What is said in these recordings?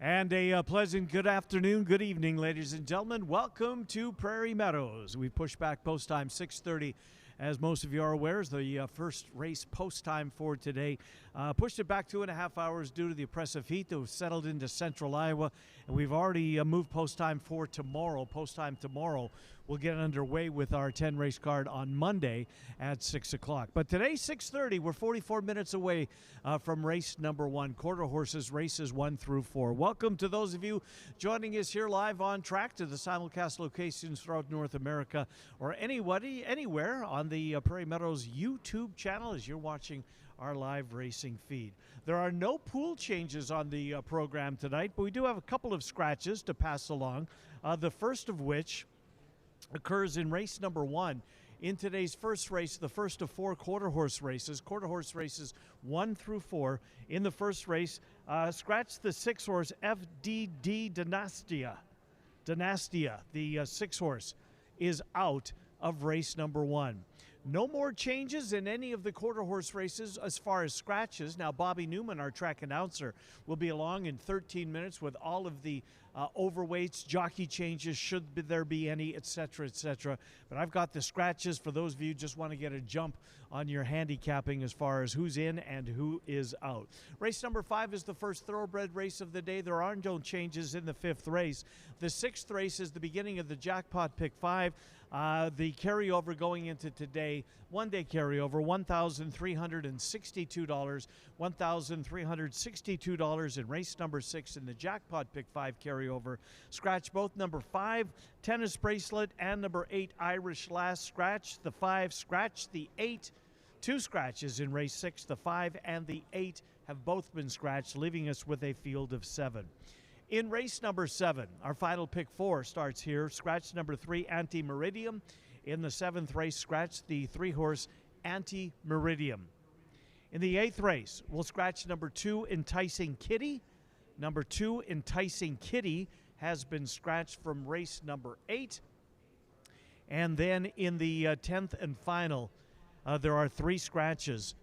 And a pleasant good afternoon, good evening, ladies and gentlemen. Welcome to Prairie Meadows. We push back post time 6:30. As most of you are aware, is the first race post time for today. Pushed it back 2.5 hours due to the oppressive heat that was settled into central Iowa. And we've already moved post time for tomorrow. Post time tomorrow will get underway with our 10 race card on Monday at 6 o'clock. But today, 6:30, we're 44 minutes away from race number 1, quarter horses, races 1 through 4. Welcome to those of you joining us here live on track to the simulcast locations throughout North America, or anywhere on the Prairie Meadows YouTube channel as you're watching our live racing feed. There are no pool changes on the program tonight, but we do have a couple of scratches to pass along. The first of which occurs in race number 1. In today's first race, the first of 4 quarter horse races 1 through 4. In the first race, scratch the 6 horse FDD Dynastia. The 6 horse is out of race number 1. No more changes in any of the quarter horse races as far as scratches. Now, Bobby Newman, our track announcer, will be along in 13 minutes with all of the overweights, jockey changes, should there be any, etc., etc. But I've got the scratches for those of you who just want to get a jump on your handicapping as far as who's in and who is out. Race number 5 is the first thoroughbred race of the day. There are no changes in the 5th race. The 6th race is the beginning of the jackpot pick 5. The carryover going into today, one-day carryover, $1,362. $1,362 in race number 6 in the jackpot pick 5 carryover. Scratch both number 5, tennis bracelet, and number 8, Irish Lass. Scratch the 5, scratch the 8. 2 scratches in race 6. The 5 and the 8 have both been scratched, leaving us with a field of 7. In race number 7, our final pick 4 starts here. Scratch number 3, Anti-Meridium. In the 7th race, scratch the 3-horse Anti-Meridium. In the 8th race, we'll scratch number 2, Enticing Kitty. Number 2, Enticing Kitty, has been scratched from race number 8. And then in the 10th and final, there are 3 scratches.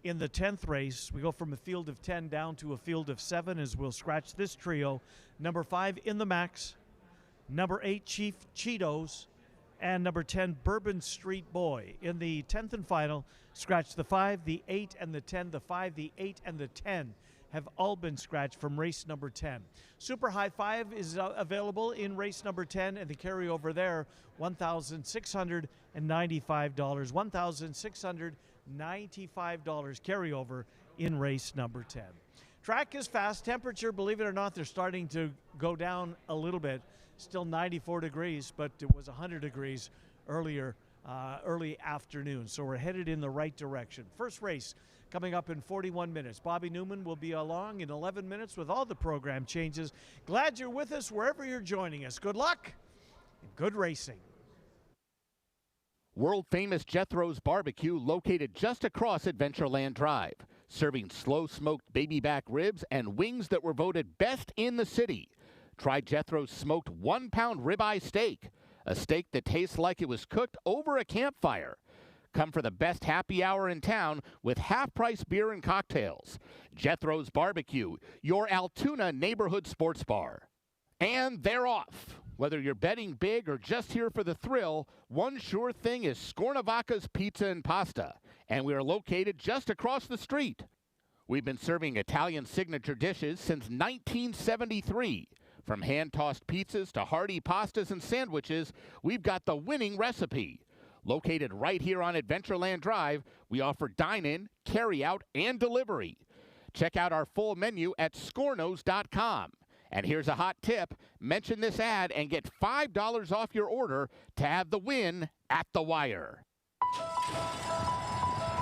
In the 10th race, we go from a field of 10 down to a field of 7 as we'll scratch this trio. Number 5, In the Max. Number 8, Chief Cheetos. And number 10, Bourbon Street Boy. In the 10th and final, scratch the 5, the 8, and the 10. The 5, the 8, and the 10 have all been scratched from race number 10. Super High 5 is available in race number 10, and the carryover there, $1,695. $1,695 carryover in race number 10. Track is fast. Temperature, believe it or not, they're starting to go down a little bit. Still 94 degrees, but it was 100 degrees early afternoon. So we're headed in the right direction. First race coming up in 41 minutes. Bobby Newman will be along in 11 minutes with all the program changes. Glad you're with us wherever you're joining us. Good luck and good racing. World-famous Jethro's Barbecue, located just across Adventureland Drive, serving slow-smoked baby back ribs and wings that were voted best in the city. Try Jethro's smoked 1-pound ribeye steak, a steak that tastes like it was cooked over a campfire. Come for the best happy hour in town with half-price beer and cocktails. Jethro's Barbecue, your Altoona neighborhood sports bar. And they're off. Whether you're betting big or just here for the thrill, one sure thing is Scornavacca's Pizza and Pasta, and we are located just across the street. We've been serving Italian signature dishes since 1973. From hand-tossed pizzas to hearty pastas and sandwiches, we've got the winning recipe. Located right here on Adventureland Drive, we offer dine-in, carry-out, and delivery. Check out our full menu at scornos.com. And here's a hot tip. Mention this ad and get $5 off your order to have the win at the wire.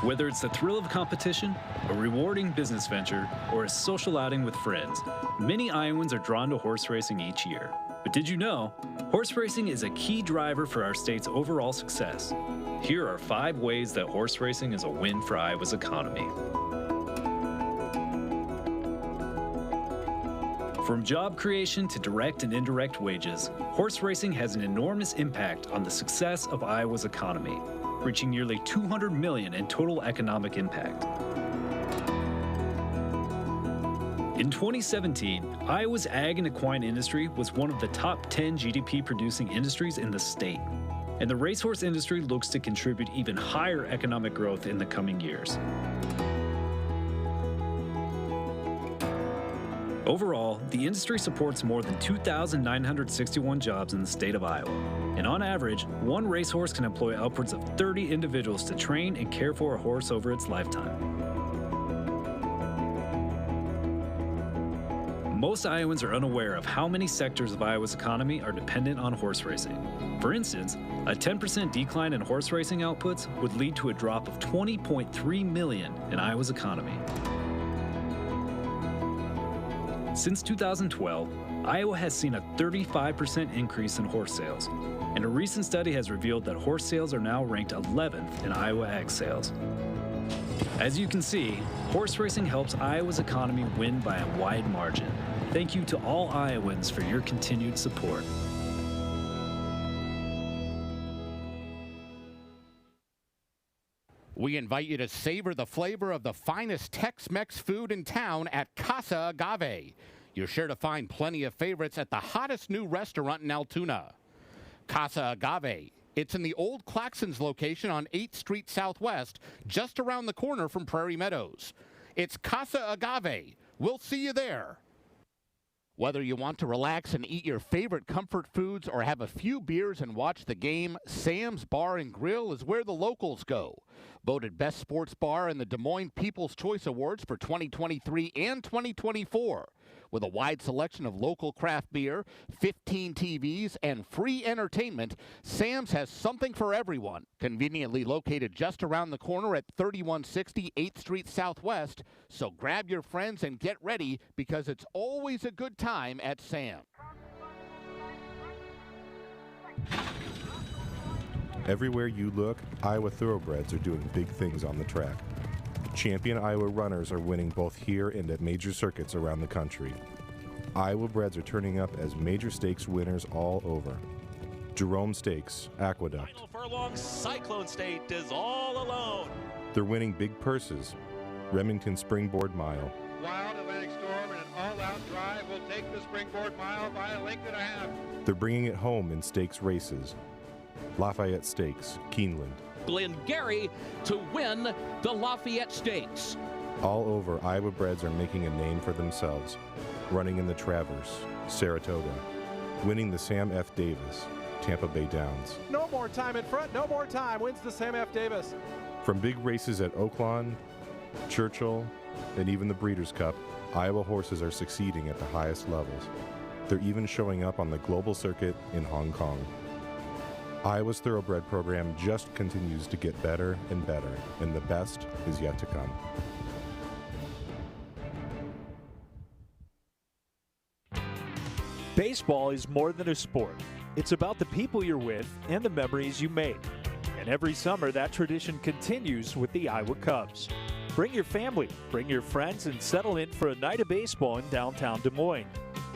Whether it's the thrill of competition, a rewarding business venture, or a social outing with friends, many Iowans are drawn to horse racing each year. But did you know, horse racing is a key driver for our state's overall success. Here are 5 ways that horse racing is a win for Iowa's economy. From job creation to direct and indirect wages, horse racing has an enormous impact on the success of Iowa's economy, reaching nearly $200 million in total economic impact. In 2017, Iowa's ag and equine industry was one of the top 10 GDP producing industries in the state. And the racehorse industry looks to contribute even higher economic growth in the coming years. Overall, the industry supports more than 2,961 jobs in the state of Iowa. And on average, one racehorse can employ upwards of 30 individuals to train and care for a horse over its lifetime. Most Iowans are unaware of how many sectors of Iowa's economy are dependent on horse racing. For instance, a 10% decline in horse racing outputs would lead to a drop of $20.3 million in Iowa's economy. Since 2012, Iowa has seen a 35% increase in horse sales, and a recent study has revealed that horse sales are now ranked 11th in Iowa ag sales. As you can see, horse racing helps Iowa's economy win by a wide margin. Thank you to all Iowans for your continued support. We invite you to savor the flavor of the finest Tex-Mex food in town at Casa Agave. You're sure to find plenty of favorites at the hottest new restaurant in Altoona. Casa Agave. It's in the old Claxons location on 8th Street Southwest, just around the corner from Prairie Meadows. It's Casa Agave. We'll see you there. Whether you want to relax and eat your favorite comfort foods or have a few beers and watch the game, Sam's Bar and Grill is where the locals go. Voted Best Sports Bar in the Des Moines People's Choice Awards for 2023 and 2024. With a wide selection of local craft beer, 15 TVs, and free entertainment, Sam's has something for everyone. Conveniently located just around the corner at 3160 8th Street Southwest. So grab your friends and get ready because it's always a good time at Sam's. Everywhere you look, Iowa Thoroughbreds are doing big things on the track. Champion Iowa runners are winning both here and at major circuits around the country. Iowa breds are turning up as major stakes winners all over. Jerome Stakes, Aqueduct. Final furlong, Cyclone State is all alone. They're winning big purses. Remington Springboard Mile. Wild Atlantic Storm and an all-out drive will take the Springboard Mile by a length and a half. They're bringing it home in stakes races. Lafayette Stakes, Keeneland. Glengarry to win the Lafayette Stakes. All over, Iowa breds are making a name for themselves, running in the Traverse, Saratoga, winning the Sam F. Davis, Tampa Bay Downs. No more time in front, no more time, wins the Sam F. Davis. From big races at Oaklawn, Churchill, and even the Breeders' Cup, Iowa horses are succeeding at the highest levels. They're even showing up on the global circuit in Hong Kong. Iowa's Thoroughbred program just continues to get better and better, and the best is yet to come. Baseball is more than a sport. It's about the people you're with and the memories you made. And every summer, that tradition continues with the Iowa Cubs. Bring your family, bring your friends, and settle in for a night of baseball in downtown Des Moines.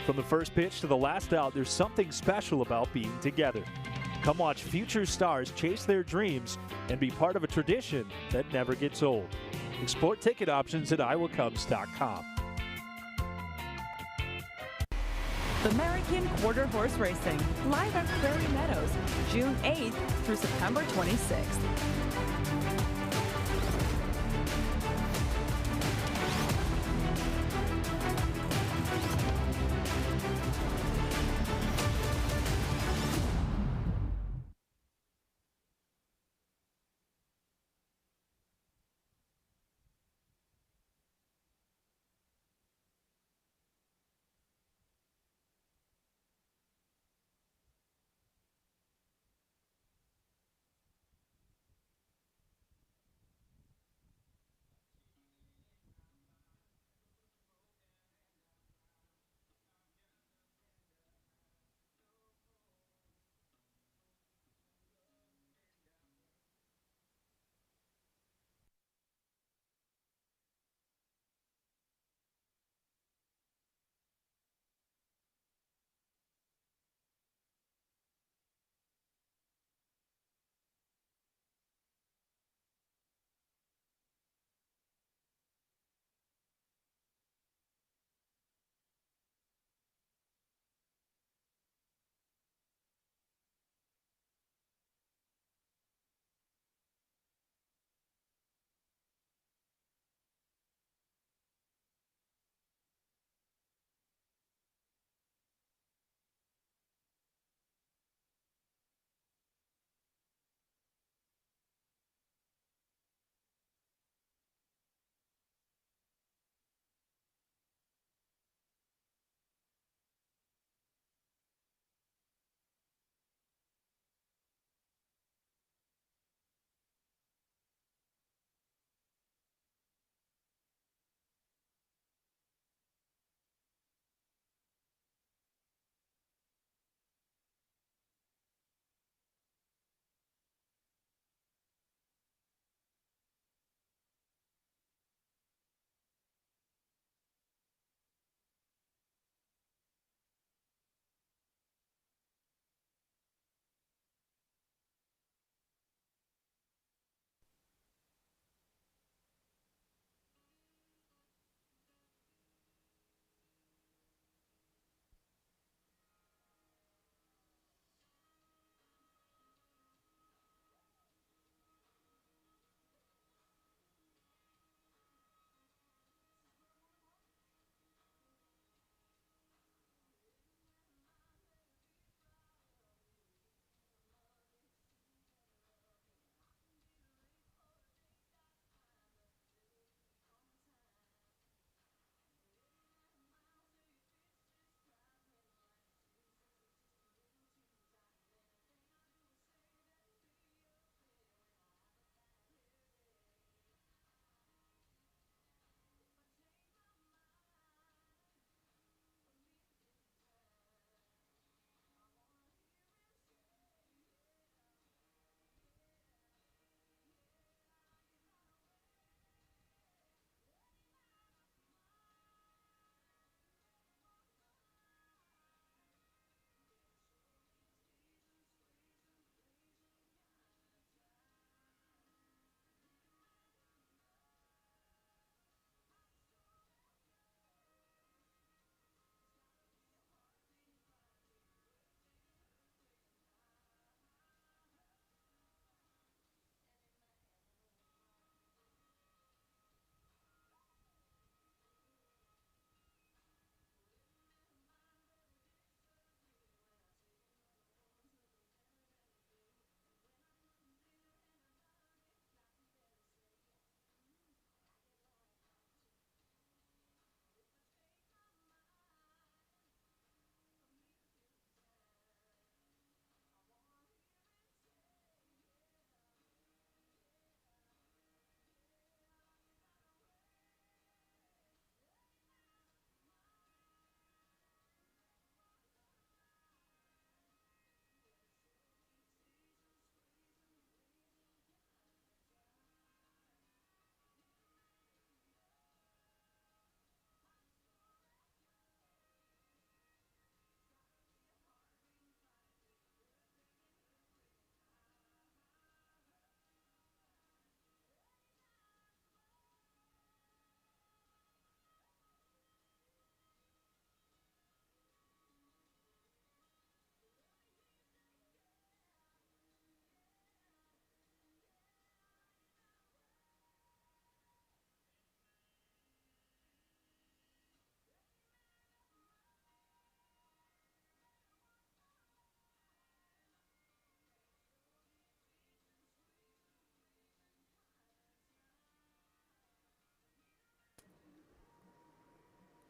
From the first pitch to the last out, there's something special about being together. Come watch future stars chase their dreams and be part of a tradition that never gets old. Explore ticket options at iowacubs.com. American Quarter Horse Racing, live at Prairie Meadows, June 8th through September 26th.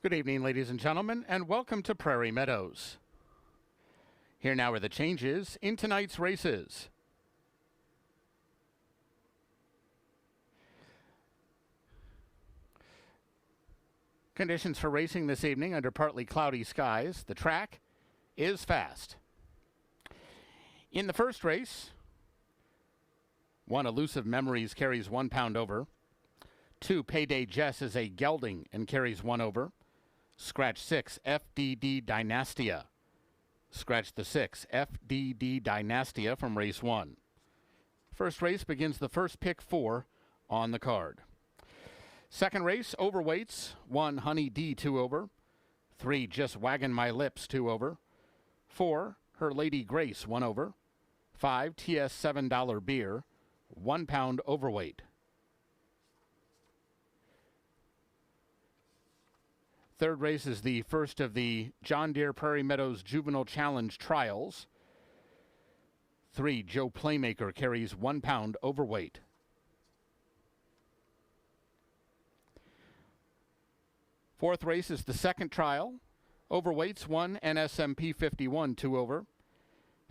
Good evening, ladies and gentlemen, and welcome to Prairie Meadows. Here now are the changes in tonight's races. Conditions for racing this evening under partly cloudy skies. The track is fast. In the first race, 1 Elusive Memories carries 1 pound over. 2 Payday Jess is a gelding and carries 1 over. Scratch 6 FDD Dynastia. Scratch the 6 FDD Dynastia from race 1. First race begins the first pick 4 on the card. Second race, overweights, 1 Honey D 2 over. 3 Just Waggin' My Lips 2 over. 4 Her Lady Grace 1 over. 5 TS $7 Beer, 1 pound overweight. Third race is the first of the John Deere Prairie Meadows Juvenile Challenge Trials. 3 Joe Playmaker carries 1 pound overweight. Fourth race is the second trial. Overweights, 1 NSMP 51 2 over.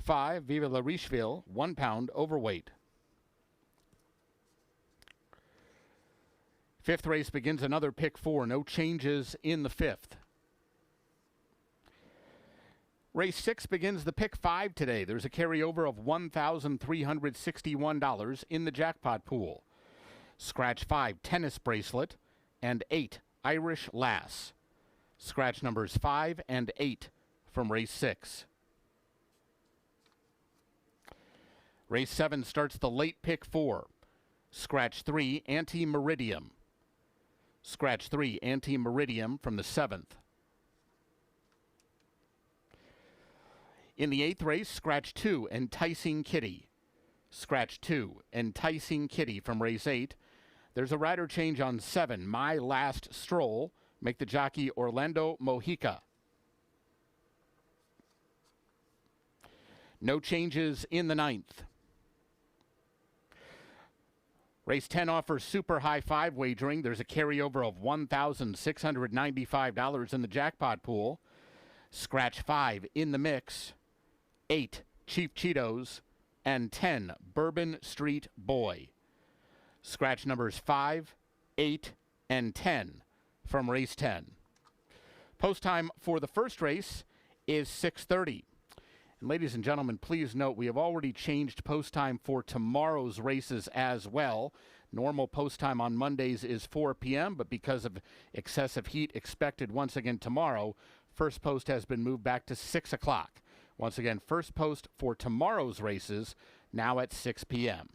5 Viva La Richeville, 1 pound overweight. Fifth race begins another pick 4. No changes in the fifth. Race 6 begins the pick 5 today. There's a carryover of $1,361 in the jackpot pool. Scratch 5 Tennis Bracelet and 8 Irish Lass. Scratch numbers 5 and 8 from race 6. Race 7 starts the late pick 4. Scratch 3 Anti-Meridium. Scratch 3 Anti-Meridium from the 7th. In the 8th race, scratch 2 Enticing Kitty. Scratch 2 Enticing Kitty from race 8. There's a rider change on 7 My Last Stroll. Make the jockey Orlando Mojica. No changes in the 9th. Race 10 offers super high 5 wagering. There's a carryover of $1,695 in the jackpot pool. Scratch 5 in the mix. 8 Chief Cheetos and 10 Bourbon Street Boy. Scratch numbers 5, 8, and 10 from race 10. Post time for the first race is 6:30. And ladies and gentlemen, please note we have already changed post time for tomorrow's races as well. Normal post time on Mondays is 4 p.m., but because of excessive heat expected once again tomorrow, first post has been moved back to 6 o'clock. Once again, first post for tomorrow's races now at 6 p.m.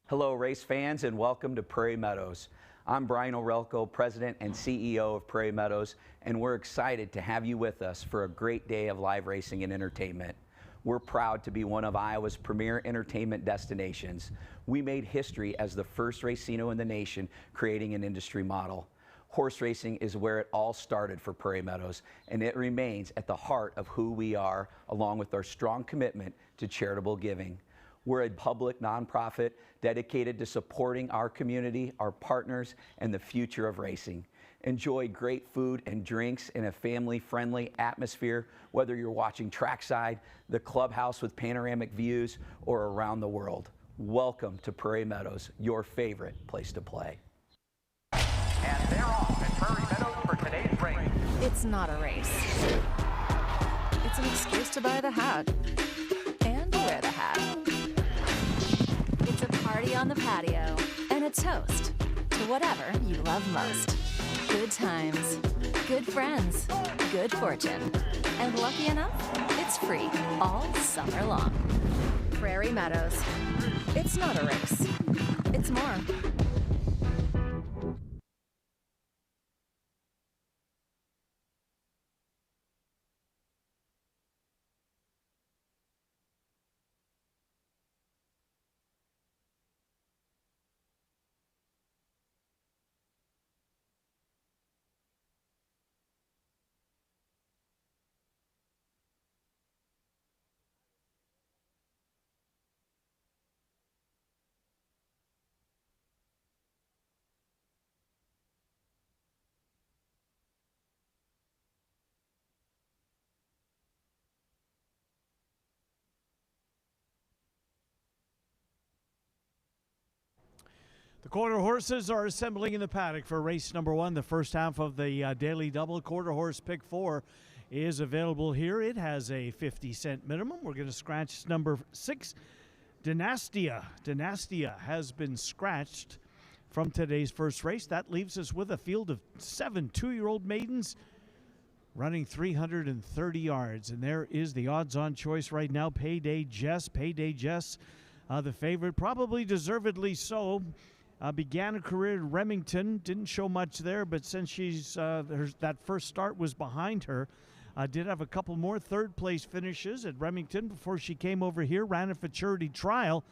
Hello, race fans, and welcome to Prairie Meadows. I'm Brian Orelko, President and CEO of Prairie Meadows, and we're excited to have you with us for a great day of live racing and entertainment. We're proud to be one of Iowa's premier entertainment destinations. We made history as the first racino in the nation, creating an industry model. Horse racing is where it all started for Prairie Meadows, and it remains at the heart of who we are, along with our strong commitment to charitable giving. We're a public nonprofit dedicated to supporting our community, our partners, and the future of racing. Enjoy great food and drinks in a family-friendly atmosphere, whether you're watching trackside, the clubhouse with panoramic views, or around the world. Welcome to Prairie Meadows, your favorite place to play. And they're off at Prairie Meadows for today's race. It's not a race. It's an excuse to buy the hat and wear the hat. It's a party on the patio and a toast to whatever you love most. Good times, good friends, good fortune. And lucky enough, it's free all summer long. Prairie Meadows. It's not a race. It's more. The quarter horses are assembling in the paddock for race number 1. The first half of the daily double. Quarter horse pick 4 is available here. It has a 50-cent minimum. We're going to scratch number 6, Dynastia. Dynastia has been scratched from today's first race. That leaves us with a field of 7 two-year-old maidens running 330 yards. And there is the odds-on choice right now, Payday Jess. Payday Jess, the favorite, probably deservedly so. Began a career in Remington, didn't show much there, but since she's that first start was behind her, did have a couple more third-place finishes at Remington before she came over here, ran a futurity trial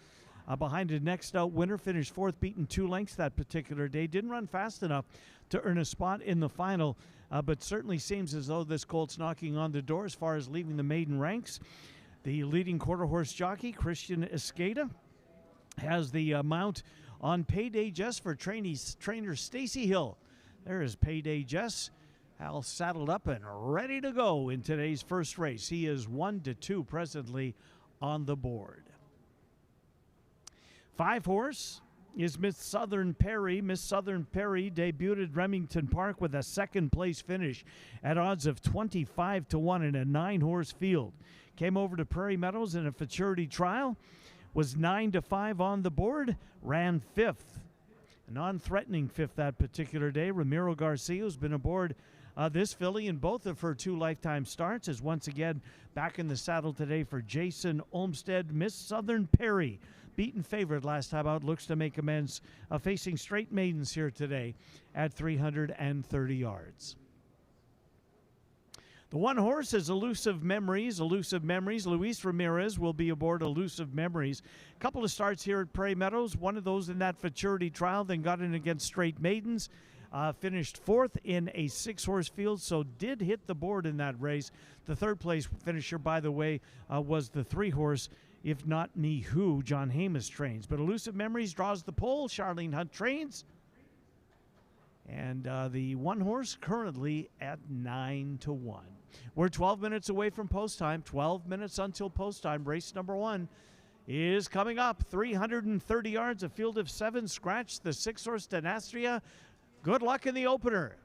behind a next-out winner, finished 4th, beaten 2 lengths that particular day. Didn't run fast enough to earn a spot in the final, but certainly seems as though this colt's knocking on the door as far as leaving the maiden ranks. The leading quarter horse jockey, Christian Escada, has the mount on Payday Jess for trainer Stacy Hill. There is Payday Jess, all saddled up and ready to go in today's first race. He is 1-2 presently on the board. 5 horse is Miss Southern Perry. Miss Southern Perry debuted at Remington Park with a 2nd place finish at odds of 25-1 in a 9-horse field. Came over to Prairie Meadows in a futurity trial, was 9-5 on the board, ran 5th. A non-threatening 5th that particular day. Ramiro Garcia, who's been aboard this filly in both of her 2 lifetime starts, is once again back in the saddle today for Jason Olmstead. Miss Southern Perry, beaten favorite last time out, looks to make amends, facing straight maidens here today at 330 yards. The 1 horse is Elusive Memories. Elusive Memories. Luis Ramirez will be aboard Elusive Memories. A couple of starts here at Prairie Meadows. One of those in that futurity trial, then got in against straight maidens. Finished 4th in a 6-horse field, so did hit the board in that race. The 3rd place finisher, by the way, was the 3-horse, If Not Me Who, John Hamas trains. But Elusive Memories draws the pole. Charlene Hunt trains. And the 1 horse currently at 9-1. We're 12 minutes away from post time. 12 minutes until post time. Race number 1 is coming up. 330 yards, a field of 7. Scratch the 6-horse Dynastia. Good luck in the opener.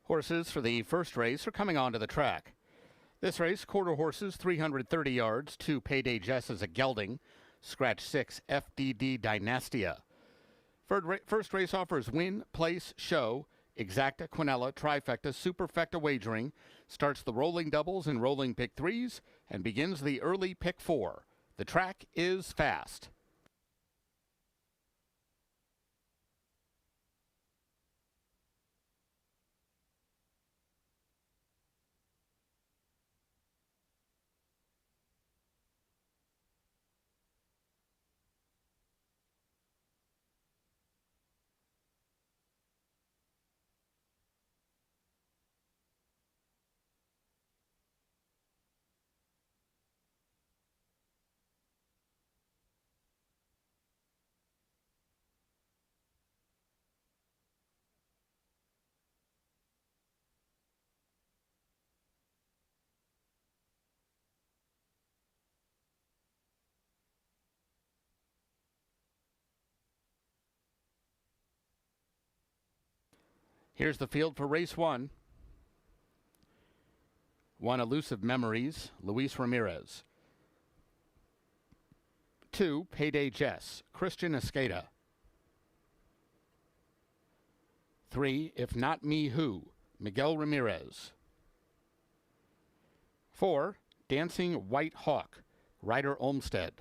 Horses for the first race are coming onto the track. This race, quarter horses, 330 yards, 2 Payday Jess as a gelding, scratch 6 FDD Dynastia. First race offers win, place, show, exacta, quinella, trifecta, superfecta wagering, starts the rolling doubles and rolling pick threes, and begins the early pick 4. The track is fast. Here's the field for race 1. 1 Elusive Memories, Luis Ramirez. 2 Payday Jess, Christian Escada. 3 If Not Me Who, Miguel Ramirez. 4 Dancing White Hawk, Ryder Olmsted.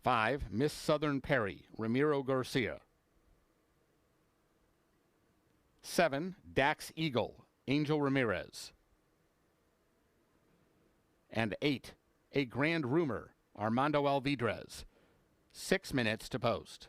5 Miss Southern Perry, Ramiro Garcia. 7 Dax Eagle, Angel Ramirez. And 8 A Grand Rumor, Armando Alvidrez. 6 minutes to post.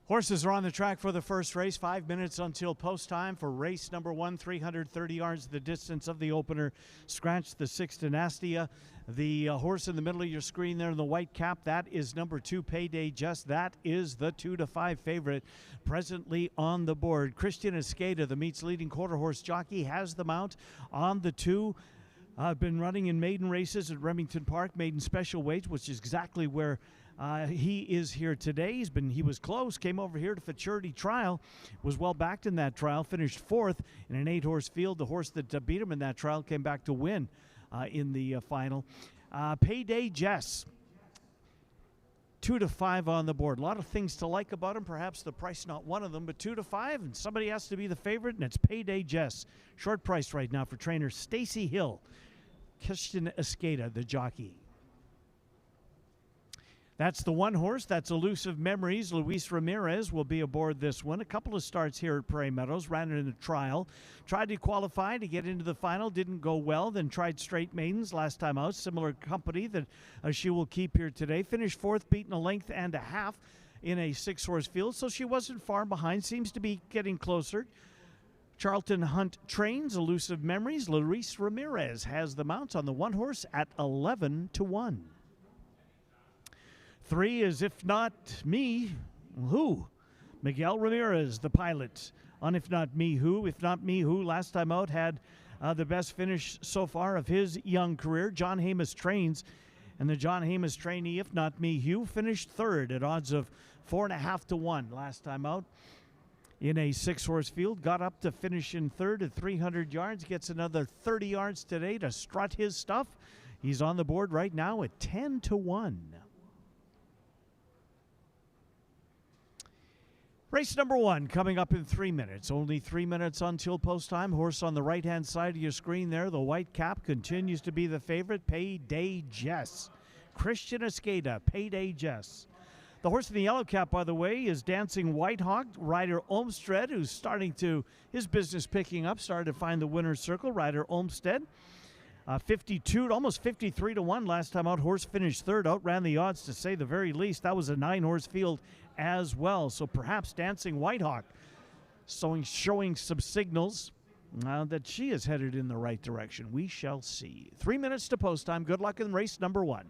Horses are on the track for the first race. 5 minutes until post time for race number 1, 330 yards, the distance of the opener. Scratch the 6 Dynastia. The horse in the middle of your screen there in the white cap, that is number 2 Payday Just. That is the 2-5 favorite presently on the board. Christian Escada, the meet's leading quarter horse jockey, has the mount on the 2. Been running in maiden races at Remington Park, maiden special weights, which is exactly where he is here today. He was close, came over here to Futurity Trial, was well backed in that trial, finished 4th in an 8-horse field. The horse that beat him in that trial came back to win in the final. Payday Jess, 2-5 on the board. A lot of things to like about him. Perhaps the price not one of them, but 2-5, and somebody has to be the favorite, and it's Payday Jess. Short price right now for trainer Stacy Hill. Christian Escada, the jockey. That's the one horse. That's Elusive Memories. Luis Ramirez will be aboard this one. A couple of starts here at Prairie Meadows. Ran it in a trial. Tried to qualify to get into the final. Didn't go well. Then tried straight maidens last time out. Similar company that she will keep here today. Finished 4th, beaten a length and a half in a 6-horse field. So she wasn't far behind. Seems to be getting closer. Charlton Hunt trains. Elusive Memories. Luis Ramirez has the mounts on the one horse at 11-1. 3 is If Not Me Who. Miguel Ramirez, the pilot, on If Not Me Who. If Not Me Who, last time out, had the best finish so far of his young career. John Hamas trains, and the John Hamas trainee, If Not Me Who, finished 3rd at odds of 4.5-1 last time out in a 6-horse field. Got up to finish in 3rd at 300 yards. Gets another 30 yards today to strut his stuff. He's on the board right now at 10-1. Race number 1 coming up in 3 minutes. Only 3 minutes until post time. Horse on the right-hand side of your screen there. The white cap continues to be the favorite. Payday Jess. Christian Escada, Payday Jess. The horse in the yellow cap, by the way, is Dancing White Hawk. Rider Olmsted, who's starting to, his business picking up, started to find the winner's circle. Rider Olmsted. 52, almost 53 to 1 last time out. Horse finished third, outran the odds to say the very least. That was a 9-horse field as well. So perhaps Dancing Whitehawk showing some signals that she is headed in the right direction. We shall see. 3 minutes to post time. Good luck in race number 1.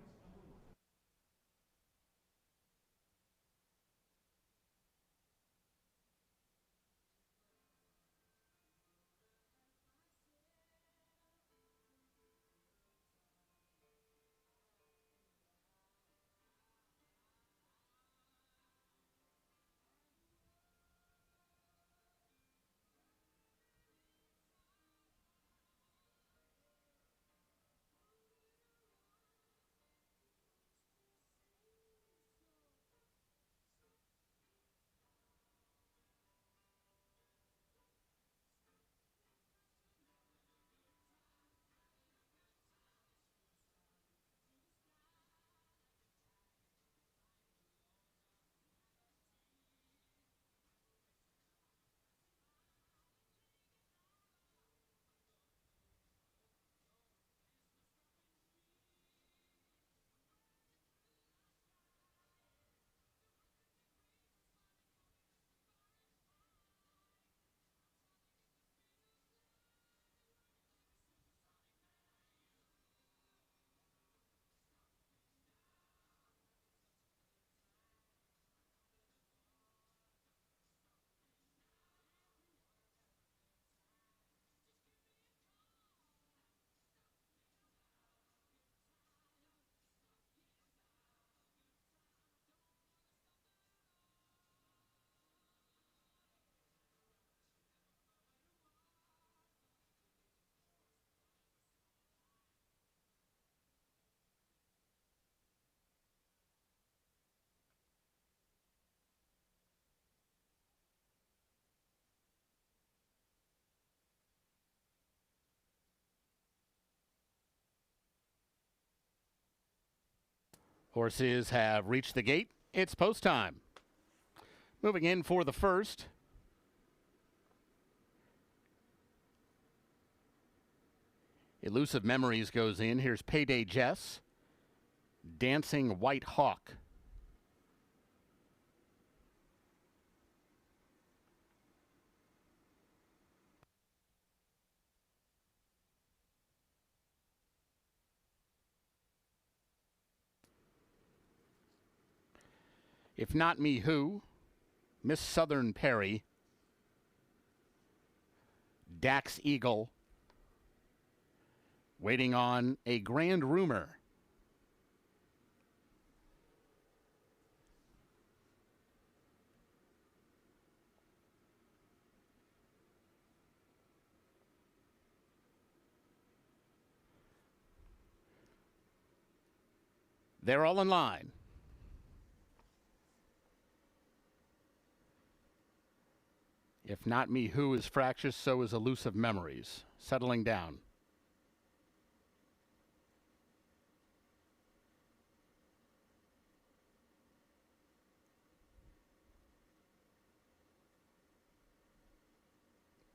Horses have reached the gate. It's post time. Moving in for the first. Elusive Memories goes in. Here's Payday Jess. Dancing White Hawk. If Not Me Who, Miss Southern Perry, Dax Eagle, waiting on a Grand Rumor. They're all in line. If Not Me Who is fractious, so is Elusive Memories. Settling down.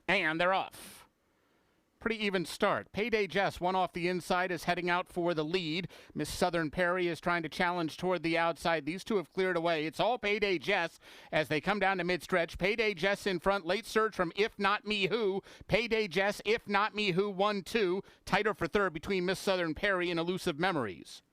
And they're off. Pretty even start. Payday Jess, one off the inside, is heading out for the lead. Miss Southern Perry is trying to challenge toward the outside. These two have cleared away. It's all Payday Jess as they come down to mid-stretch. Payday Jess in front. Late surge from If Not Me Who. Payday Jess, If Not Me Who, 1-2. Tighter for third between Miss Southern Perry and Elusive Memories.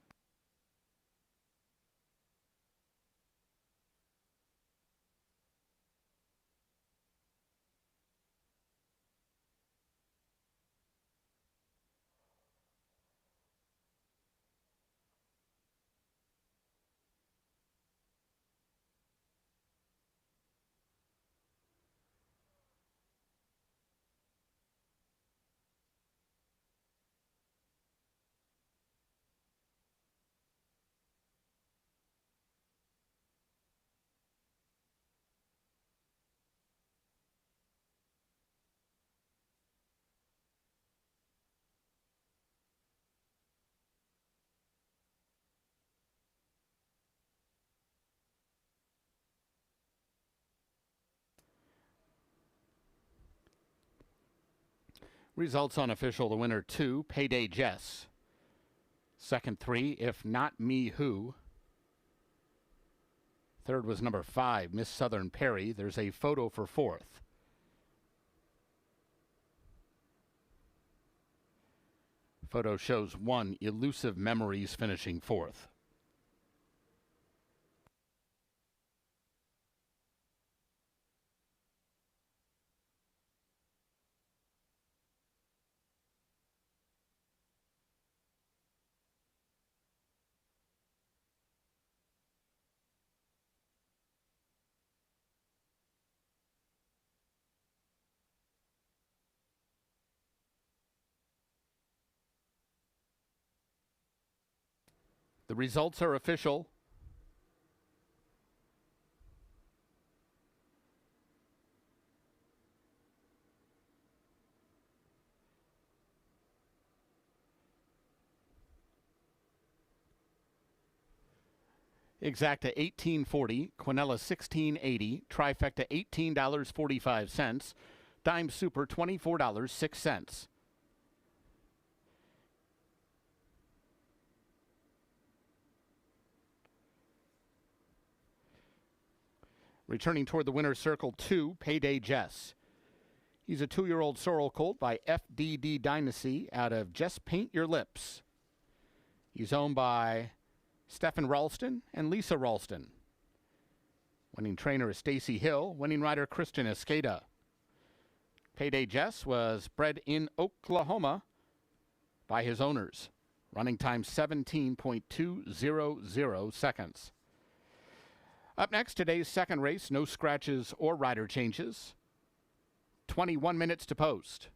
Results unofficial. The winner 2, Payday Jess. Second 3, If Not Me Who. Third was number 5, Miss Southern Perry. There's a photo for fourth. Photo shows 1, Elusive Memories, finishing fourth. The results are official. Exacta $18.40, Quinella $16.80, Trifecta $18.45, Dime Super $24.06. Returning toward the winner's circle, 2, Payday Jess. He's a 2-year-old sorrel colt by FDD Dynasty out of Just Paint Your Lips. He's owned by Stephen Ralston and Lisa Ralston. Winning trainer is Stacy Hill. Winning rider Christian Escada. Payday Jess was bred in Oklahoma by his owners. Running time 17.200 seconds. Up next, today's second race, no scratches or rider changes. 21 minutes to post.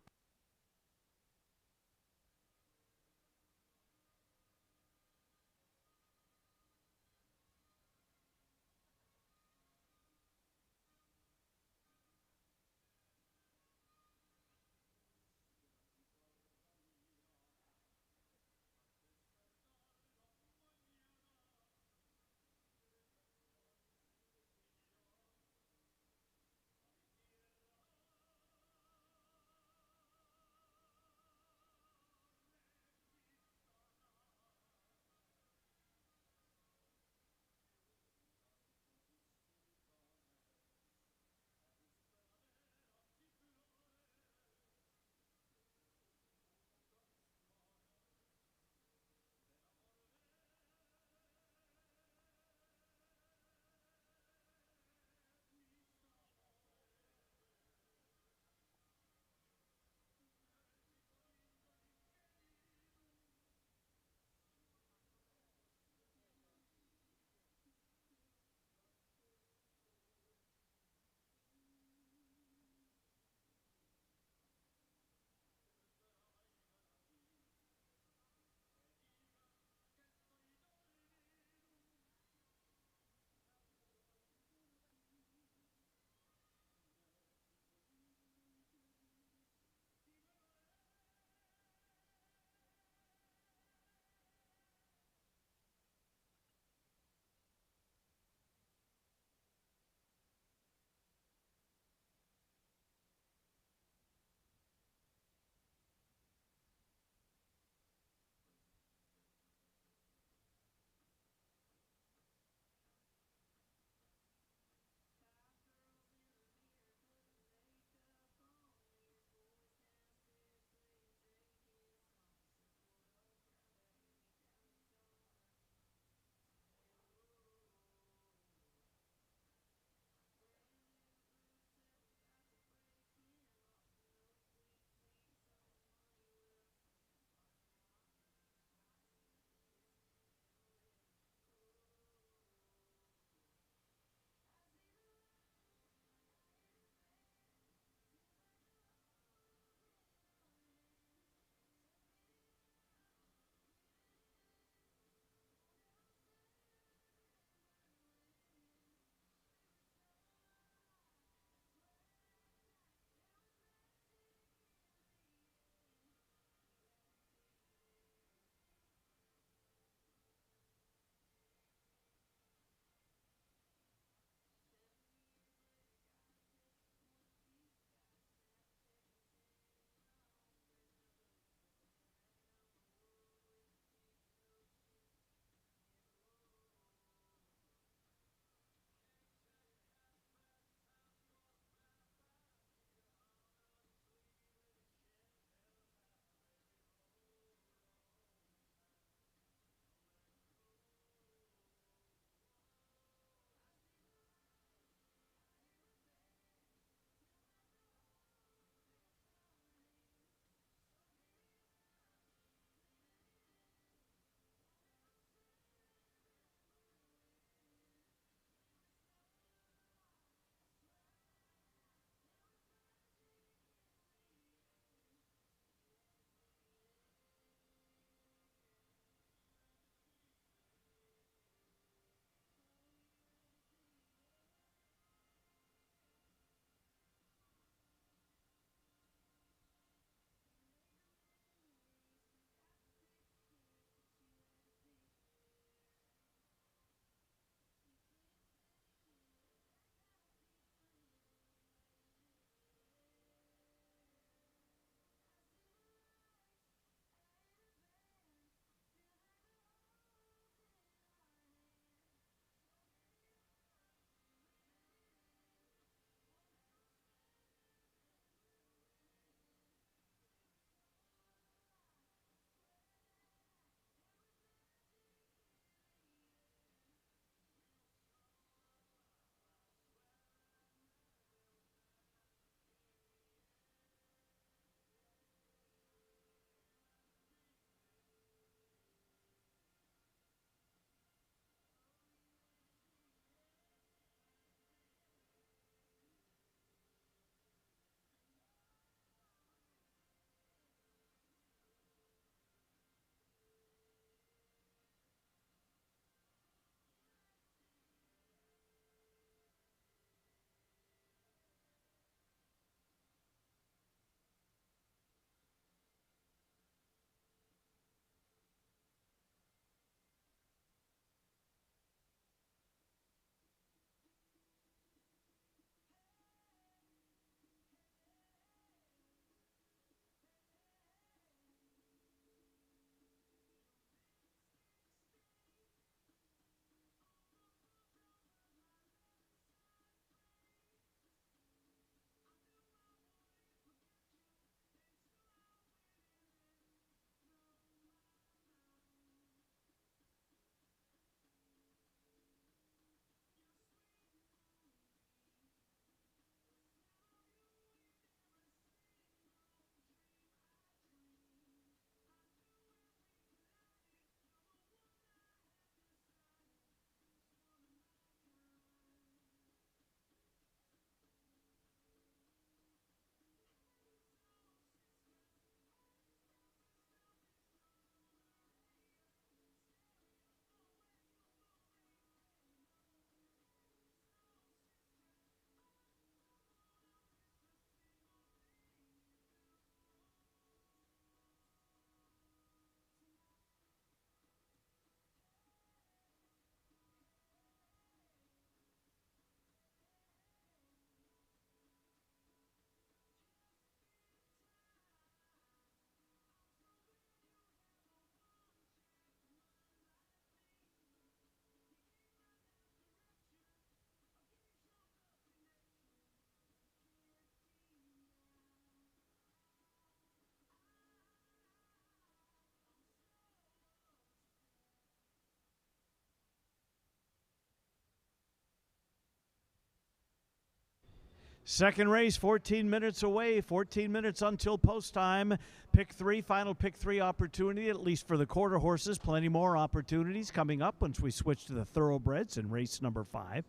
Second race, 14 minutes away, 14 minutes until post time. Pick three, final pick three opportunity, at least for the quarter horses. Plenty more opportunities coming up once we switch to the thoroughbreds in race number 5.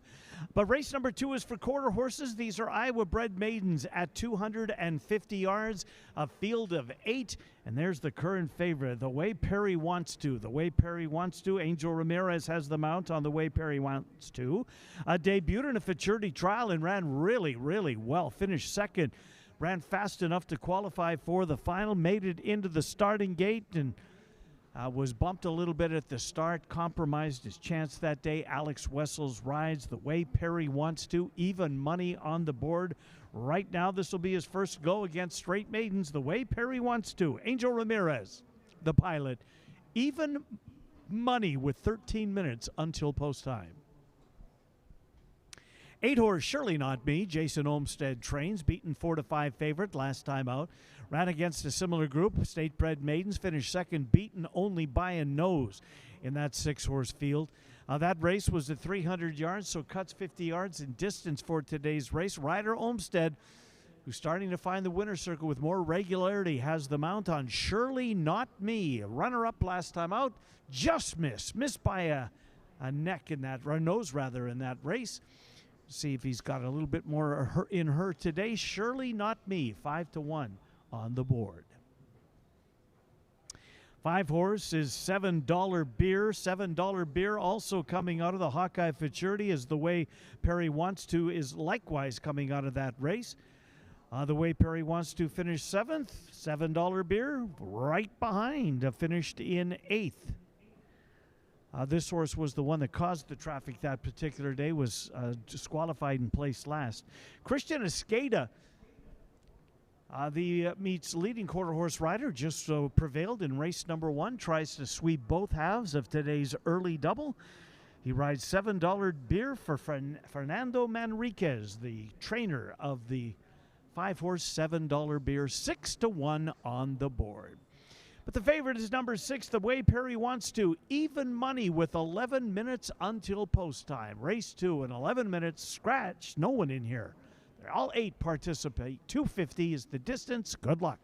But race number 2 is for quarter horses. These are Iowa bred maidens at 250 yards, a field of 8. And there's the current favorite, The Way Perry Wants To. The Way Perry Wants To. Angel Ramirez has the mount on The Way Perry Wants To. Debuted in a futurity trial and ran really, really well. Finished second. Ran fast enough to qualify for the final. Made it into the starting gate and was bumped a little bit at the start. Compromised his chance that day. Alex Wessels rides The Way Perry Wants To. Even money on the board. Right now, this will be his first go against straight maidens. The Way Perry Wants To. Angel Ramirez, the pilot. Even money with 13 minutes until post time. 8 horse Surely Not Me. Jason Olmstead trains. Beaten 4-5 favorite last time out. Ran against a similar group. State bred maidens. Finished second. Beaten only by a nose in that 6 horse field. That race was at 300 yards, so cuts 50 yards in distance for today's race. Ryder Olmstead, who's starting to find the winner's circle with more regularity, has the mount on Surely Not Me. Runner-up last time out, just missed by a neck in that, or nose rather, in that race. See if he's got a little bit more in her today. Surely Not Me, 5-1 on the board. 5 horse is $7 beer. $7 beer also coming out of the Hawkeye Futurity, as The Way Perry Wants To is likewise coming out of that race. The Way Perry Wants To finish 7th. $7 beer right behind, finished in 8th. This horse was the one that caused the traffic that particular day, was disqualified and placed last. Christian Escada, the meets leading quarter horse rider, just prevailed in race number 1. Tries to sweep both halves of today's early double. He rides $7 beer for Fernando Manriquez, the trainer of the 5 horse $7 beer, 6-1 on the board. But the favorite is number 6, The Way Perry Wants To. Even money with 11 minutes until post time. Race 2 in 11 minutes. Scratch. No one in here. All 8 participate. 250 is the distance. Good luck.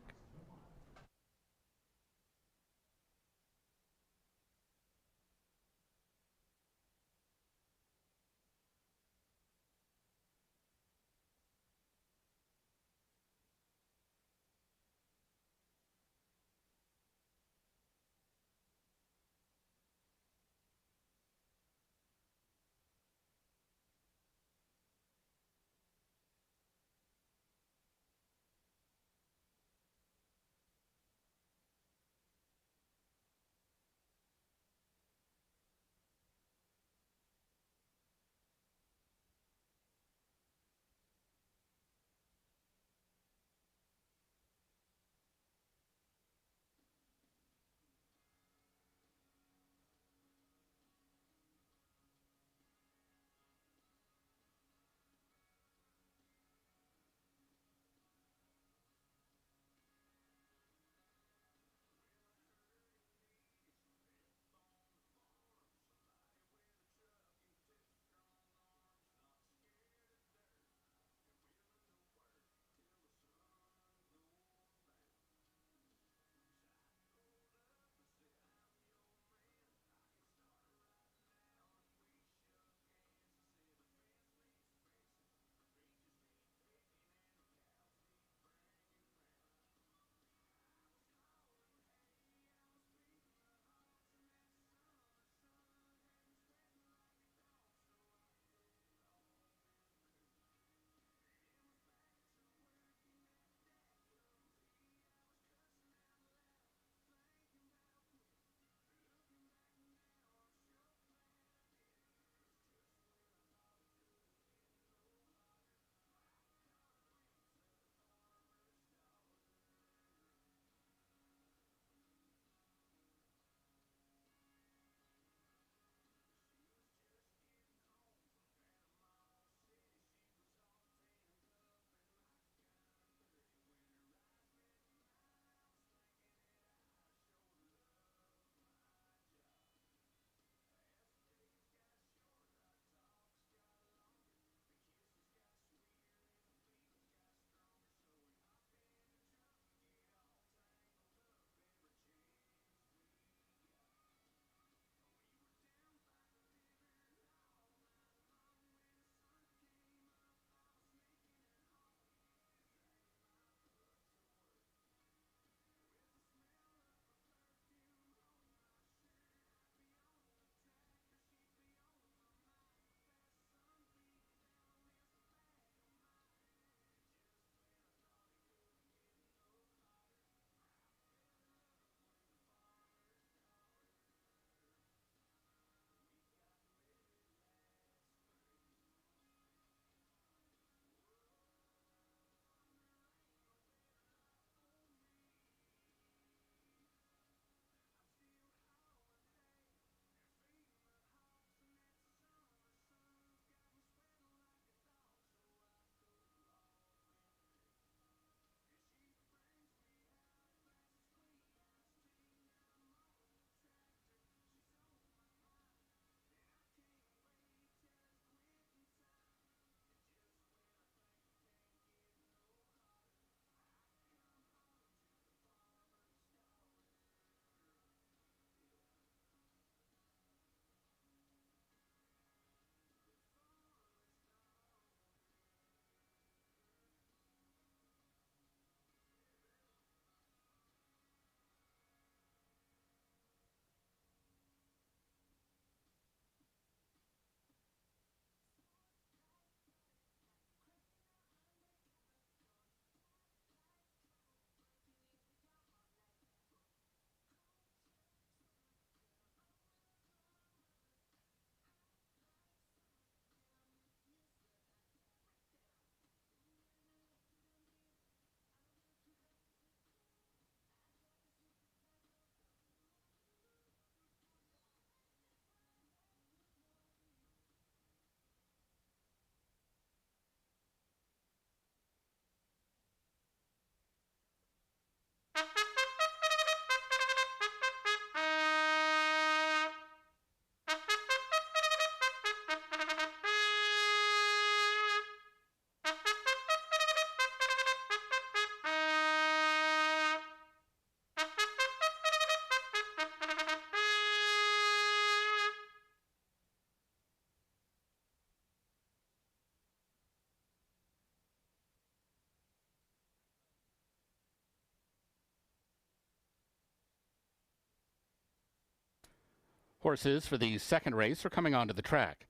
Horses for the second race are coming onto the track.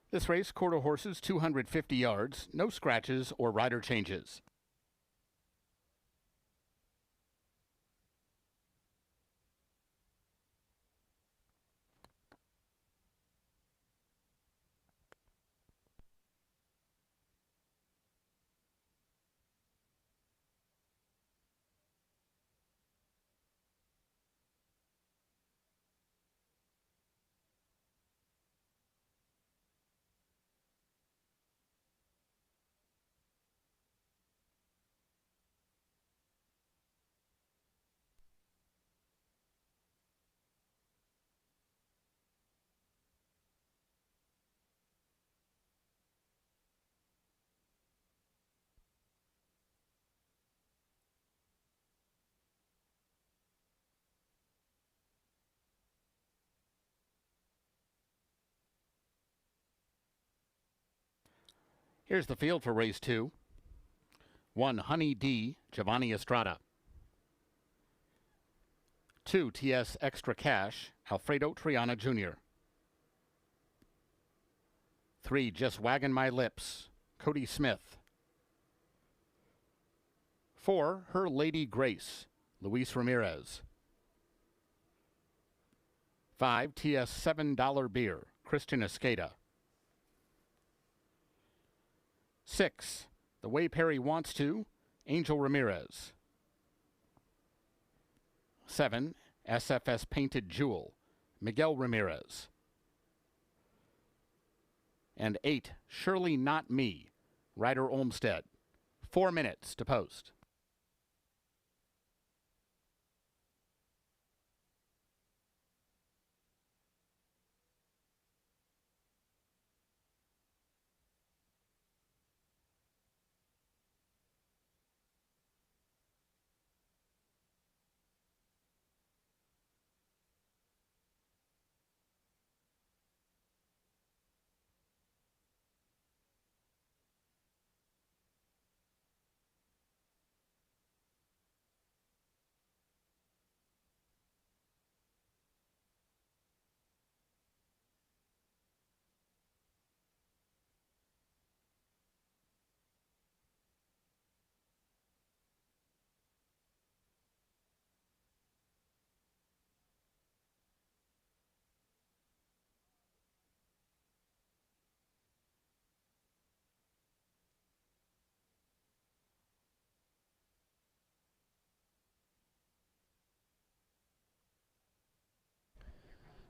This race, quarter horses, 250 yards, no scratches or rider changes. Here's the field for race 2. 1, Honey D, Giovanni Estrada. 2, TS Extra Cash, Alfredo Triana Jr. 3, Just Waggin' My Lips, Cody Smith. 4, Her Lady Grace, Luis Ramirez. 5, TS $7 Beer, Christian Escada. 6, The Way Perry Wants To, Angel Ramirez. 7, SFS Painted Jewel, Miguel Ramirez. And 8, Surely Not Me, Ryder Olmsted. 4 minutes to post.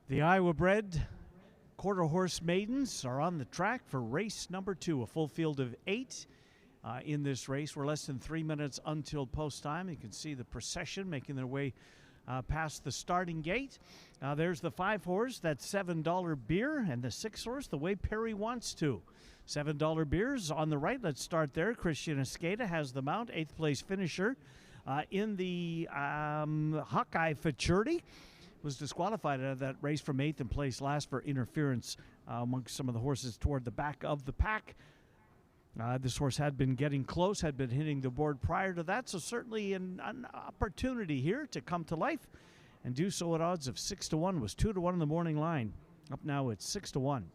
The Iowa bred quarter horse maidens are on the track for race number 2, a full field of 8 in this race. We're less than 3 minutes until post time. You can see the procession making their way past the starting gate. There's the 5 horse, that's $7 Beer, and the 6 horse, The Way Perry Wants To. $7 Beers on the right. Let's start there. Christian Escada has the mount, 8th place finisher in the Hawkeye Futurity. Was disqualified out of that race from 8th in place last for interference amongst some of the horses toward the back of the pack. This horse had been getting close, had been hitting the board prior to that, so certainly an opportunity here to come to life and do so at odds of 6-1. Was 2-1 in the morning line. Up now it's 6-1.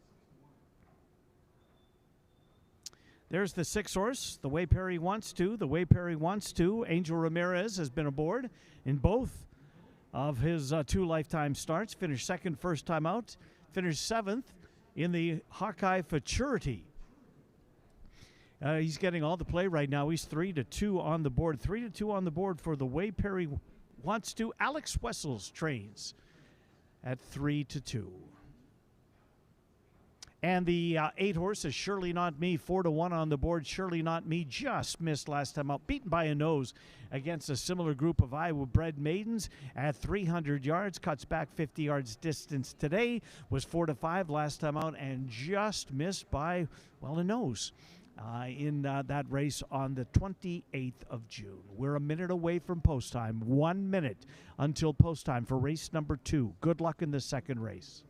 There's the 6 horse, The Way Perry Wants To. The Way Perry Wants To. Angel Ramirez has been aboard in both of his 2 lifetime starts. Finished 2nd first time out. Finished 7th in the Hawkeye Futurity. He's getting all the play right now. He's 3-2 on the board. 3-2 on the board for The Way Perry Wants To. Alex Wessels trains at 3-2. And the 8 horse is Surely Not Me, 4-1 on the board. Surely Not Me just missed last time out, beaten by a nose against a similar group of Iowa bred maidens at 300 yards. Cuts back 50 yards distance today. Was 4-5 last time out and just missed by, well, a nose in that race on the 28th of June. We're a minute away from post time. 1 minute until post time for race number 2. Good luck in the second race.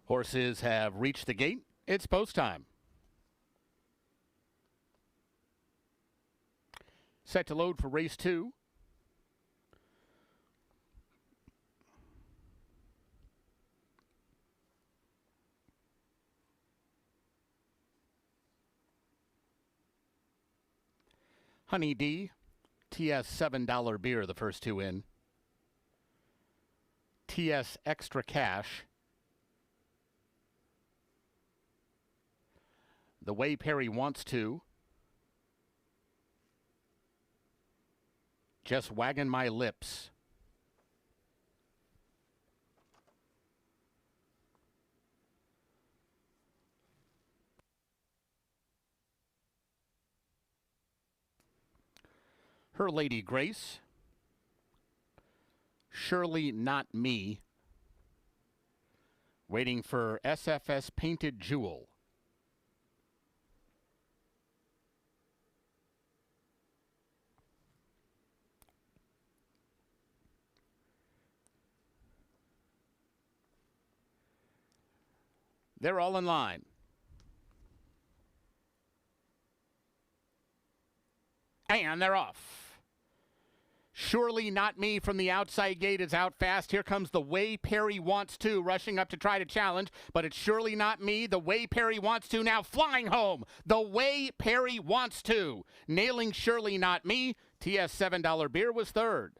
Horses have reached the gate. It's post time. Set to load for race 2. Honey D, TS $7 beer, the first 2 in. TS Extra Cash. The Way Perry Wants To. Just Wagging My Lips. Her Lady Grace. Surely Not Me. Waiting for SFS Painted Jewel. They're all in line. And they're off. Surely Not Me from the outside gate is out fast. Here comes The Way Perry Wants To, rushing up to try to challenge, but it's Surely Not Me. The Way Perry Wants To now flying home. The Way Perry Wants To, nailing Surely Not Me. TS $7 beer was third.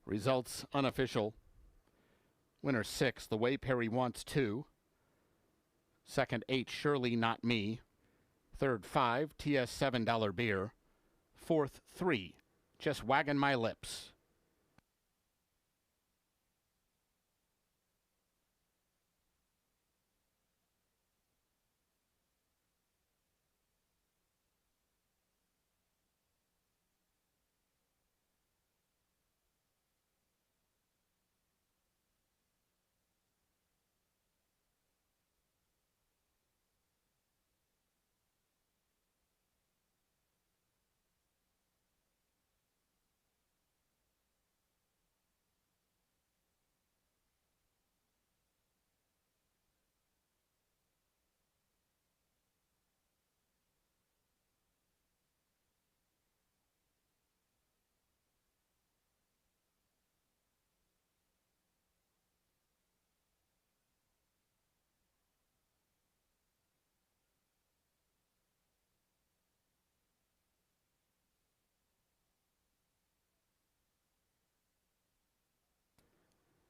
Results unofficial. Winner 6, The Way Perry Wants To. Second 8, Surely Not Me. Third 5, TS $7 beer. Fourth 3, Just Wagging My Lips.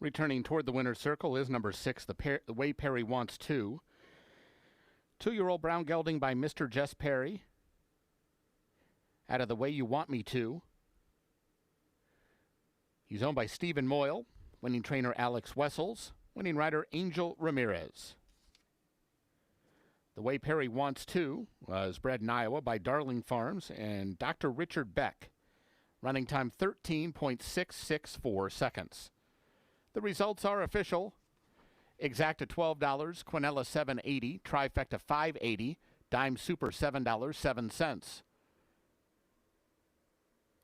Returning toward the winner's circle is number 6, The Way Perry Wants To. 2-year-old brown gelding by Mr. Jess Perry. Out of The Way You Want Me To. He's owned by Stephen Moyle, winning trainer Alex Wessels, winning rider Angel Ramirez. The Way Perry Wants To was bred in Iowa by Darling Farms and Dr. Richard Beck. Running time 13.664 seconds. The results are official. Exacta $12, Quinella $7.80, Trifecta $5.80, Dime Super $7.07.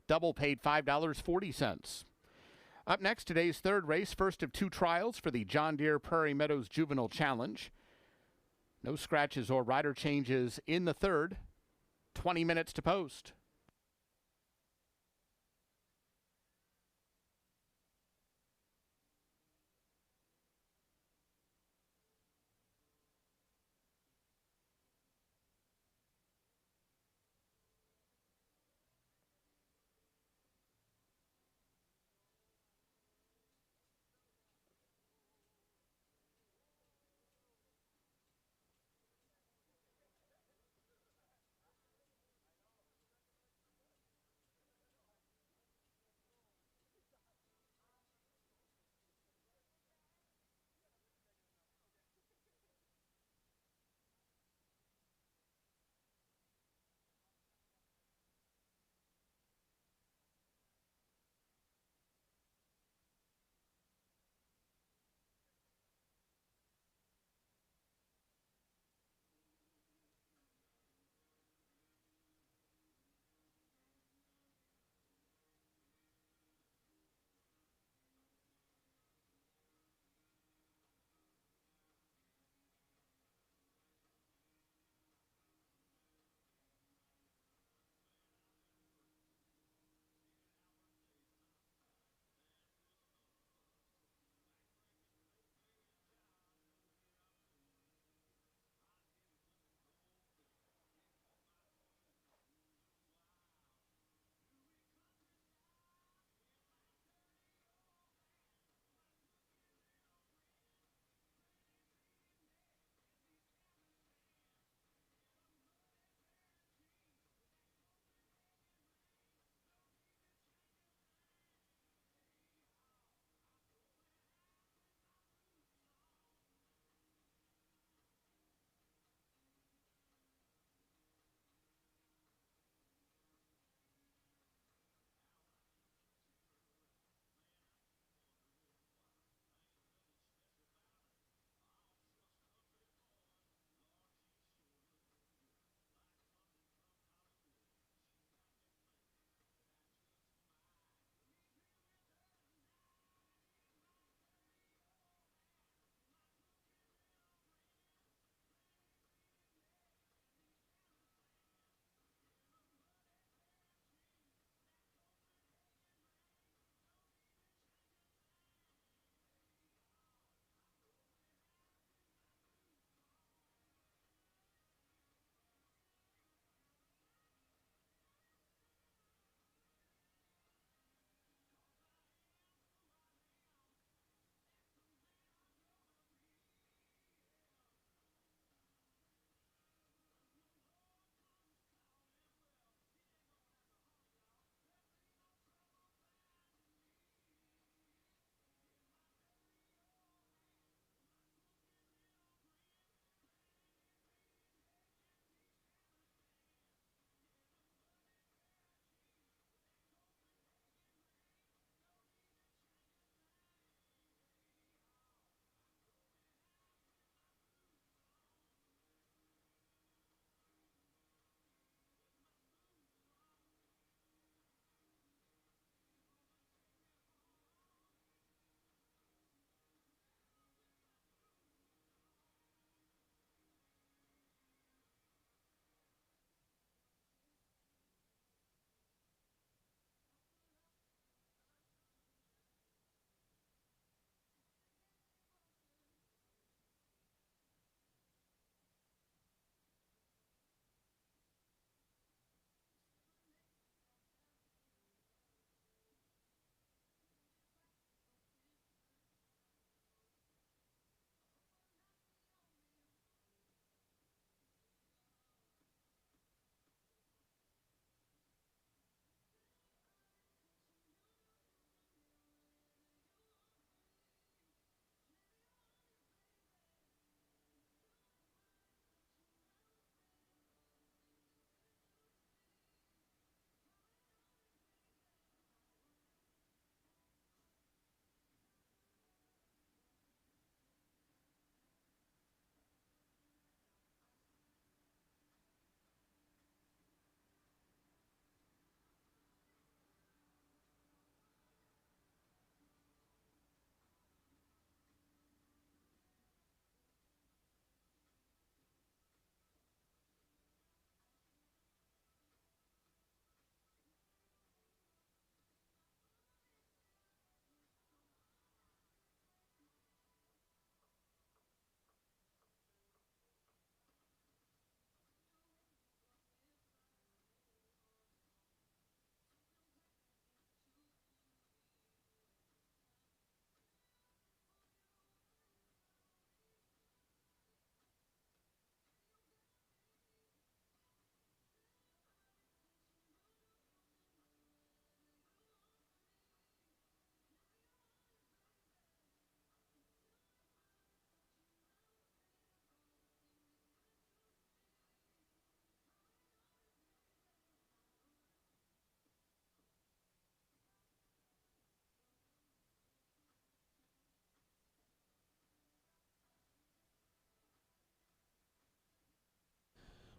Double paid $5.40. Up next, today's third race, first of 2 trials for the John Deere Prairie Meadows Juvenile Challenge. No scratches or rider changes in the third. 20 minutes to post.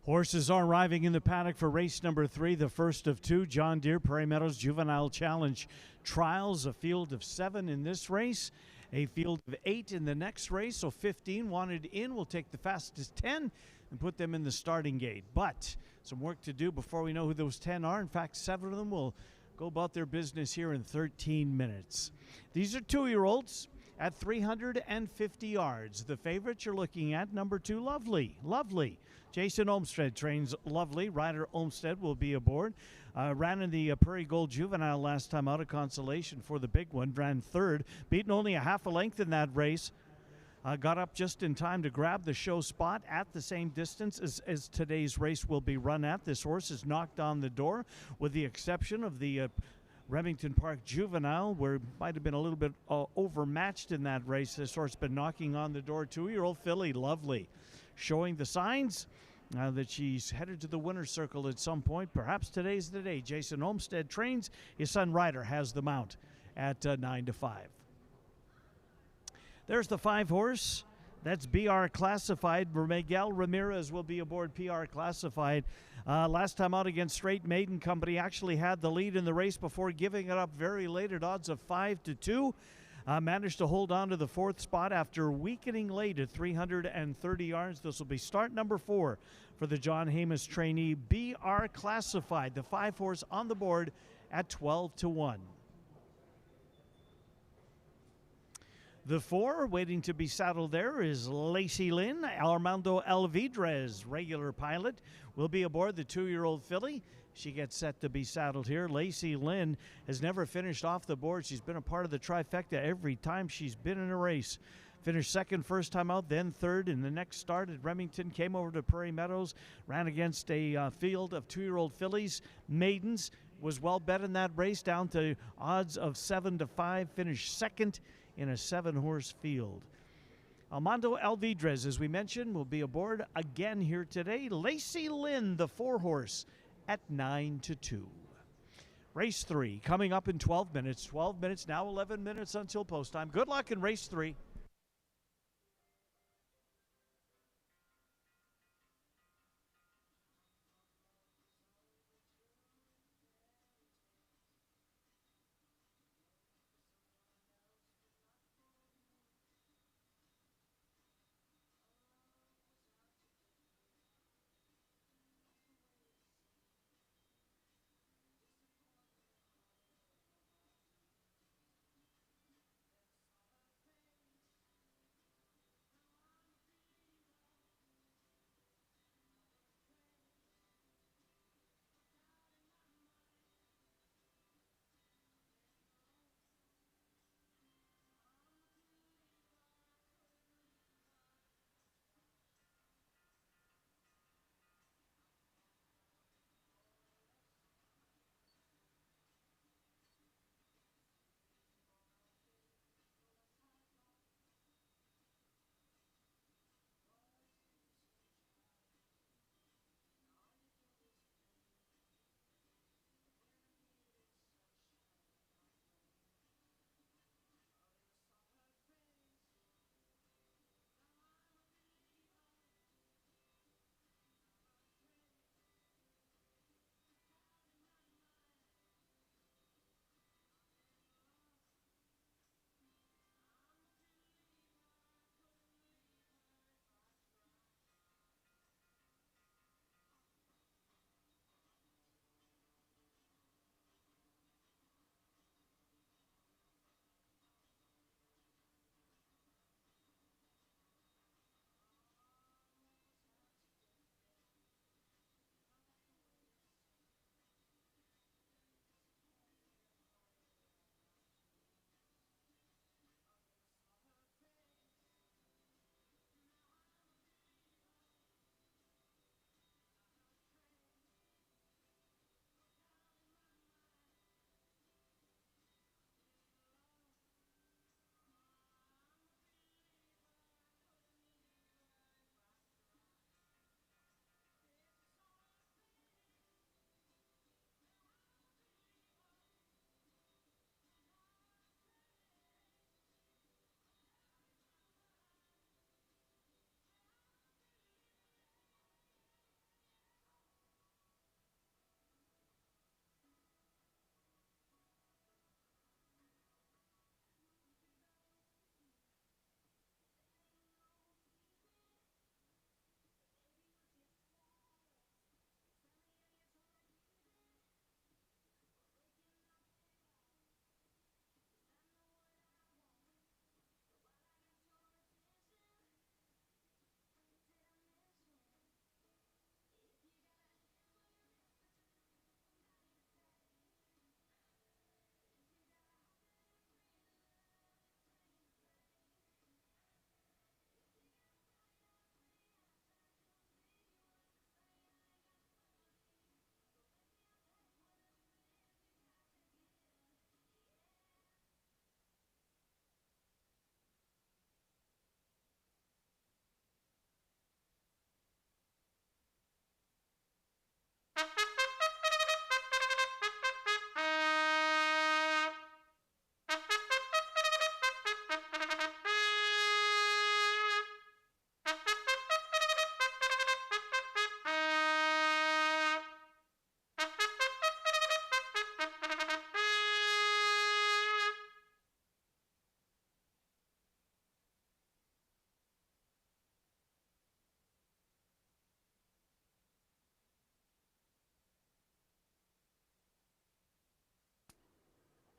Horses are arriving in the paddock for race number 3, the first of 2, John Deere Prairie Meadows Juvenile Challenge Trials. A field of 7 in this race, a field of 8 in the next race, so 15 wanted in. We'll take the fastest 10 and put them in the starting gate. But some work to do before we know who those 10 are. In fact, 7 of them will go about their business here in 13 minutes. These are 2-year-olds at 350 yards. The favorite you're looking at, number 2, Lovely. Jason Olmsted trains Lovely. Ryder Olmsted will be aboard. Ran in the Prairie Gold Juvenile last time out, a consolation for the big one. Ran third, beaten only a half a length in that race. Got up just in time to grab the show spot at the same distance as today's race will be run at. This horse is knocked on the door, with the exception of the Remington Park Juvenile, where it might have been a little bit overmatched in that race. This horse been knocking on the door. 2-year-old filly, Lovely, showing the signs that she's headed to the winner's circle at some point. Perhaps today's the day. Jason Olmsted trains. His son Ryder has the mount at 9-5. There's the 5-horse. That's BR Classified. Miguel Ramirez will be aboard PR Classified. Last time out against Straight Maiden Company, actually had the lead in the race before giving it up very late at odds of 5-2. Managed to hold on to the 4th spot after weakening late at 330 yards. This will be start number 4 for the John Hamus trainee. BR Classified, the 5-horse on the board at 12-1. The 4 waiting to be saddled there is Lacey Lynn. Armando Alvidrez, regular pilot, will be aboard the 2-year-old filly. She gets set to be saddled here. Lacey Lynn has never finished off the board. She's been a part of the trifecta every time she's been in a race. Finished second first time out, then third in the next start at Remington. Came over to Prairie Meadows, ran against a field of 2-year-old fillies, maidens. Was well bet in that race, down to odds of 7-5. Finished second in a 7-horse field. Armando Alvidrez, as we mentioned, will be aboard again here today. Lacey Lynn, the 4-horse, at 9-2. Race 3 coming up in 12 minutes. 12 minutes, now 11 minutes until post time. Good luck in race 3.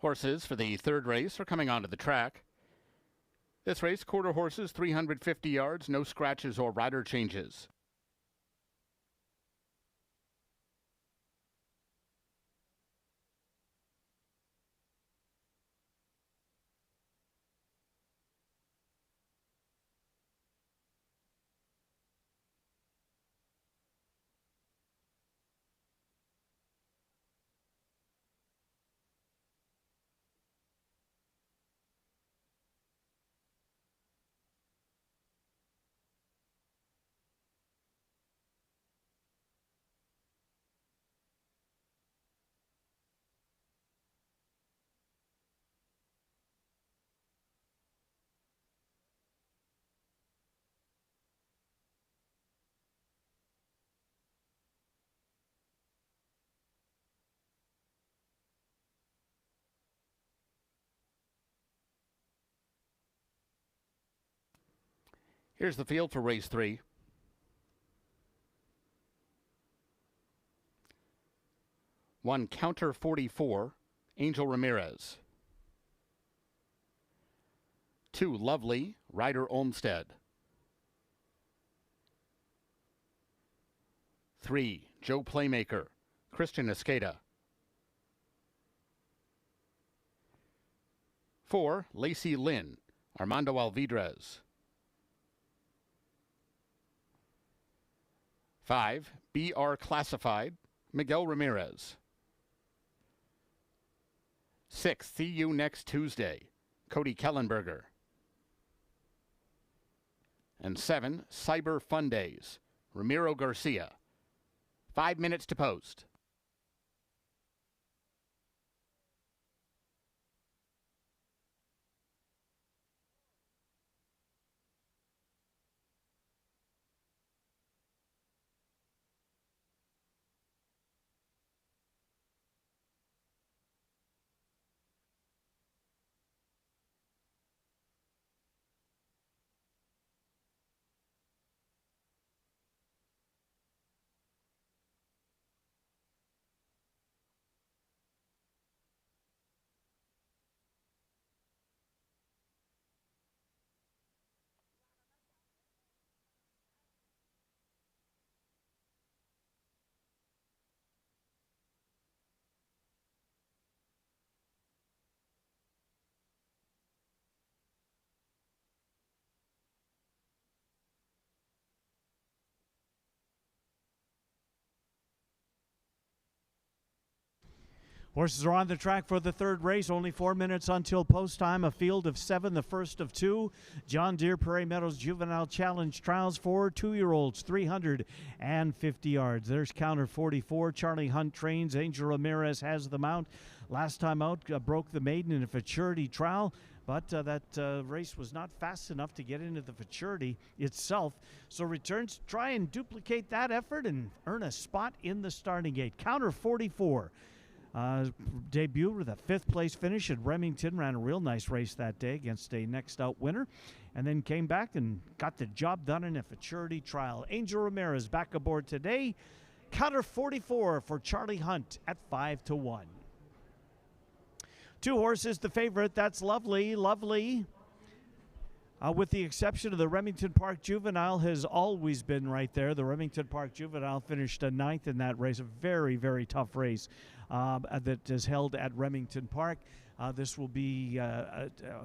Horses for the third race are coming onto the track. This race, quarter horses, 350 yards, no scratches or rider changes. Here's the field for race 3. One Counter 44, Angel Ramirez. 2 Lovely, Ryder Olmsted. 3 Joe Playmaker, Christian Escada. 4 Lacey Lynn, Armando Alvidrez. 5 BR Classified, Miguel Ramirez. 6 See You Next Tuesday, Cody Kellenberger. And 7 Cyber Fun Days, Ramiro Garcia. 5 minutes to post. Horses are on the track for the third race. Only 4 minutes until post time. A field of 7, the first of 2. John Deere Prairie Meadows Juvenile Challenge Trials for 2-year-olds, 350 yards. There's Counter 44. Charlie Hunt trains. Angel Ramirez has the mount. Last time out, broke the maiden in a futurity trial. But that race was not fast enough to get into the futurity itself. So returns to try and duplicate that effort and earn a spot in the starting gate. Counter 44. Debut with a 5th place finish at Remington. Ran a real nice race that day against a next out winner. And then came back and got the job done in a futurity trial. Angel Ramirez back aboard today. Counter 44 for Charlie Hunt at 5-1. 2 horses, the favorite, that's Lovely. Lovely, with the exception of the Remington Park Juvenile, has always been right there. The Remington Park Juvenile finished 9th in that race, a very, very tough race that is held at Remington Park. This will be,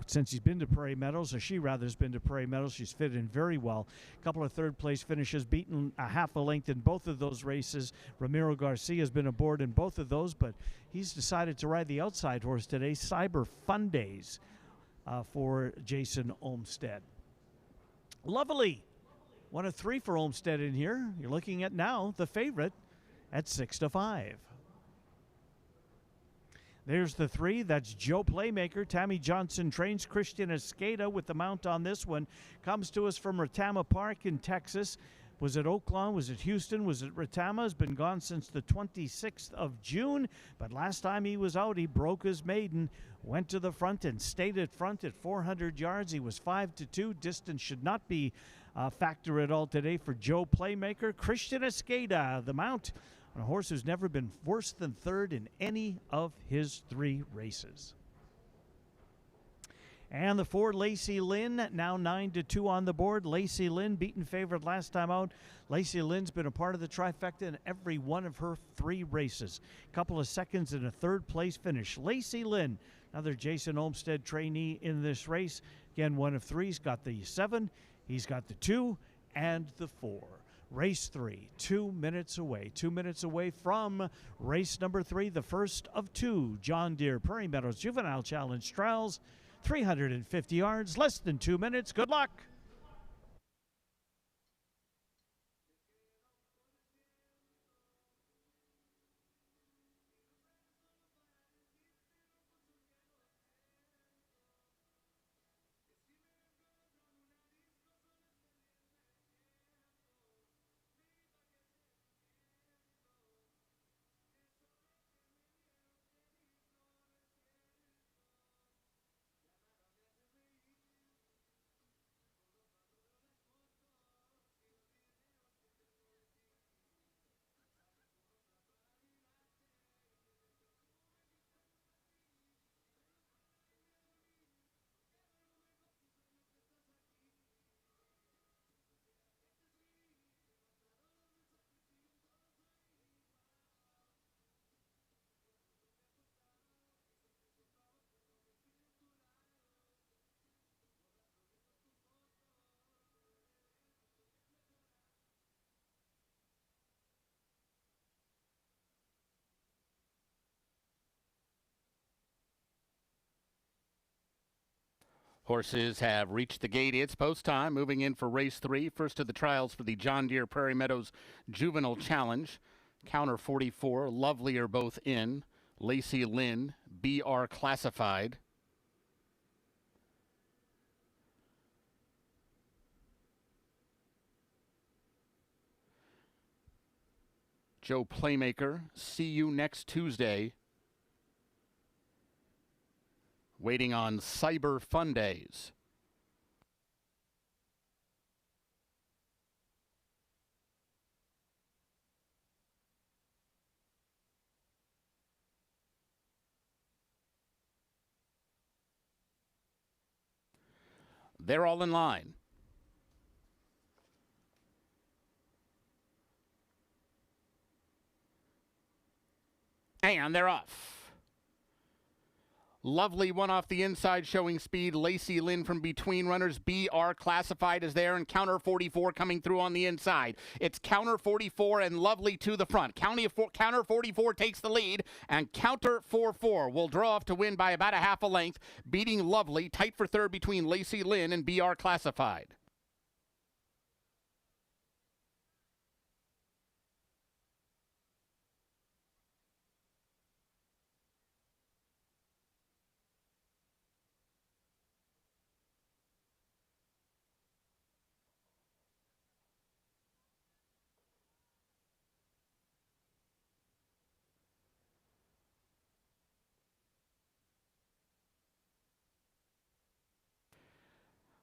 since he's been to Prairie Meadows, or she rather has been to Prairie Meadows, she's fit in very well. A couple of third-place finishes, beaten a half a length in both of those races. Ramiro Garcia has been aboard in both of those, but he's decided to ride the outside horse today, Cyber Fun Days, for Jason Olmsted. Lovely, 1 of 3 for Olmsted in here. You're looking at now the favorite at 6-5. There's the 3. That's Joe Playmaker. Tammy Johnson trains. Christian Escada with the mount on this one. Comes to us from Retama Park in Texas. Was it Oaklawn? Was it Houston? Was it Retama? Has been gone since the 26th of June. But last time he was out, he broke his maiden. Went to the front and stayed at front at 400 yards. He was 5-2. Distance should not be a factor at all today for Joe Playmaker. Christian Escada, the mount on a horse who's never been worse than 3rd in any of his 3 races. And the 4, Lacey Lynn, now 9-2 on the board. Lacey Lynn beaten favorite last time out. Lacey Lynn's been a part of the trifecta in every one of her 3 races. Couple of seconds and a third-place finish. Lacey Lynn, another Jason Olmstead trainee in this race. Again, one of 3. He's got the 7, he's got the 2, and the 4. Race 3, 2 minutes away. 2 minutes away from race number 3, the first of 2 John Deere Prairie Meadows Juvenile Challenge trials. 350 yards, less than 2 minutes. Good luck. Horses have reached the gate. It's post time. Moving in for race 3. First of the trials for the John Deere Prairie Meadows Juvenile Challenge. Counter 44. Lovely are both in. Lacey Lynn, BR classified. Joe Playmaker, see you next Tuesday. Waiting on Cyber Fun Days. They're all in line. And they're off. Lovely one off the inside showing speed. Lacey Lynn from between runners. BR classified is there, and Counter 44 coming through on the inside. It's Counter 44 and Lovely to the front. Counter 44 takes the lead, and Counter 44 will draw off to win by about a half a length, beating Lovely. Tight for third between Lacey Lynn and BR classified.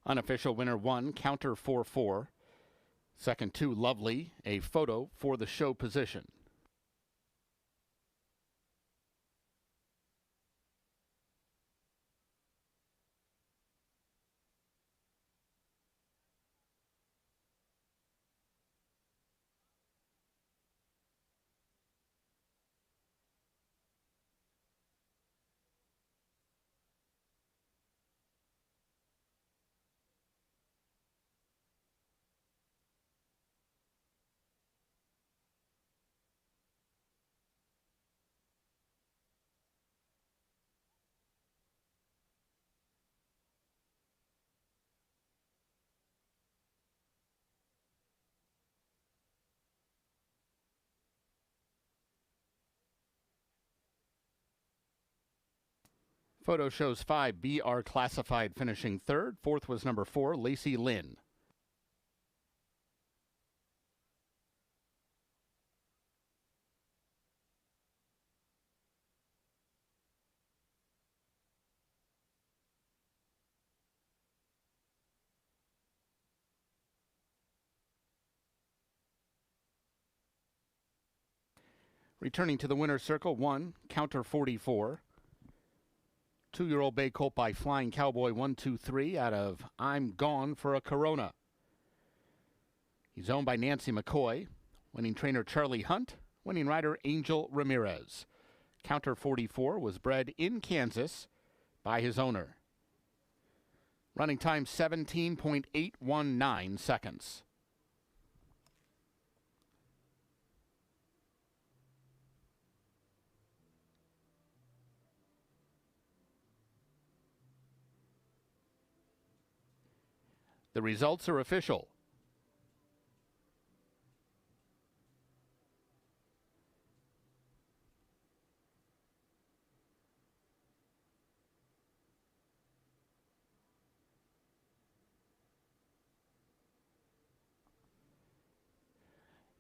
Unofficial winner 1, Counter 44. Second 2, Lovely, a photo for the show position. Photo shows 5, BR classified finishing third. Fourth was number 4, Lacey Lynn. Returning to the winner's circle, 1, Counter 44. 2-year-old bay colt by Flying Cowboy 123 out of I'm Gone for a Corona. He's owned by Nancy McCoy, winning trainer Charlie Hunt, winning rider Angel Ramirez. Counter 44 was bred in Kansas by his owner. Running time 17.819 seconds. The results are official.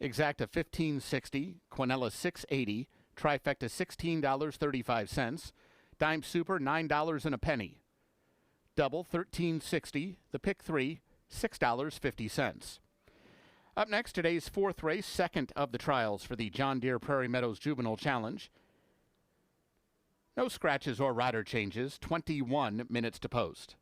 Exacta $15.60, Quinella $6.80, Trifecta $16.35, Dime Super $9 and a penny. Double $13.60, the Pick 3 $6.50. Up next, today's fourth race, second of the trials for the John Deere Prairie Meadows Juvenile Challenge. No scratches or rider changes, 21 minutes to post.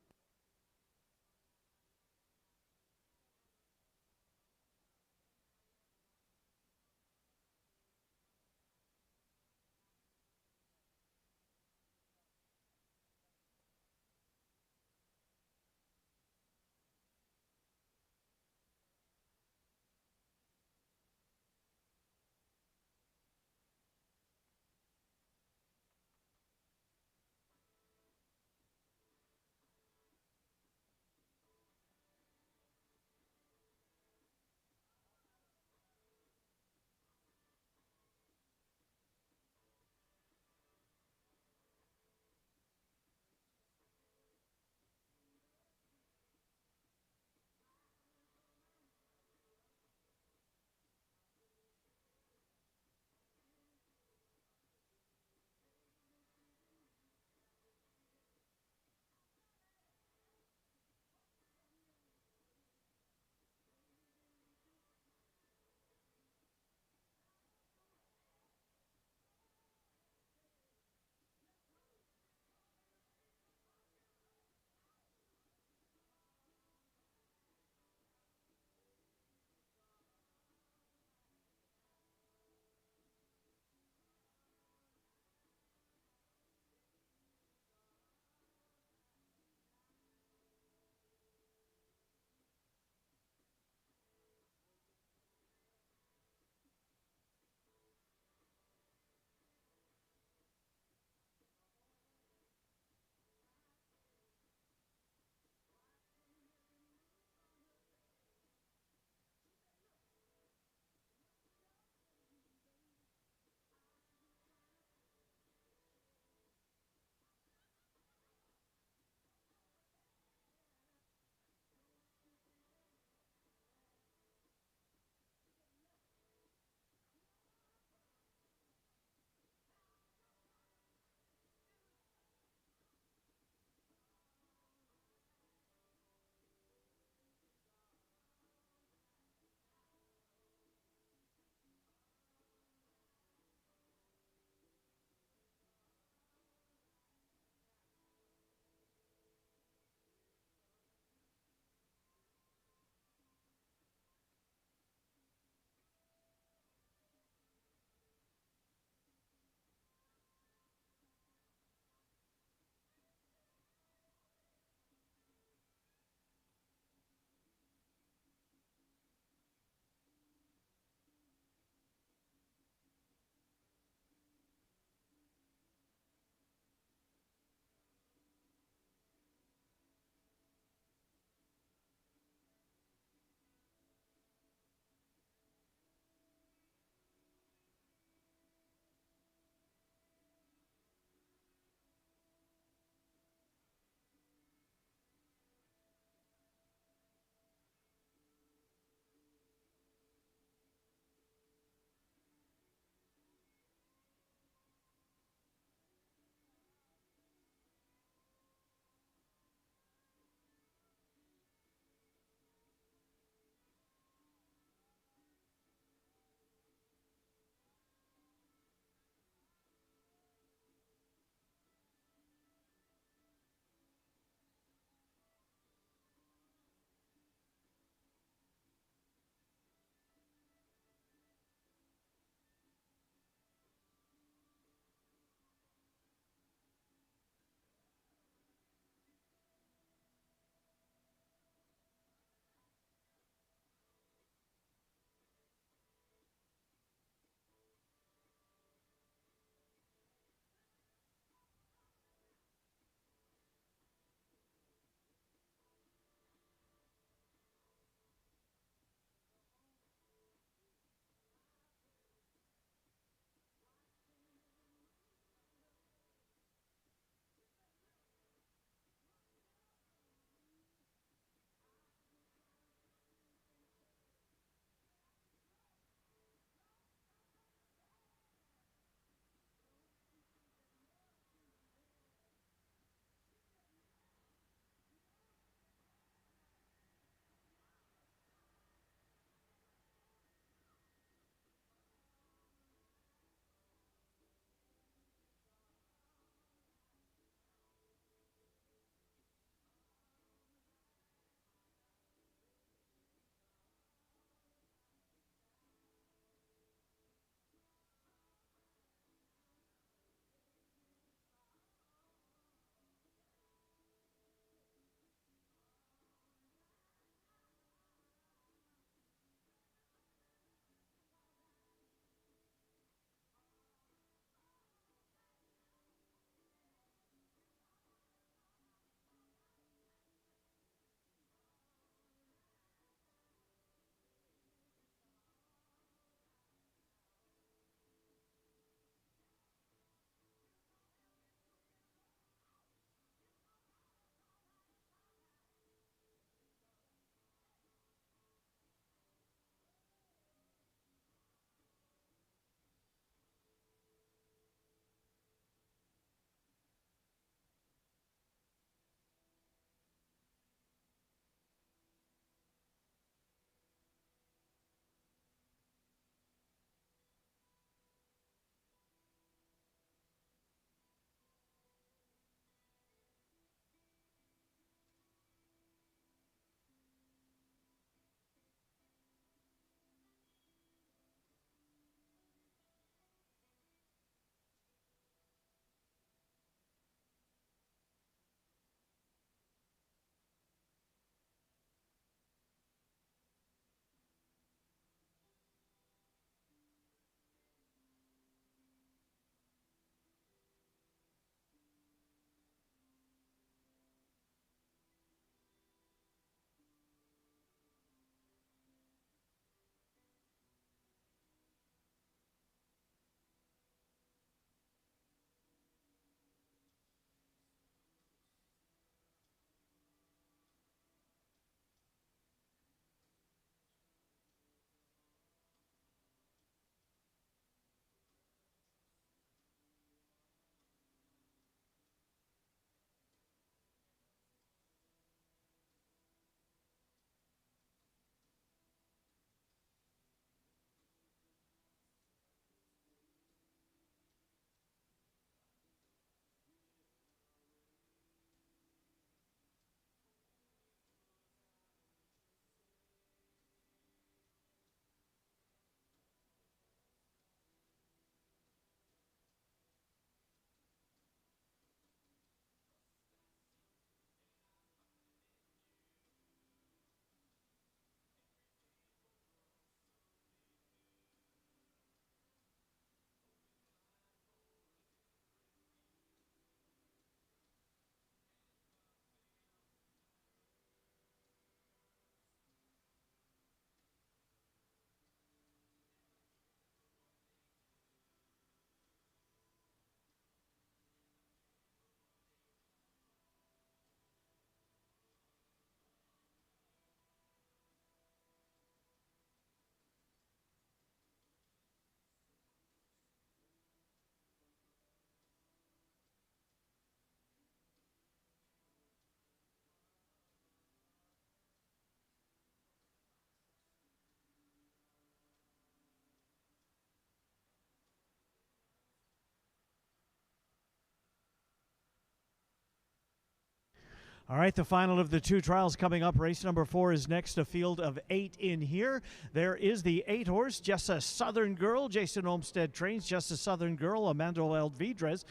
All right, the final of the 2 trials coming up. Race number 4 is next, a field of 8 in here. There is the 8-horse, Just a Southern Girl. Jason Olmstead trains Just a Southern Girl. Amando Elvidres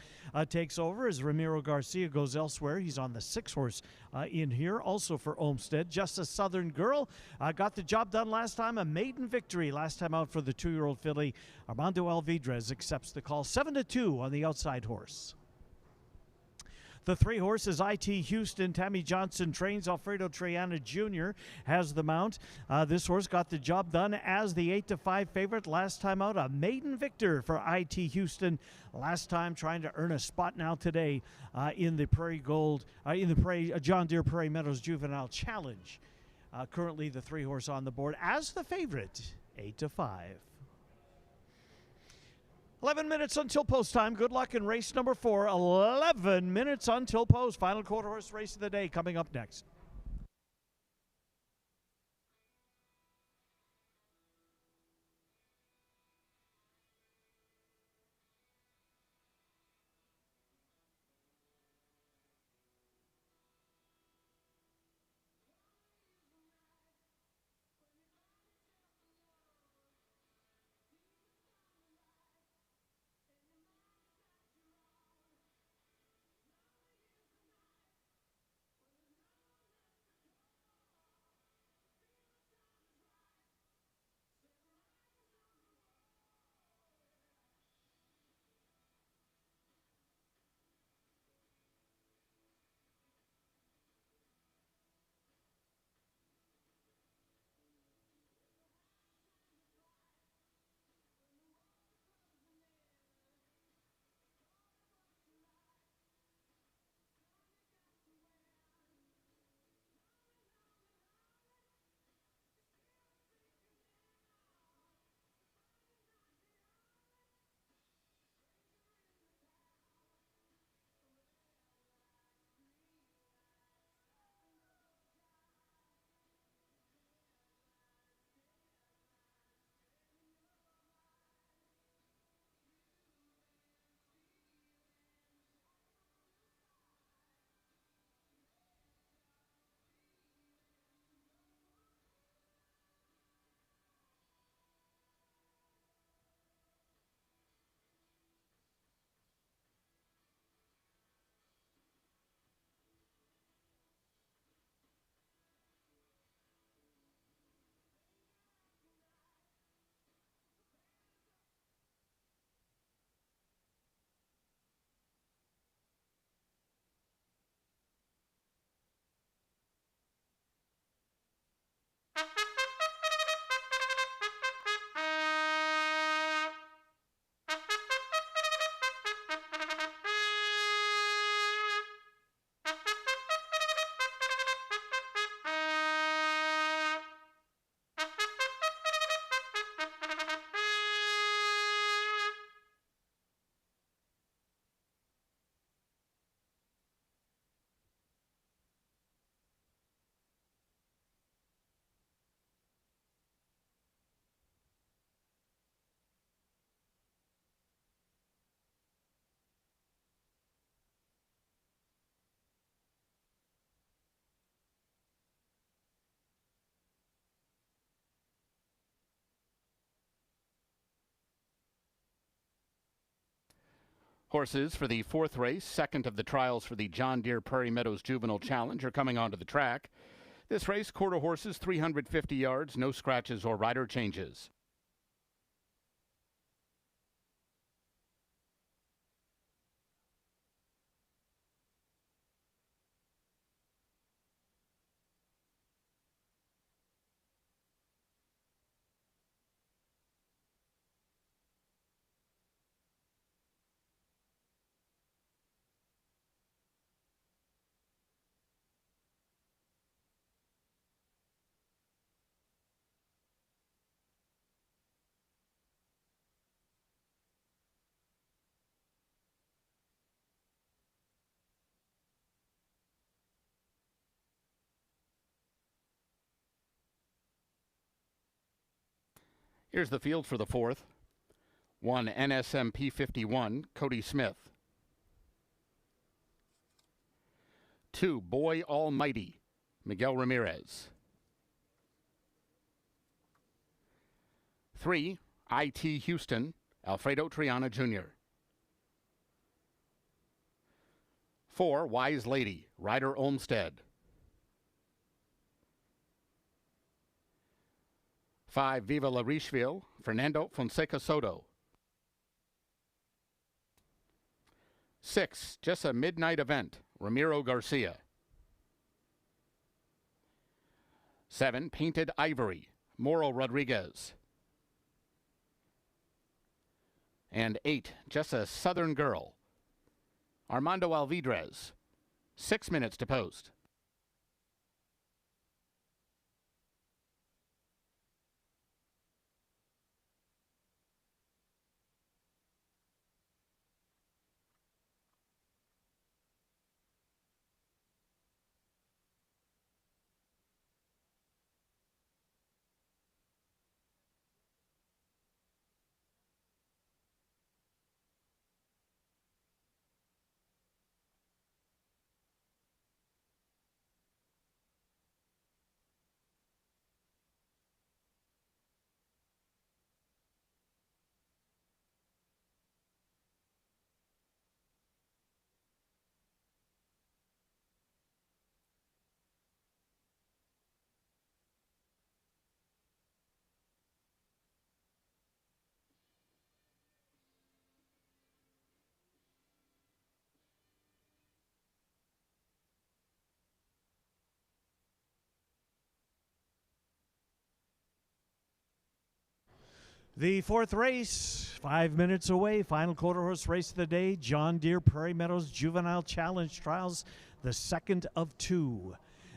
takes over as Ramiro Garcia goes elsewhere. He's on the 6-horse in here, also for Olmstead. Just a Southern Girl got the job done last time, a maiden victory last time out for the 2-year-old filly. Armando Elvidres accepts the call, 7-2 on the outside horse. The 3 horses, IT Houston, Tammy Johnson trains. Alfredo Triana Jr. has the mount. This horse got the job done as the 8-5 favorite last time out. A maiden victor for IT Houston last time, trying to earn a spot now today in the John Deere Prairie Meadows Juvenile Challenge. Currently the 3 horse on the board as the favorite, 8-5. 11 minutes until post time. Good luck in race number 4. 11 minutes until post. Final quarter horse race of the day coming up next. Horses for the 4th race, second of the trials for the John Deere Prairie Meadows Juvenile Challenge, are coming onto the track. This race, quarter horses, 350 yards, no scratches or rider changes. Here's the field for the 4th. 1 NSMP 51, Cody Smith. 2, Boy Almighty, Miguel Ramirez. 3, IT Houston, Alfredo Triana Jr. 4, Wise Lady, Ryder Olmsted. 5, Viva La Richeville, Fernando Fonseca Soto. 6, Just a Midnight Event, Ramiro Garcia. 7, Painted Ivory, Moro Rodriguez. And 8, Just a Southern Girl, Armando Alvidrez. 6 minutes to post. The fourth race, 5 minutes away, final quarter horse race of the day, John Deere Prairie Meadows Juvenile Challenge Trials, the second of 2.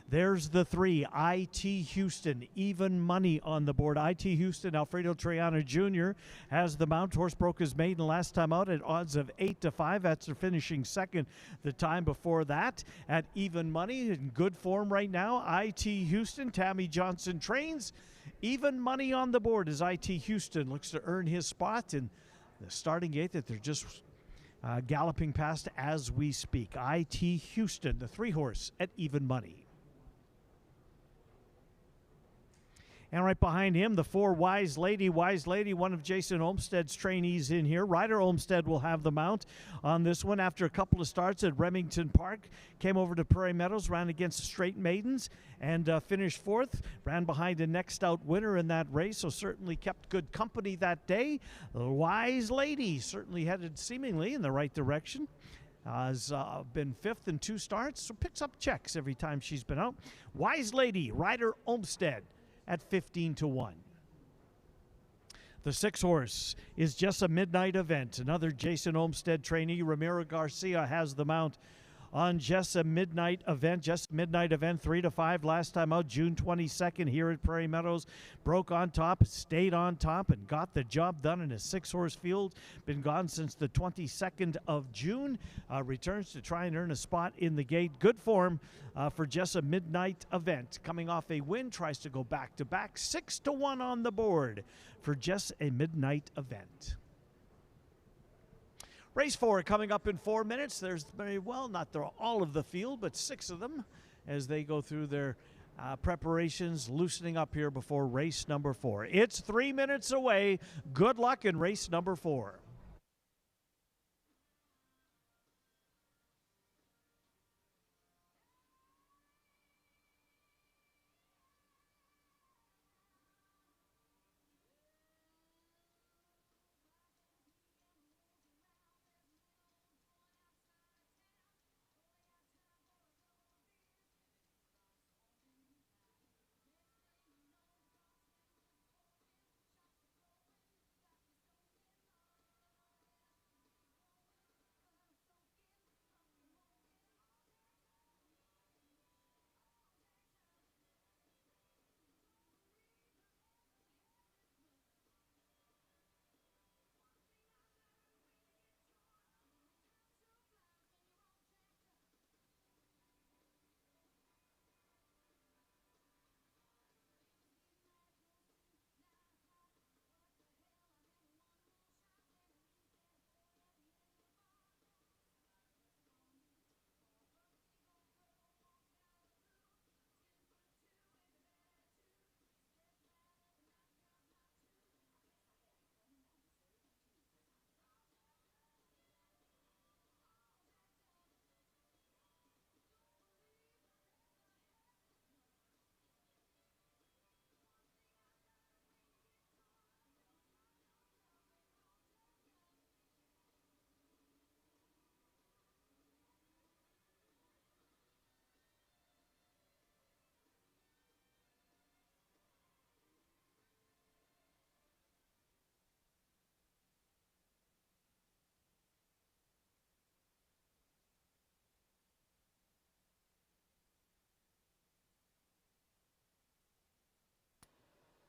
There's the 3, IT Houston, even money on the board. IT Houston, Alfredo Triana Jr. has the mount. Horse broke his maiden last time out at odds of 8-5. That's her finishing second the time before that at even money. In good form right now. IT Houston, Tammy Johnson trains. Even money on the board as IT Houston looks to earn his spot in the starting gate that they're just galloping past as we speak. IT Houston, the 3-horse at even money. And right behind him, the 4, Wise Lady. Wise Lady, one of Jason Olmstead's trainees in here. Ryder Olmsted will have the mount on this one after a couple of starts at Remington Park. Came over to Prairie Meadows, ran against the Straight Maidens, and finished 4th. Ran behind a next out winner in that race, so certainly kept good company that day. The Wise Lady certainly headed seemingly in the right direction. Has been 5th in 2 starts, so picks up checks every time she's been out. Wise Lady, Ryder Olmsted at 15-1. The 6-horse is Just a Midnight Event. Another Jason Olmsted trainee. Ramiro Garcia has the mount on Just a Midnight Event. Just a Midnight Event, 3-5 last time out, June 22nd here at Prairie Meadows. Broke on top, stayed on top, and got the job done in a 6-horse field. Been gone since the 22nd of June. Returns to try and earn a spot in the gate. Good form for Just a Midnight Event. Coming off a win, tries to go back-to-back. 6-1 on the board for Just a Midnight Event. Race 4 coming up in 4 minutes. There's very well, not all of the field, but 6 of them as they go through their preparations, loosening up here before race number 4. It's 3 minutes away. Good luck in race number 4.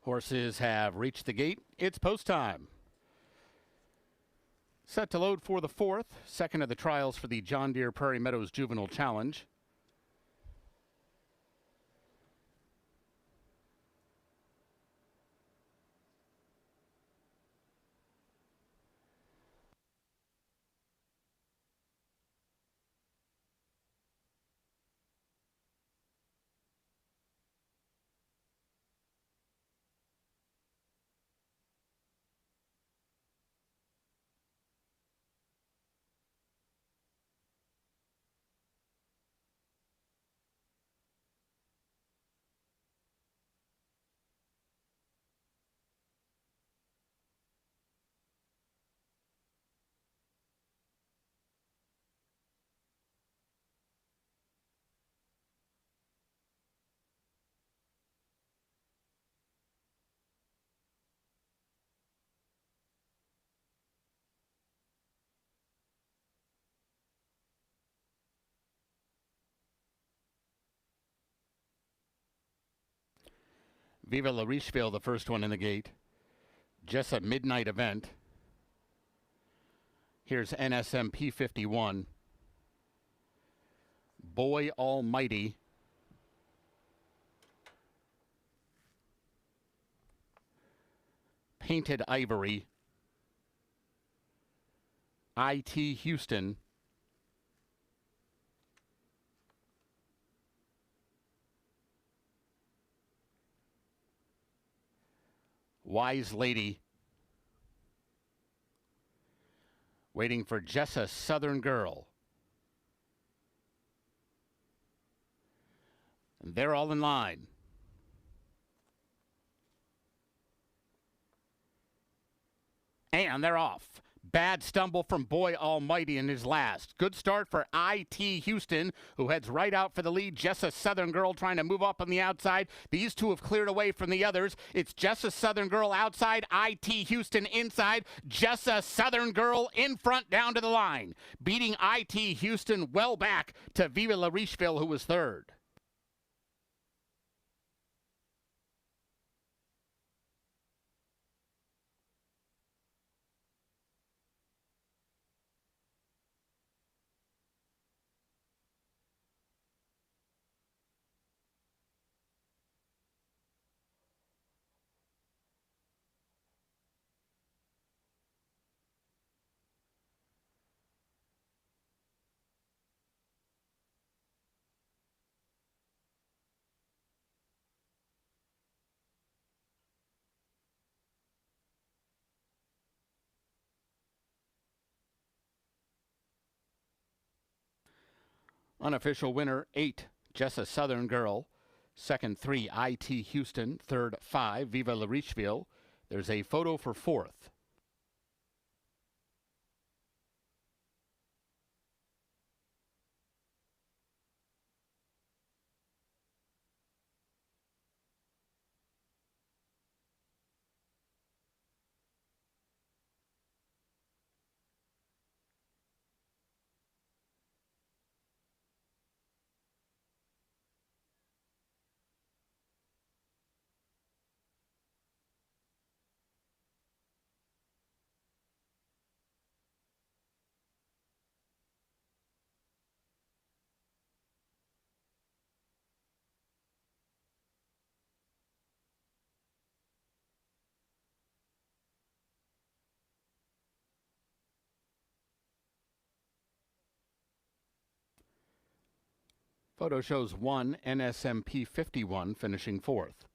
Horses have reached the gate. It's post time. Set to load for the fourth, second of the trials for the John Deere Prairie Meadows Juvenile Challenge. Viva La Richeville, the first one in the gate. Just a midnight event. Here's NSMP 51. Boy Almighty. Painted Ivory. IT Houston. Wise Lady. Waiting for Jessa Southern Girl. And they're all in line. And they're off. Bad stumble from Boy Almighty in his last. Good start for IT Houston, who heads right out for the lead. Jessa Southern Girl trying to move up on the outside. These two have cleared away from the others. It's Jessa Southern Girl outside, IT Houston inside. Jessa Southern Girl in front down to the line. Beating IT Houston well back to Viva La Richeville, who was third. Unofficial winner, 8, Jessa Southern Girl. Second, 3, IT Houston. Third, 5, Viva La Richeville. There's a photo for fourth. Photo shows 1 NSMP 51 finishing fourth.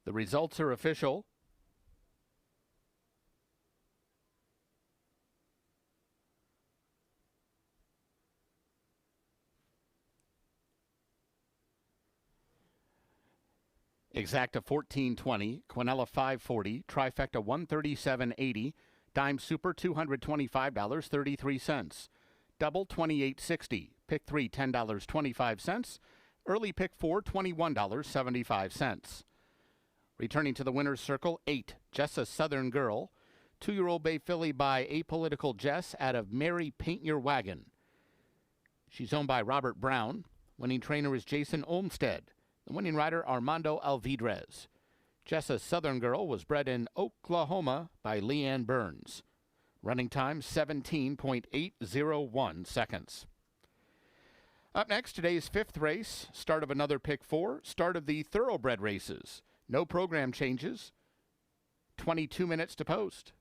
The results are official. Exacta 1420, Quinella 540, Trifecta 137.80, Dime Super $225.33, Double 28.60, Pick 3 $10.25, Early Pick 4 $21.75. Returning to the winner's circle, 8, Jessa Southern Girl. 2-year-old bay filly by Apolitical Jess out of Mary Paint Your Wagon. She's owned by Robert Brown. Winning trainer is Jason Olmstead. The winning rider, Armando Alvidrez. Jessa Southern Girl was bred in Oklahoma by Leanne Burns. Running time, 17.801 seconds. Up next, today's 5th race, start of another Pick 4, start of the thoroughbred races. No program changes. 22 minutes to post.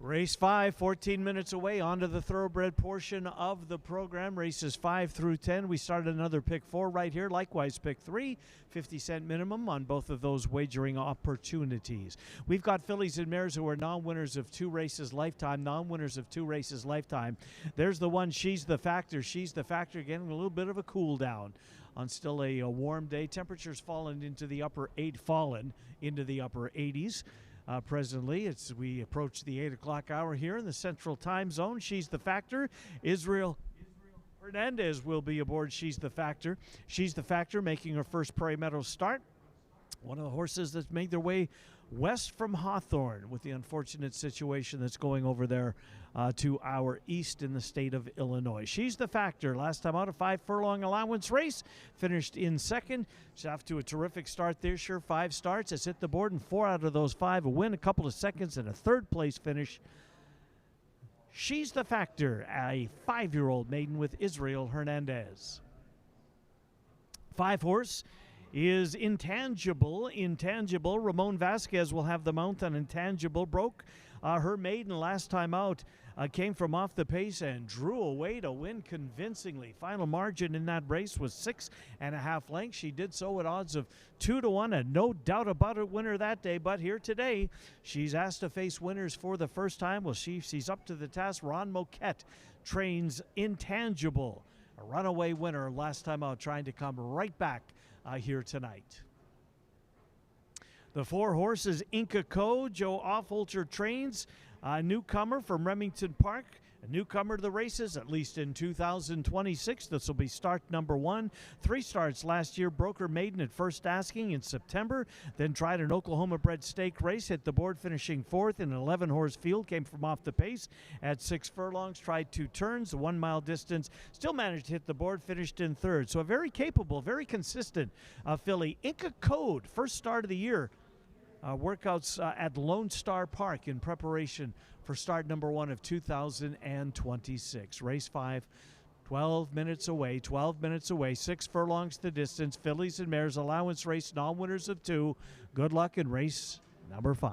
Race 5, 14 minutes away, onto the thoroughbred portion of the program. Races 5 through 10. We started another pick 4 right here. Likewise, pick 3, 50-cent minimum on both of those wagering opportunities. We've got fillies and mares who are non-winners of 2 races lifetime. Non-winners of 2 races lifetime. There's the one, She's the Factor. She's the Factor, getting a little bit of a cool down on still a warm day. Temperatures fallen into the upper 80s. Presently, as we approach the 8 o'clock hour here in the Central Time Zone. She's the Factor. Israel Hernandez will be aboard She's the Factor. She's the Factor making her first Prairie Meadows start. One of the horses that's made their way west from Hawthorne with the unfortunate situation that's going over there to our east in the state of Illinois. She's the Factor. Last time out, a 5-furlong allowance race. Finished in second. She's off to a terrific start this year. 5 starts. Has hit the board in 4 out of those 5. A win, a couple of seconds, and a third-place finish. She's the Factor, a 5-year-old maiden with Israel Hernandez. 5-horse is Intangible. Ramon Vasquez will have the mount on Intangible. Broke her maiden last time out. Came from off the pace and drew away to win convincingly. Final margin in that race was 6.5 lengths. She did so at odds of 2-1, and no doubt about it, winner that day. But here today, she's asked to face winners for the first time. Well, she's up to the task. Ron Moquette trains Intangible, a runaway winner last time out, trying to come right back here tonight. The 4 horses, Inca Co. Joe Aufholter trains. A newcomer from Remington Park, a newcomer to the races, at least in 2026. This will be start number 1. 3 starts last year. Broke her maiden at first asking in September. Then tried an Oklahoma-bred stake race. Hit the board, finishing 4th in an 11-horse field. Came from off the pace at 6 furlongs. Tried 2 turns, a 1-mile distance. Still managed to hit the board. Finished in 3rd. So a very capable, very consistent filly. Inca Code, first start of the year. Workouts at Lone Star Park in preparation for start number 1 of 2026. Race 5, 12 minutes away, 6 furlongs the distance. Fillies and mares allowance race, non-winners of 2. Good luck in race number 5.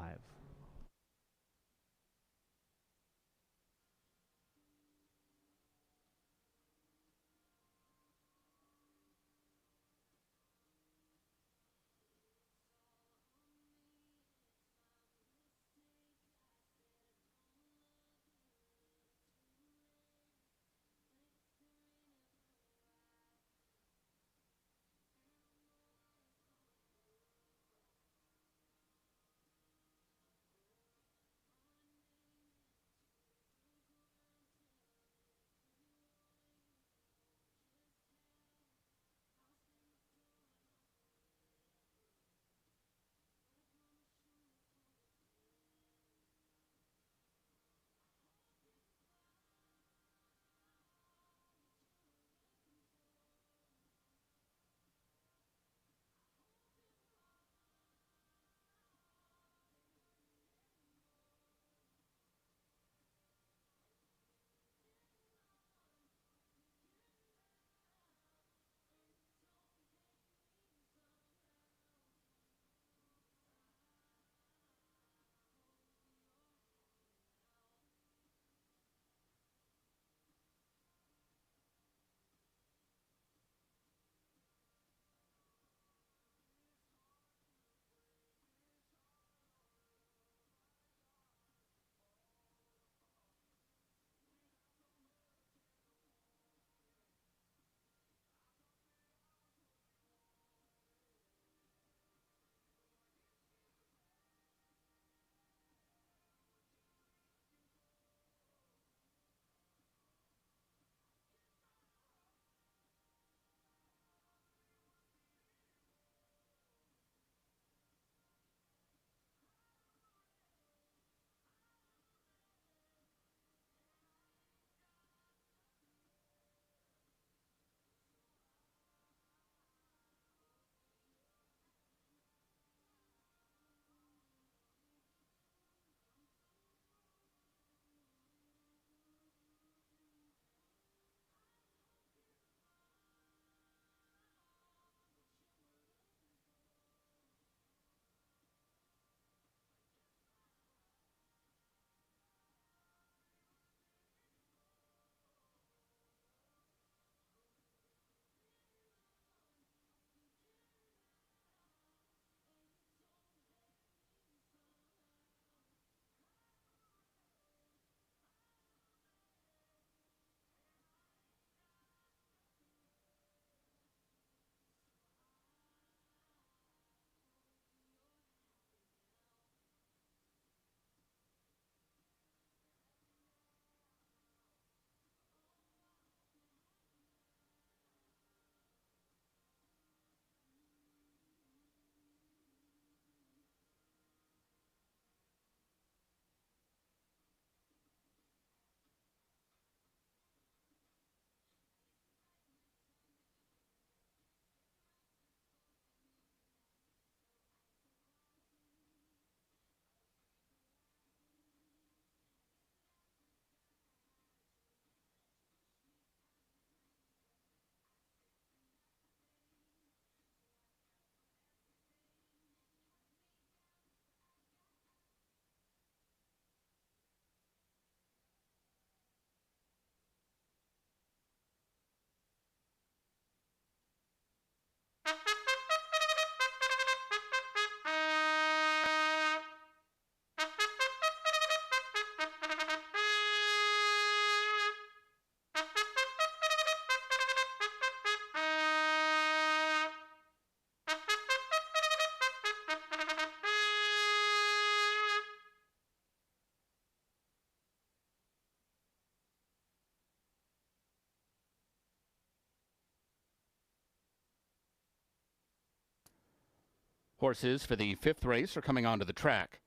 Horses for the 5th race are coming onto the track.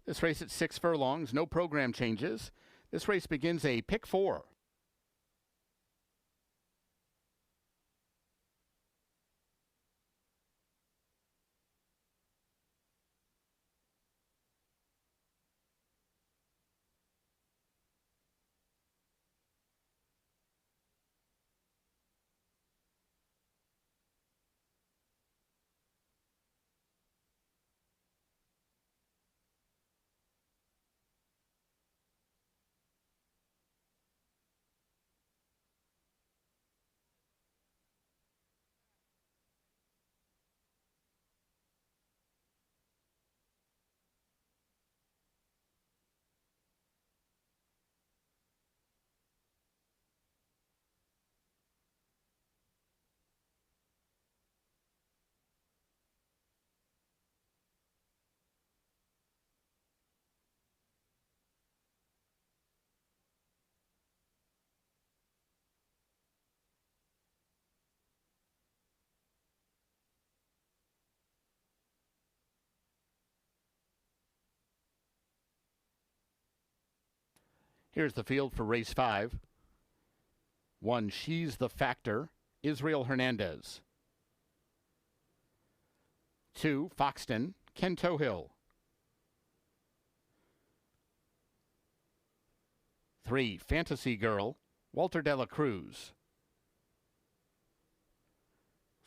This race at 6 furlongs, no program changes. This race begins a pick 4. Here's the field for race 5. 1, She's the Factor, Israel Hernandez. 2, Foxton, Ken Tohill. 3, Fantasy Girl, Walter de la Cruz.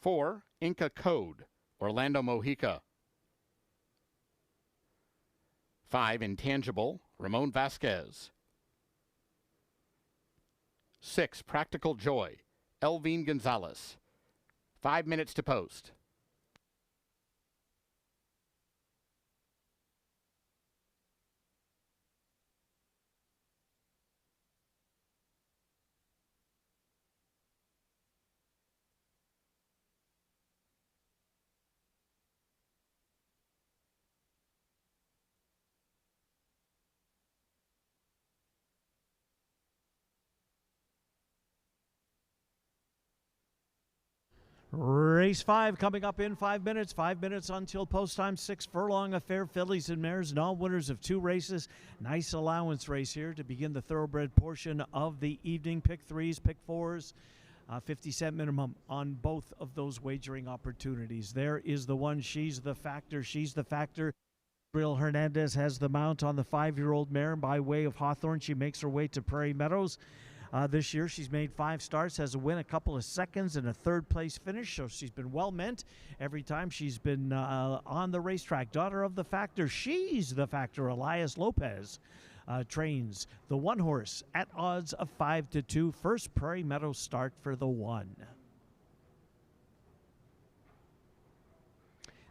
4, Inca Code, Orlando Mojica. 5, Intangible, Ramon Vasquez. 6, Practical Joy, Elvine Gonzalez. 5 minutes to post. Race 5 coming up in 5 minutes. 5 minutes until post time. 6 furlong affair. Fillies and mares and all winners of 2 races. Nice allowance race here to begin the thoroughbred portion of the evening. Pick 3s, pick 4s. 50-cent minimum on both of those wagering opportunities. There is the one. She's the Factor. She's the Factor. Israel Hernandez has the mount on the 5-year-old mare by way of Hawthorne. She makes her way to Prairie Meadows. This year she's made 5 starts, has a win, a couple of seconds, and a 3rd place finish, so she's been well meant every time she's been on the racetrack. Daughter of the Factor, she's the Factor. Elias Lopez trains the 1 horse at odds of 5-2. First Prairie Meadows start for the 1.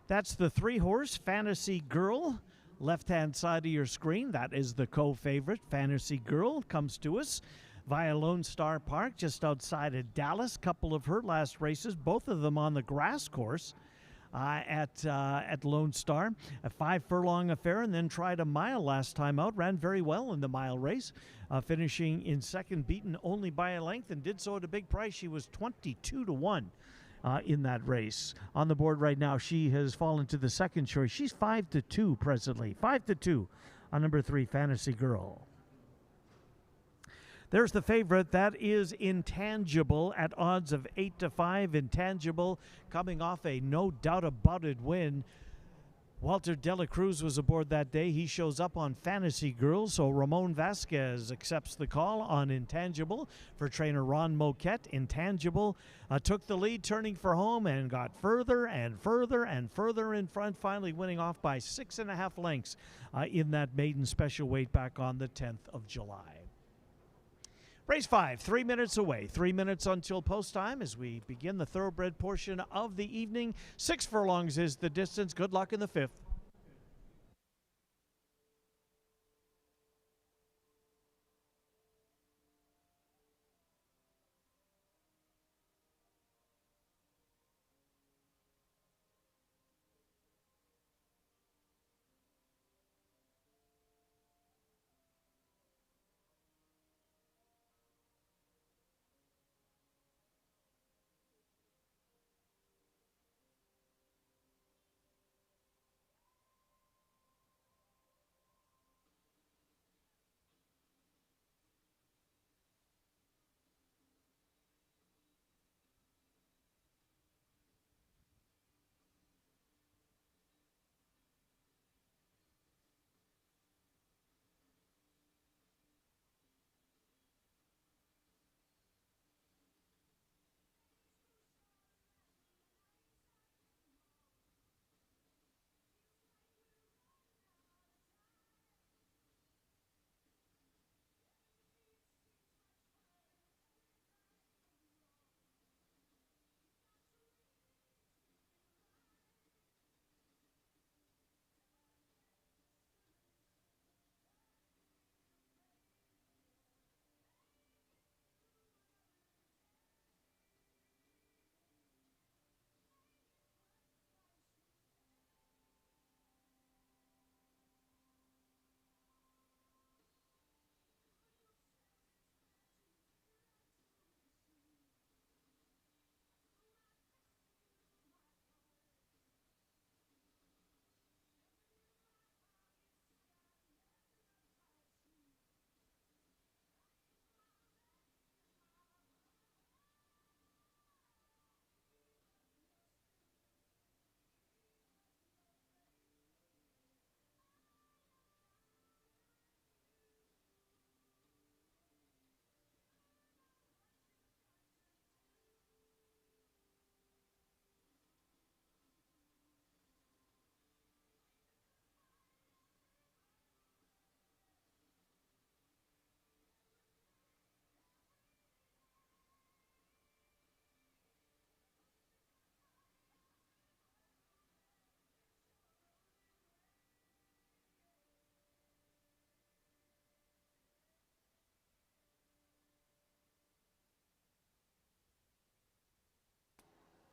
That's the 3 horse, Fantasy Girl. Left-hand side of your screen, that is the co-favorite. Fantasy Girl comes to us via Lone Star Park, just outside of Dallas. Couple of her last races, both of them on the grass course at Lone Star. A 5 furlong affair, and then tried a mile last time out. Ran very well in the mile race, finishing in 2nd, beaten only by a length, and did so at a big price. She was 22-1 in that race. On the board right now, she has fallen to the 2nd choice. She's 5-2 presently. 5-2 on number 3, Fantasy Girl. There's the favorite. That is Intangible at odds of 8-5. Intangible coming off a no doubt about it win. Walter de la Cruz was aboard that day. He shows up on Fantasy Girl, so Ramon Vasquez accepts the call on Intangible for trainer Ron Moquette. Intangible took the lead, turning for home, and got further and further and further in front, finally winning off by 6.5 lengths in that maiden special weight back on the 10th of July. Race 5, 3 minutes away. 3 minutes until post time as we begin the thoroughbred portion of the evening. 6 furlongs is the distance. Good luck in the 5th.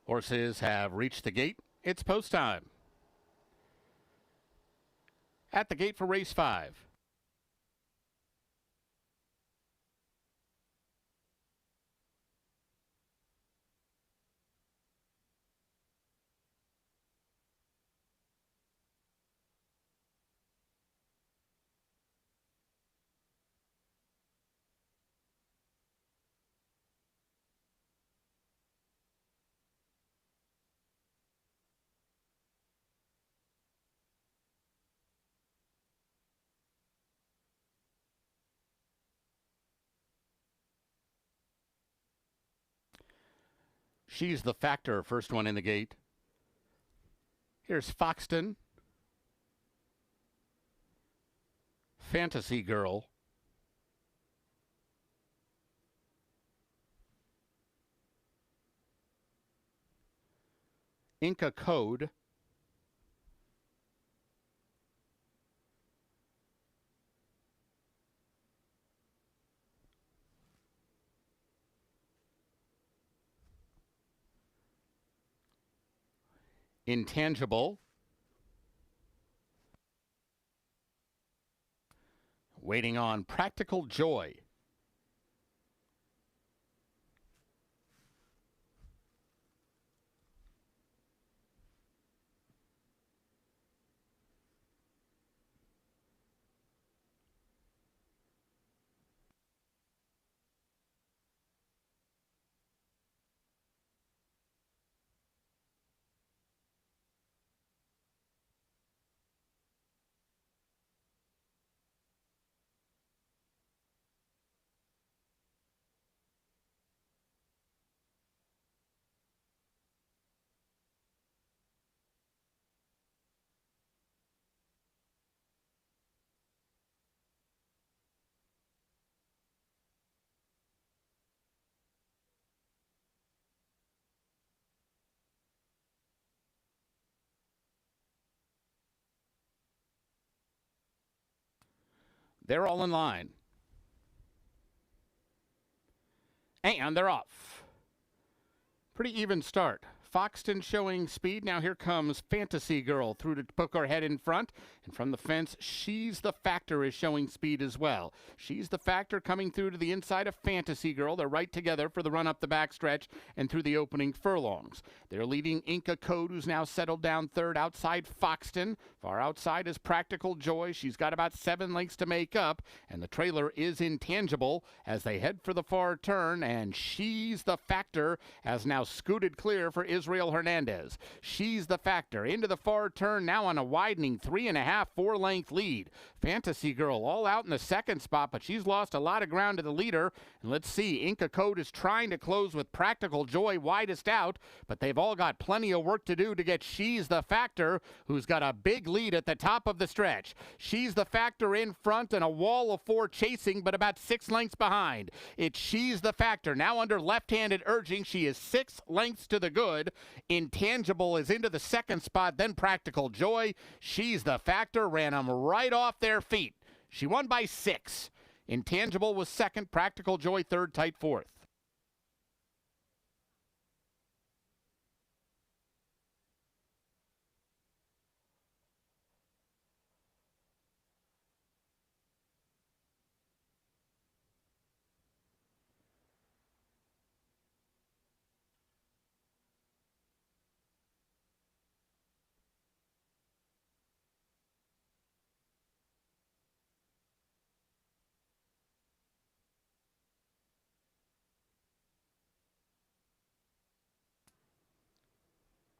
Horses have reached the gate. It's post time. At the gate for race 5. She's the Factor, first one in the gate. Here's Foxton. Fantasy Girl. Inca Code. Intangible. Waiting on Practical Joy. They're all in line. And they're off. Pretty even start. Foxton showing speed. Now here comes Fantasy Girl through to poke her head in front. And from the fence, She's the Factor is showing speed as well. She's the Factor coming through to the inside of Fantasy Girl. They're right together for the run up the backstretch and through the opening furlongs. They're leading Inca Code, who's now settled down third outside Foxton. Far outside is Practical Joy. She's got about 7 lengths to make up. And the trailer is Intangible as they head for the far turn. And She's the Factor has now scooted clear for Israel Hernandez. She's the Factor into the far turn now on a widening 3.5, 4-length lead. Fantasy Girl all out in the second spot, but she's lost a lot of ground to the leader. And let's see, Inca Code is trying to close with Practical Joy widest out, but they've all got plenty of work to do to get She's the Factor, who's got a big lead at the top of the stretch. She's the Factor in front and a wall of 4 chasing, but about 6 lengths behind. It's She's the Factor now under left-handed urging. She is 6 lengths to the good. Intangible is into the second spot, then Practical Joy. She's the Factor ran them right off their feet. She won by 6. Intangible was second, Practical Joy third, tight fourth.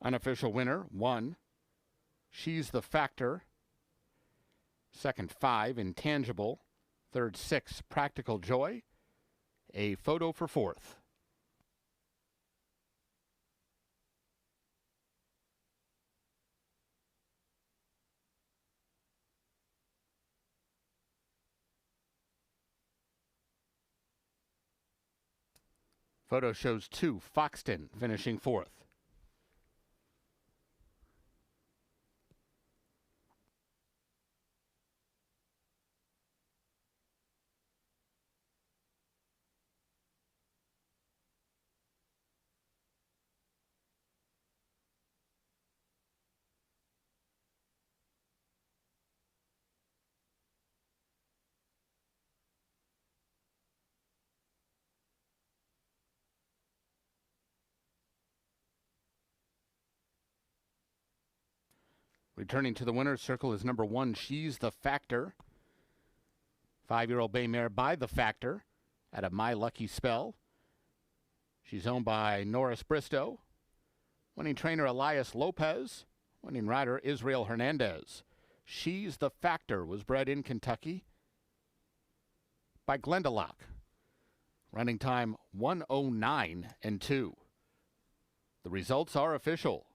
Unofficial winner, 1. She's the Factor. Second, 5. Intangible. Third, 6. Practical Joy. A photo for fourth. Photo shows 2. Foxton finishing fourth. Returning to the winner's circle is number 1, She's the Factor. 5-year-old bay mare by the Factor out of My Lucky Spell. She's owned by Norris Bristow. Winning trainer Elias Lopez. Winning rider Israel Hernandez. She's the Factor was bred in Kentucky by Glendalough. Running time 1:09.2. The results are official.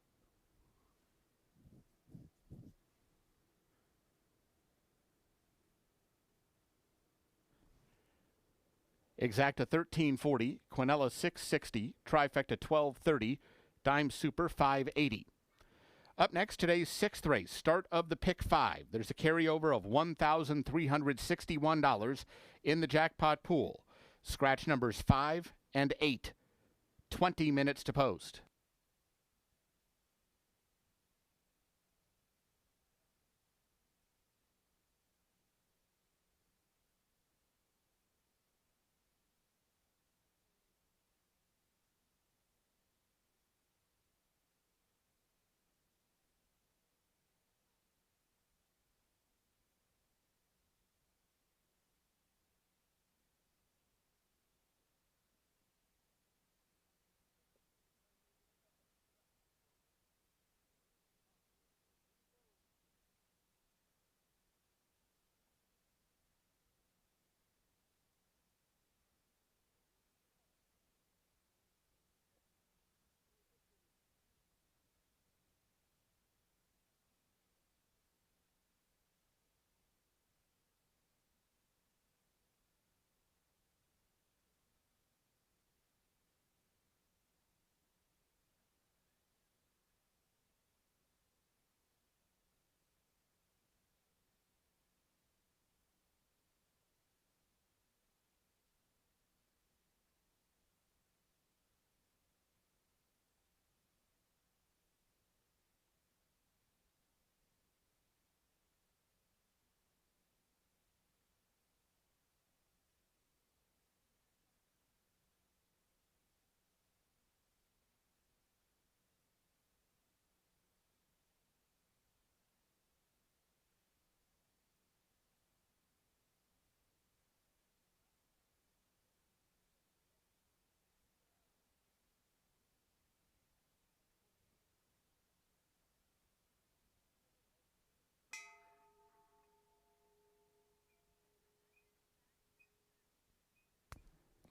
Exacta 1340, Quinella 660, Trifecta 1230, Dime Super 580. Up next, today's 6th race, start of the pick 5. There's a carryover of $1,361 in the jackpot pool. Scratch numbers 5 and 8. 20 minutes to post.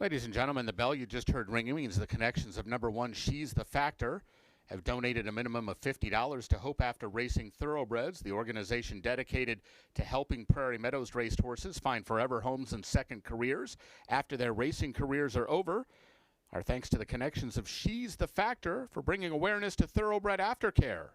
Ladies and gentlemen, the bell you just heard ringing means the connections of number 1, She's the Factor, have donated a minimum of $50 to Hope After Racing Thoroughbreds, the organization dedicated to helping Prairie Meadows racehorses find forever homes and second careers after their racing careers are over. Our thanks to the connections of She's the Factor for bringing awareness to thoroughbred aftercare.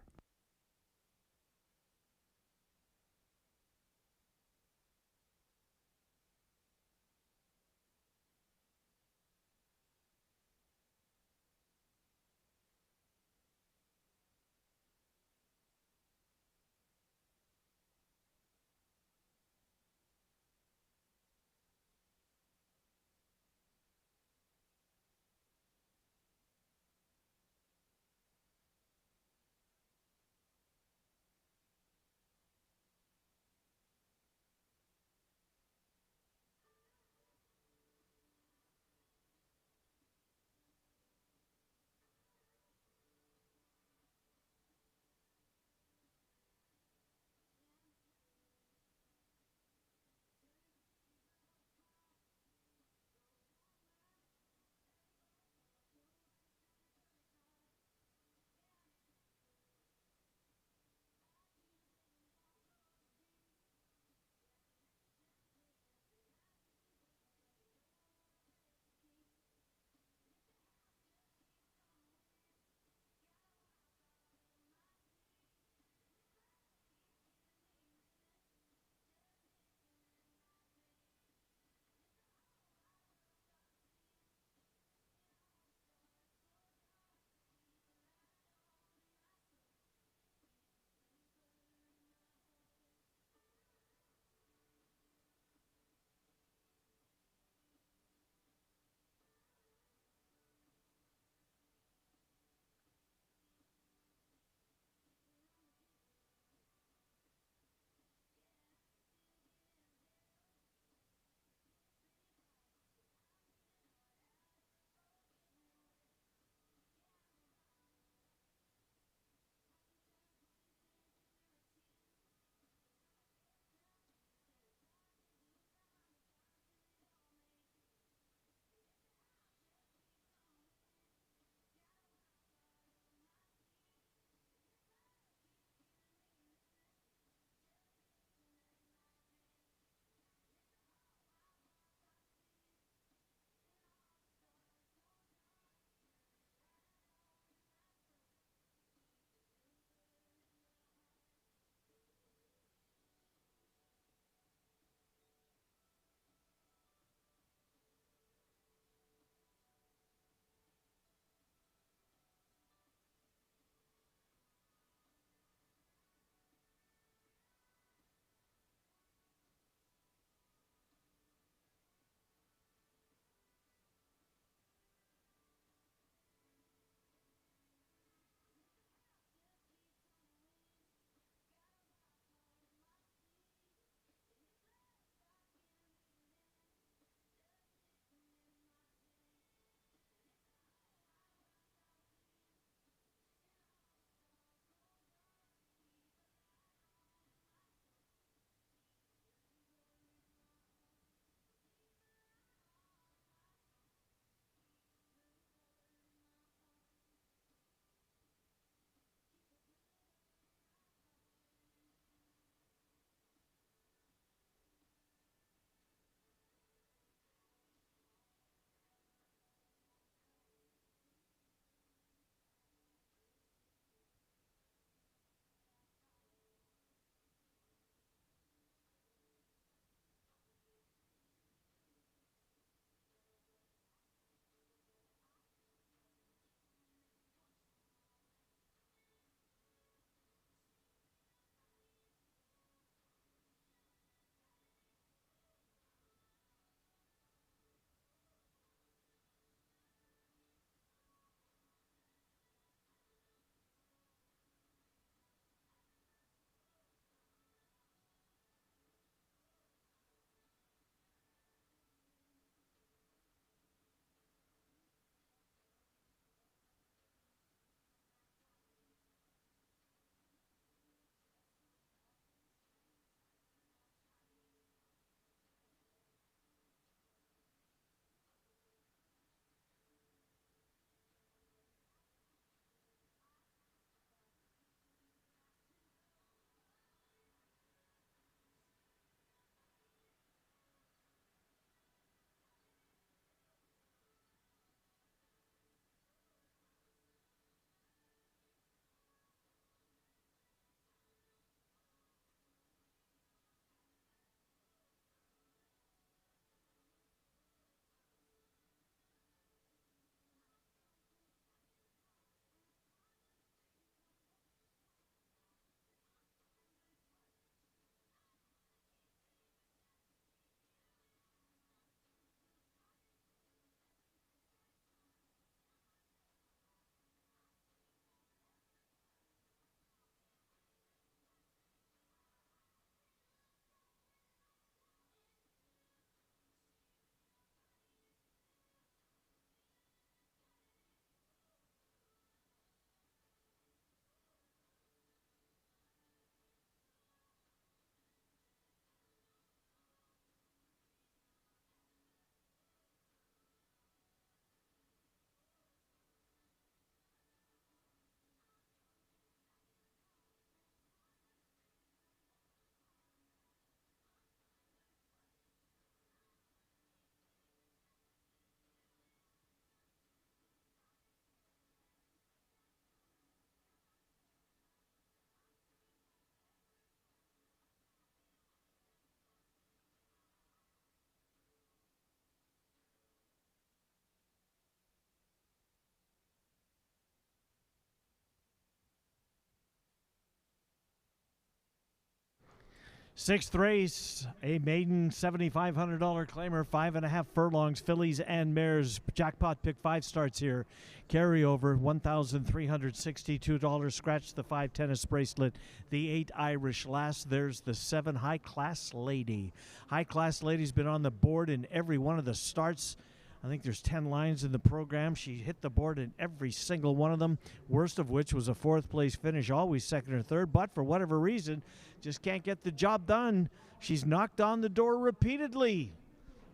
Sixth race, a maiden $7,500 claimer, 5.5 furlongs, fillies and mares. Jackpot pick 5 starts here. Carryover, $1,362. Scratch the 5 tennis bracelet. The 8 Irish last. There's the 7 High Class Lady. High Class Lady's been on the board in every one of the starts. I think there's 10 lines in the program. She hit the board in every single one of them, worst of which was a 4th place finish, always 2nd or 3rd, but for whatever reason, just can't get the job done. She's knocked on the door repeatedly.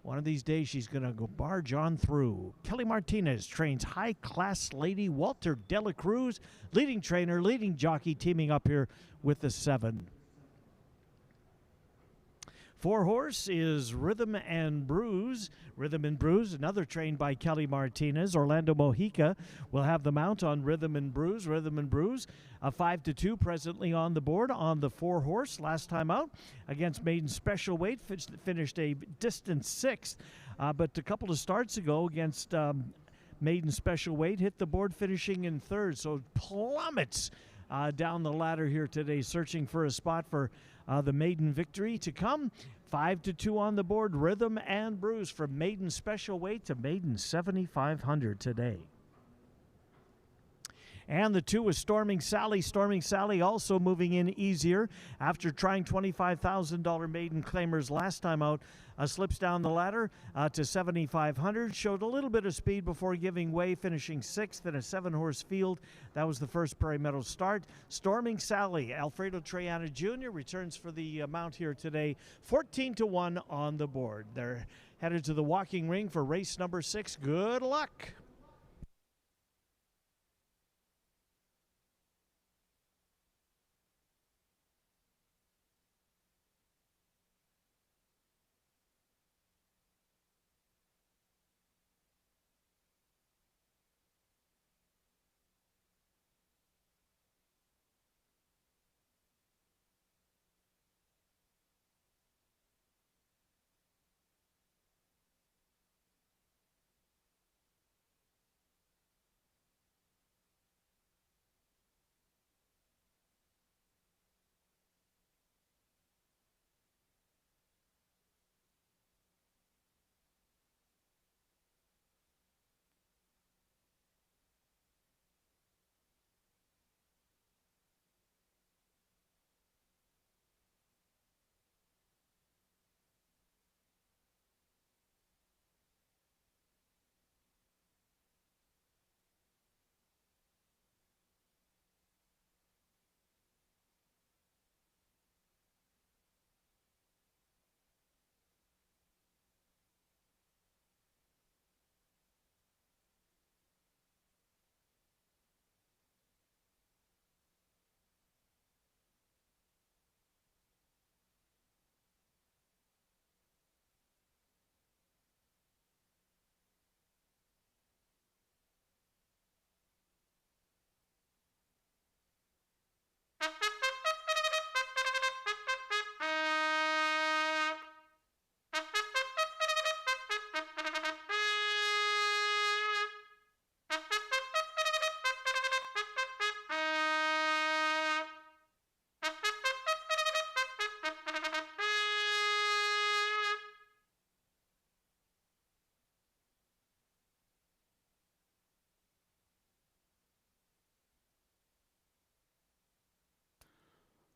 One of these days, she's going to go barge on through. Kelly Martinez trains High Class Lady. Walter Dela Cruz, leading trainer, leading jockey, teaming up here with the 7. 4 horse is Rhythm and Bruise. Rhythm and Bruise, another trained by Kelly Martinez. Orlando Mojica will have the mount on Rhythm and Bruise. Rhythm and Bruise, a 5-2 presently on the board on the 4 horse. Last time out against maiden special weight, finished a distant 6th. But a couple of starts ago against maiden special weight, hit the board finishing in 3rd. So plummets down the ladder here today, searching for a spot for the maiden victory to come. 5-2 on the board, Rhythm and Bruise from maiden special weight to maiden 7,500 today. And the 2 is Storming Sally. Storming Sally also moving in easier after trying $25,000 maiden claimers last time out. Slips down the ladder to 7,500. Showed a little bit of speed before giving way, finishing 6th in a 7-horse field. That was the first Prairie Meadows start. Storming Sally, Alfredo Triana Jr. returns for the mount here today. 14-1 on the board. They're headed to the walking ring for race number 6. Good luck.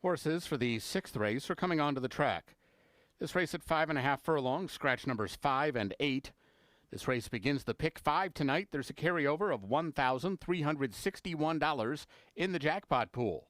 Horses for the 6th race are coming onto the track. This race at 5.5 furlongs, scratch numbers 5 and 8. This race begins the pick 5 tonight. There's a carryover of $1,361 in the jackpot pool.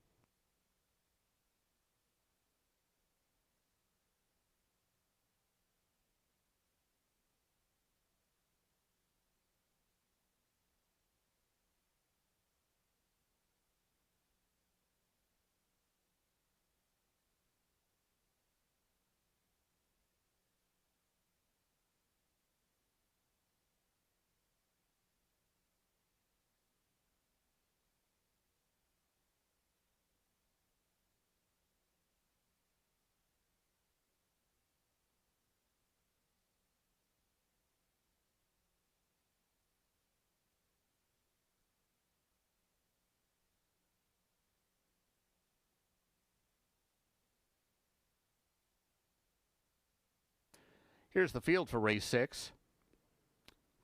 Here's the field for race 6.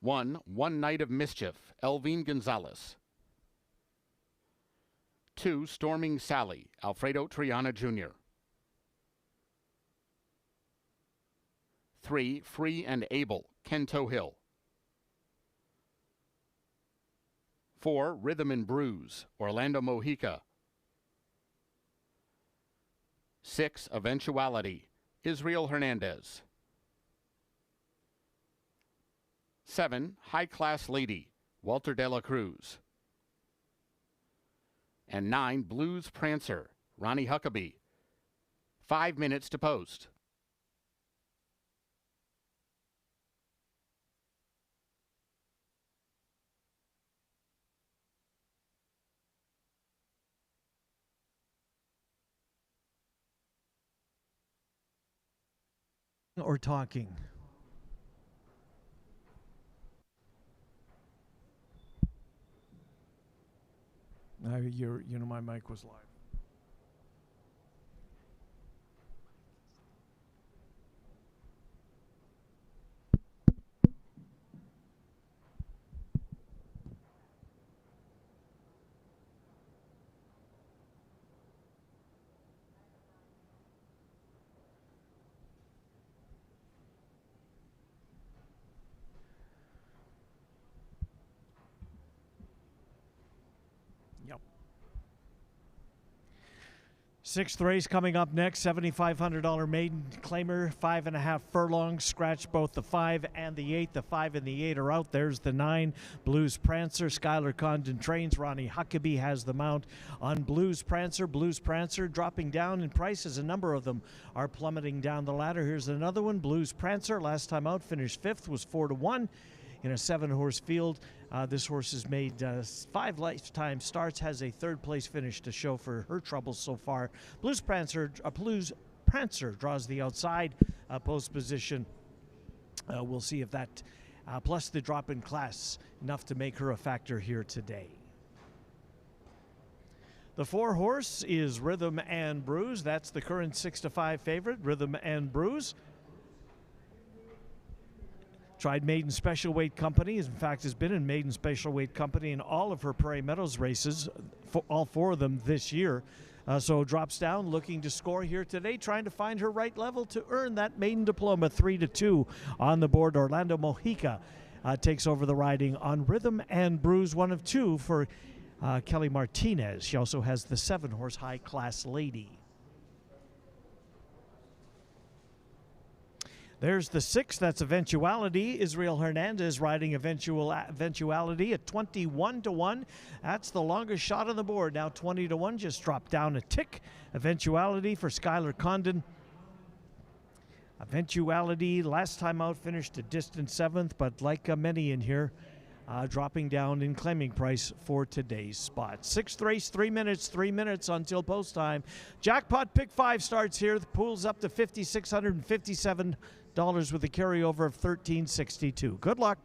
1, One Night of Mischief, Elvine Gonzalez. 2, Storming Sally, Alfredo Triana Jr. 3, Free and Able, Kento Hill. 4, Rhythm and Bruise, Orlando Mojica. 6, Eventuality, Israel Hernandez. 7, High Class Lady, Walter de la Cruz. And 9, Blues Prancer, Ronnie Huckabee. 5 minutes to post. Or talking. My mic was live. Yep. Sixth race coming up next, $7,500 maiden claimer, 5.5 furlongs. Scratch both the 5 and the 8. The 5 and the 8 are out. There's the 9, Blues Prancer. Skylar Condon trains. Ronnie Huckabee has the mount on Blues Prancer. Blues Prancer dropping down in price as a number of them are plummeting down the ladder. Here's another one, Blues Prancer. Last time out, finished 5th, was 4-1 in a 7-horse field. This horse has made 5 lifetime starts, has a 3rd place finish to show for her troubles so far. Blues Prancer draws the outside post position. We'll see if that, plus the drop in class, enough to make her a factor here today. The 4-horse is Rhythm and Bruise. That's the current 6-5 favorite, Rhythm and Bruise. Tried maiden special weight company. In fact, has been in maiden special weight company in all of her Prairie Meadows races, all 4 of them this year. So drops down, looking to score here today, trying to find her right level to earn that maiden diploma. 3-2 on the board. Orlando Mojica takes over the riding on Rhythm and Bruise, 1 of 2 for Kelly Martinez. She also has the 7-horse High Class Lady. There's the 6, that's Eventuality. Israel Hernandez riding Eventuality at 21-1. That's the longest shot on the board. Now 20-1, just dropped down a tick. Eventuality for Skylar Condon. Eventuality, last time out, finished a distant 7th, but like many in here, dropping down in claiming price for today's spot. 6th race, 3 minutes until post time. Jackpot Pick 5 starts here. The pool's up to $5,657 with a carryover of $1,362. Good luck.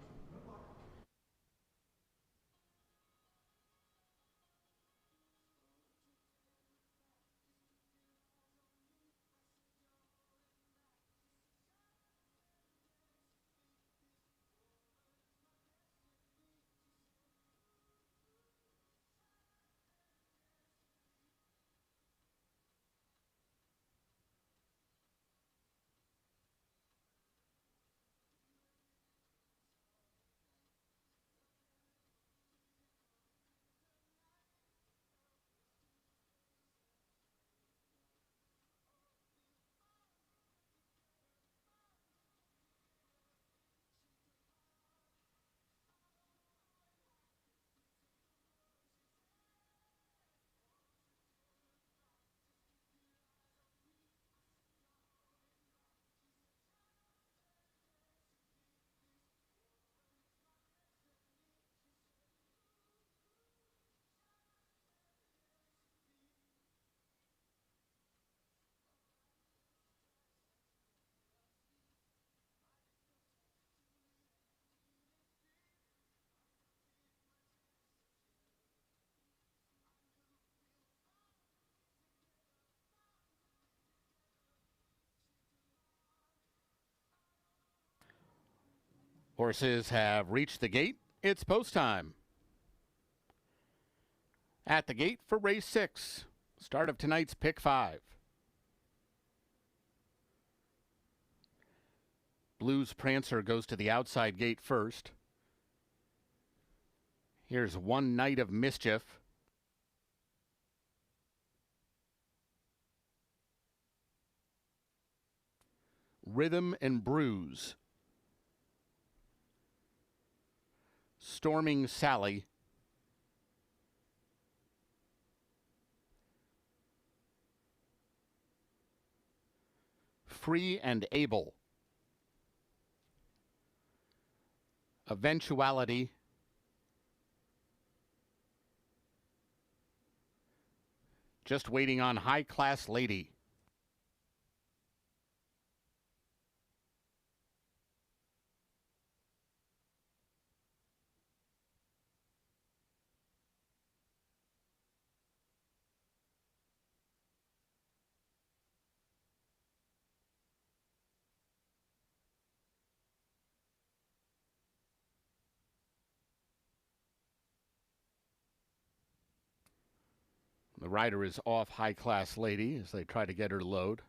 Horses have reached the gate. It's post time. At the gate for race 6. Start of tonight's pick 5. Blues Prancer goes to the outside gate first. Here's One Night of Mischief. Rhythm and Bruise. Storming Sally. Free and Able. Eventuality. Just Waiting on High Class Lady. The rider is off High Class Lady as they try to get her to load.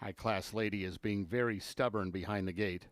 High Class Lady is being very stubborn behind the gate.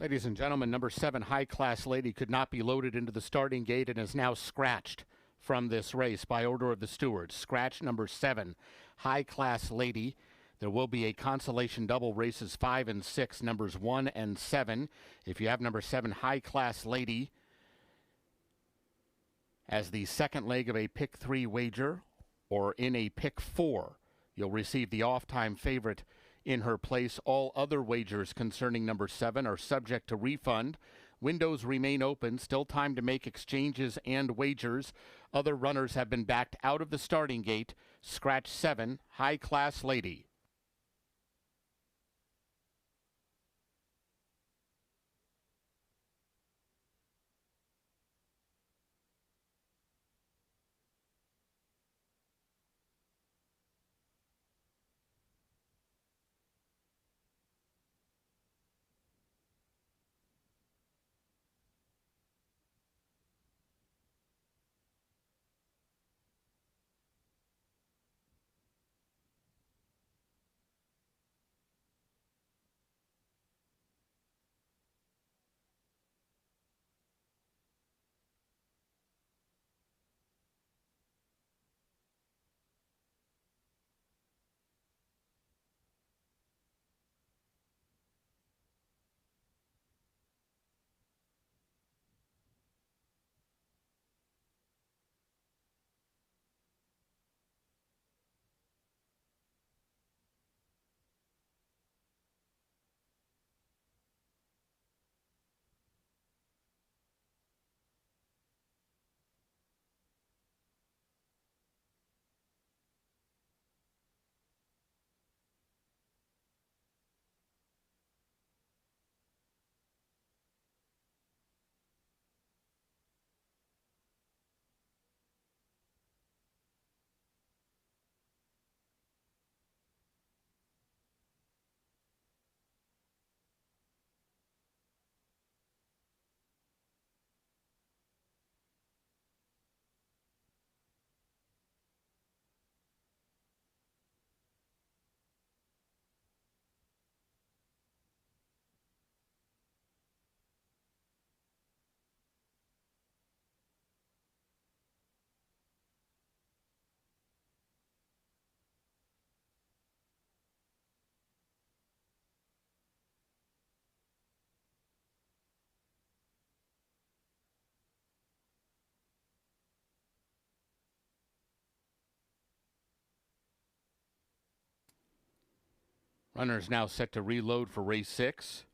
Ladies and gentlemen, number 7, High Class Lady, could not be loaded into the starting gate and is now scratched from this race by order of the stewards. Scratch number 7, High Class Lady. There will be a consolation double races 5 and 6, numbers 1 and 7. If you have number 7, High Class Lady, as the second leg of a pick 3 wager, or in a pick 4, you'll receive the off-time favorite in her place. All other wagers concerning number 7 are subject to refund. Windows remain open. Still time to make exchanges and wagers. Other runners have been backed out of the starting gate. Scratch 7, High Class Lady. Runners now set to reload for race 6.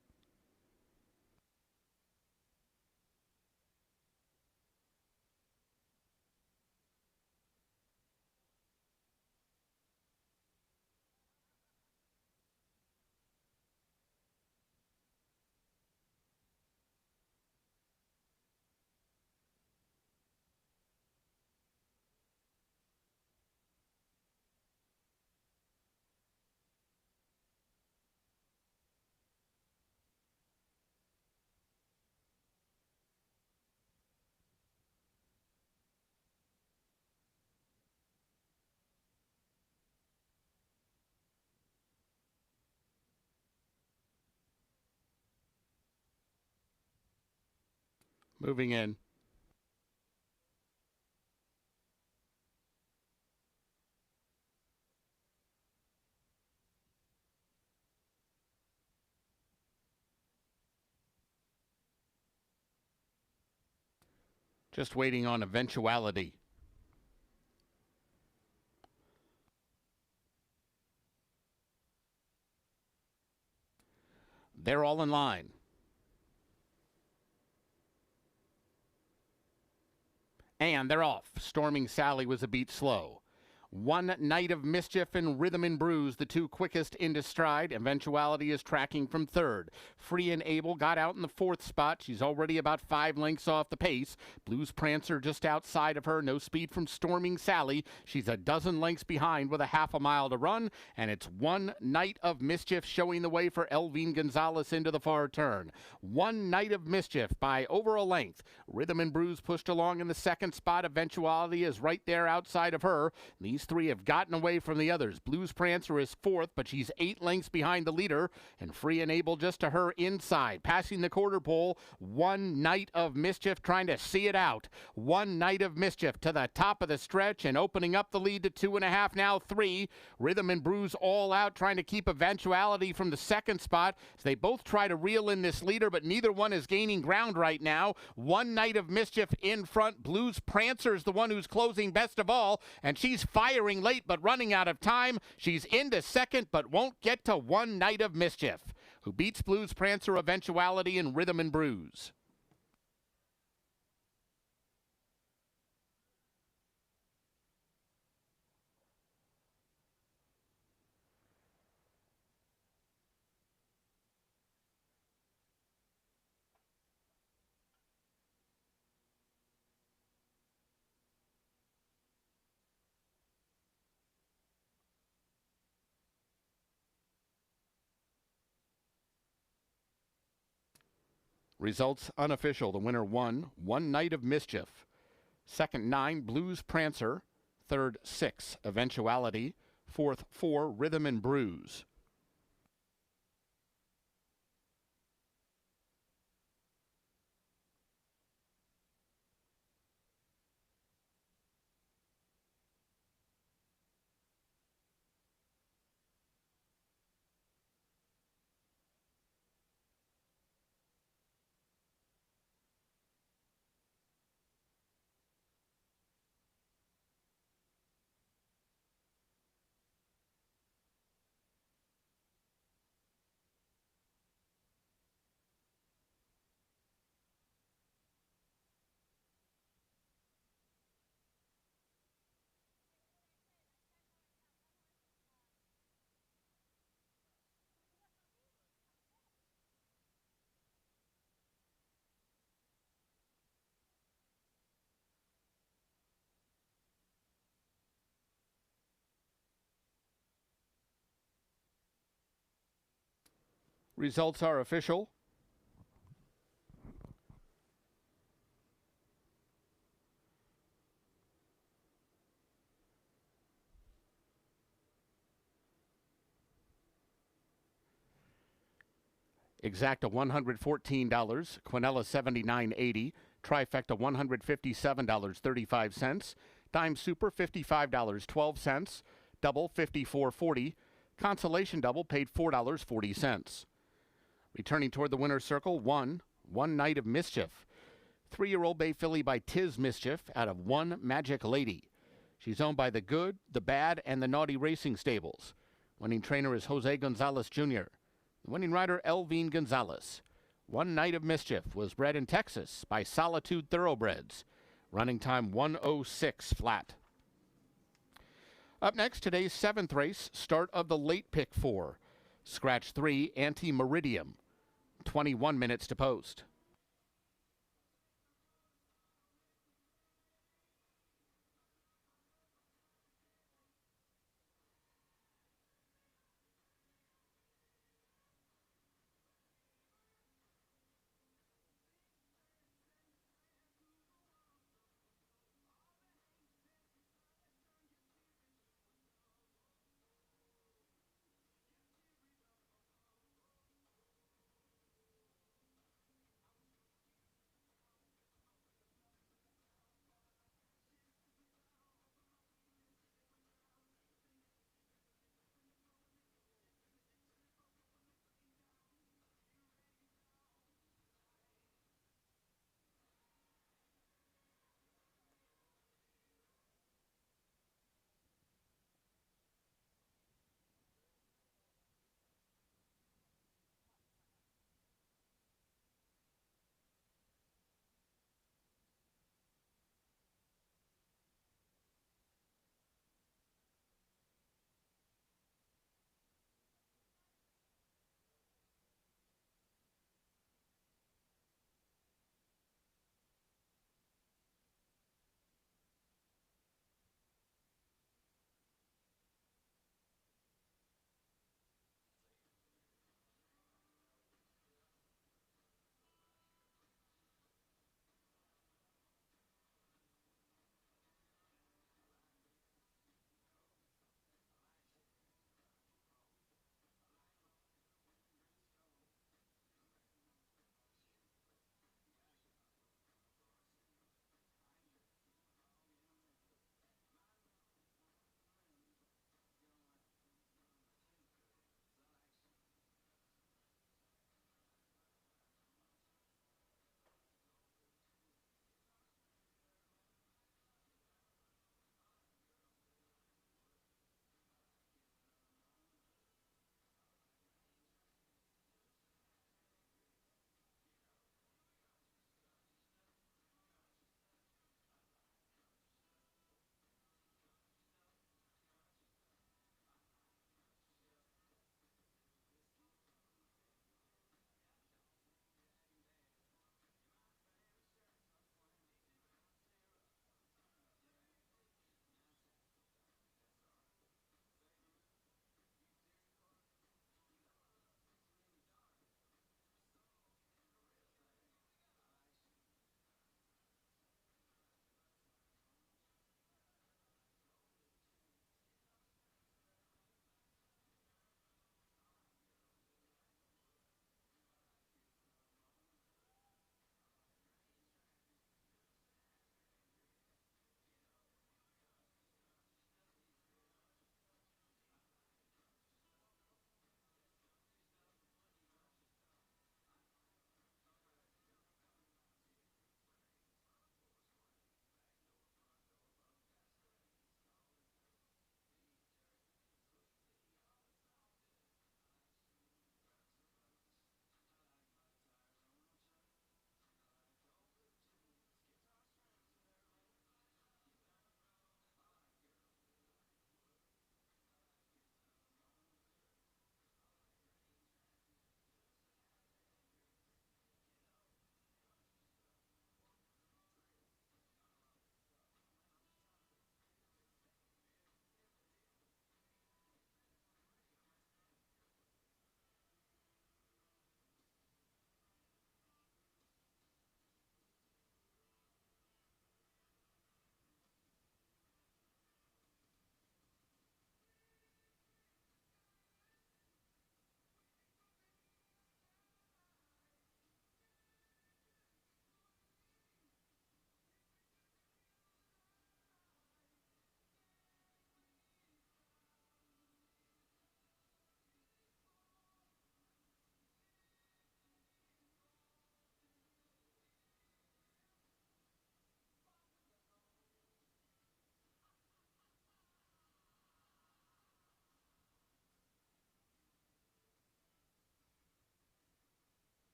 Moving in. Just waiting on eventuality. They're all in line. And they're off. Storming Sally was a beat slow. One Night of Mischief and Rhythm and Bruise, the two quickest into stride. Eventuality is tracking from third. Free and Able got out in the 4th spot. She's already about 5 lengths off the pace. Blues Prancer just outside of her. No speed from Storming Sally. She's a dozen lengths behind with a half a mile to run. And it's One Night of Mischief showing the way for Elvine Gonzalez into the far turn. One Night of Mischief by over a length. Rhythm and Bruise pushed along in the 2nd spot. Eventuality is right there outside of her. These 3 have gotten away from the others. Blues Prancer is 4th, but she's 8 lengths behind the leader, and Free and Able just to her inside. Passing the quarter pole, One Night of Mischief trying to see it out. One Night of Mischief to the top of the stretch and opening up the lead to 2.5, now 3. Rhythm and Bruise all out trying to keep Eventuality from the 2nd spot as they both try to reel in this leader, but neither one is gaining ground right now. One Night of Mischief in front. Blues Prancer is the one who's closing best of all, and she's firing late but running out of time. She's into 2nd but won't get to One Night of Mischief, who beats Blues Prancer, Eventuality, and Rhythm and Bruise. Results unofficial. The winner 1, One Night of Mischief. 2nd, 9, Blues Prancer. 3rd, 6, Eventuality. 4th, 4, Rhythm and Bruise. Results are official. Exacta $114, Quinella $79.80, Trifecta $157.35, Dime Super $55.12, Double $54.40, Consolation Double paid $4.40. Returning toward the winner's circle, 1, One Night of Mischief. 3-year-old bay filly by Tiz Mischief out of One Magic Lady. She's owned by the Good, the Bad, and the Naughty Racing Stables. Winning trainer is Jose Gonzalez Jr. The winning rider, Elvine Gonzalez. One Night of Mischief was bred in Texas by Solitude Thoroughbreds. Running time 1:06 flat. Up next, today's 7th race, start of the late pick 4. Scratch 3, Anti-Meridium. 21 minutes to post.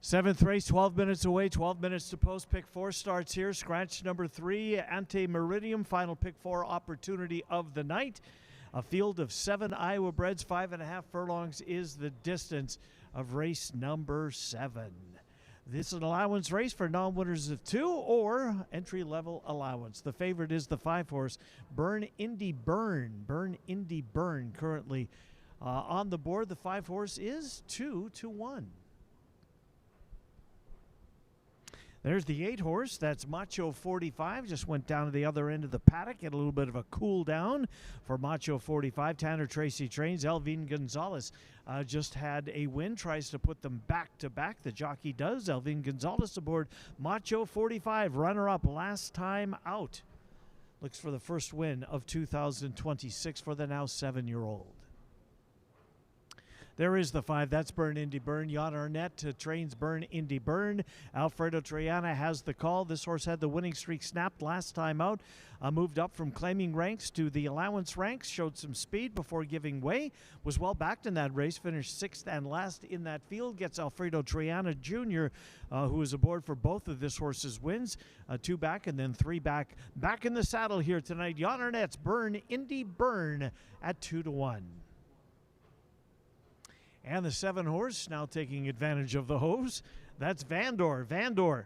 Seventh race, 12 minutes away, 12 minutes to post. Pick 4 starts here. Scratch number 3, Ante Meridium, final pick 4 opportunity of the night. A field of 7 Iowa breds, 5.5 furlongs is the distance of race number 7. This is an allowance race for non-winners of 2 or entry-level allowance. The favorite is the 5-horse, Burn Indy Burn. Burn Indy Burn currently on the board. The 5-horse is 2-1. There's the 8-horse. That's Macho 45. Just went down to the other end of the paddock. Get a little bit of a cool down for Macho 45. Tanner Tracy trains. Elvin Gonzalez just had a win. Tries to put them back to back. The jockey does. Elvin Gonzalez aboard Macho 45. Runner-up last time out. Looks for the first win of 2026 for the now 7-year-old. There is the 5. That's Burn Indy Burn. Jan Arnett trains Burn Indy Burn. Alfredo Triana has the call. This horse had the winning streak snapped last time out. Moved up from claiming ranks to the allowance ranks. Showed some speed before giving way. Was well backed in that race. Finished 6th and last in that field. Gets Alfredo Triana Jr., who is aboard for both of this horse's wins. 2 back and then 3 back. Back in the saddle here tonight. Jan Arnett's Burn Indy Burn at 2-1. And the 7-horse now taking advantage of the hose. That's Vandor. Vandor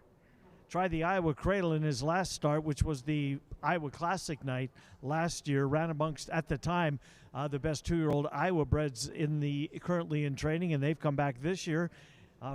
tried the Iowa Cradle in his last start, which was the Iowa Classic night last year. Ran amongst, at the time, the best 2-year-old Iowa breds currently in training, and they've come back this year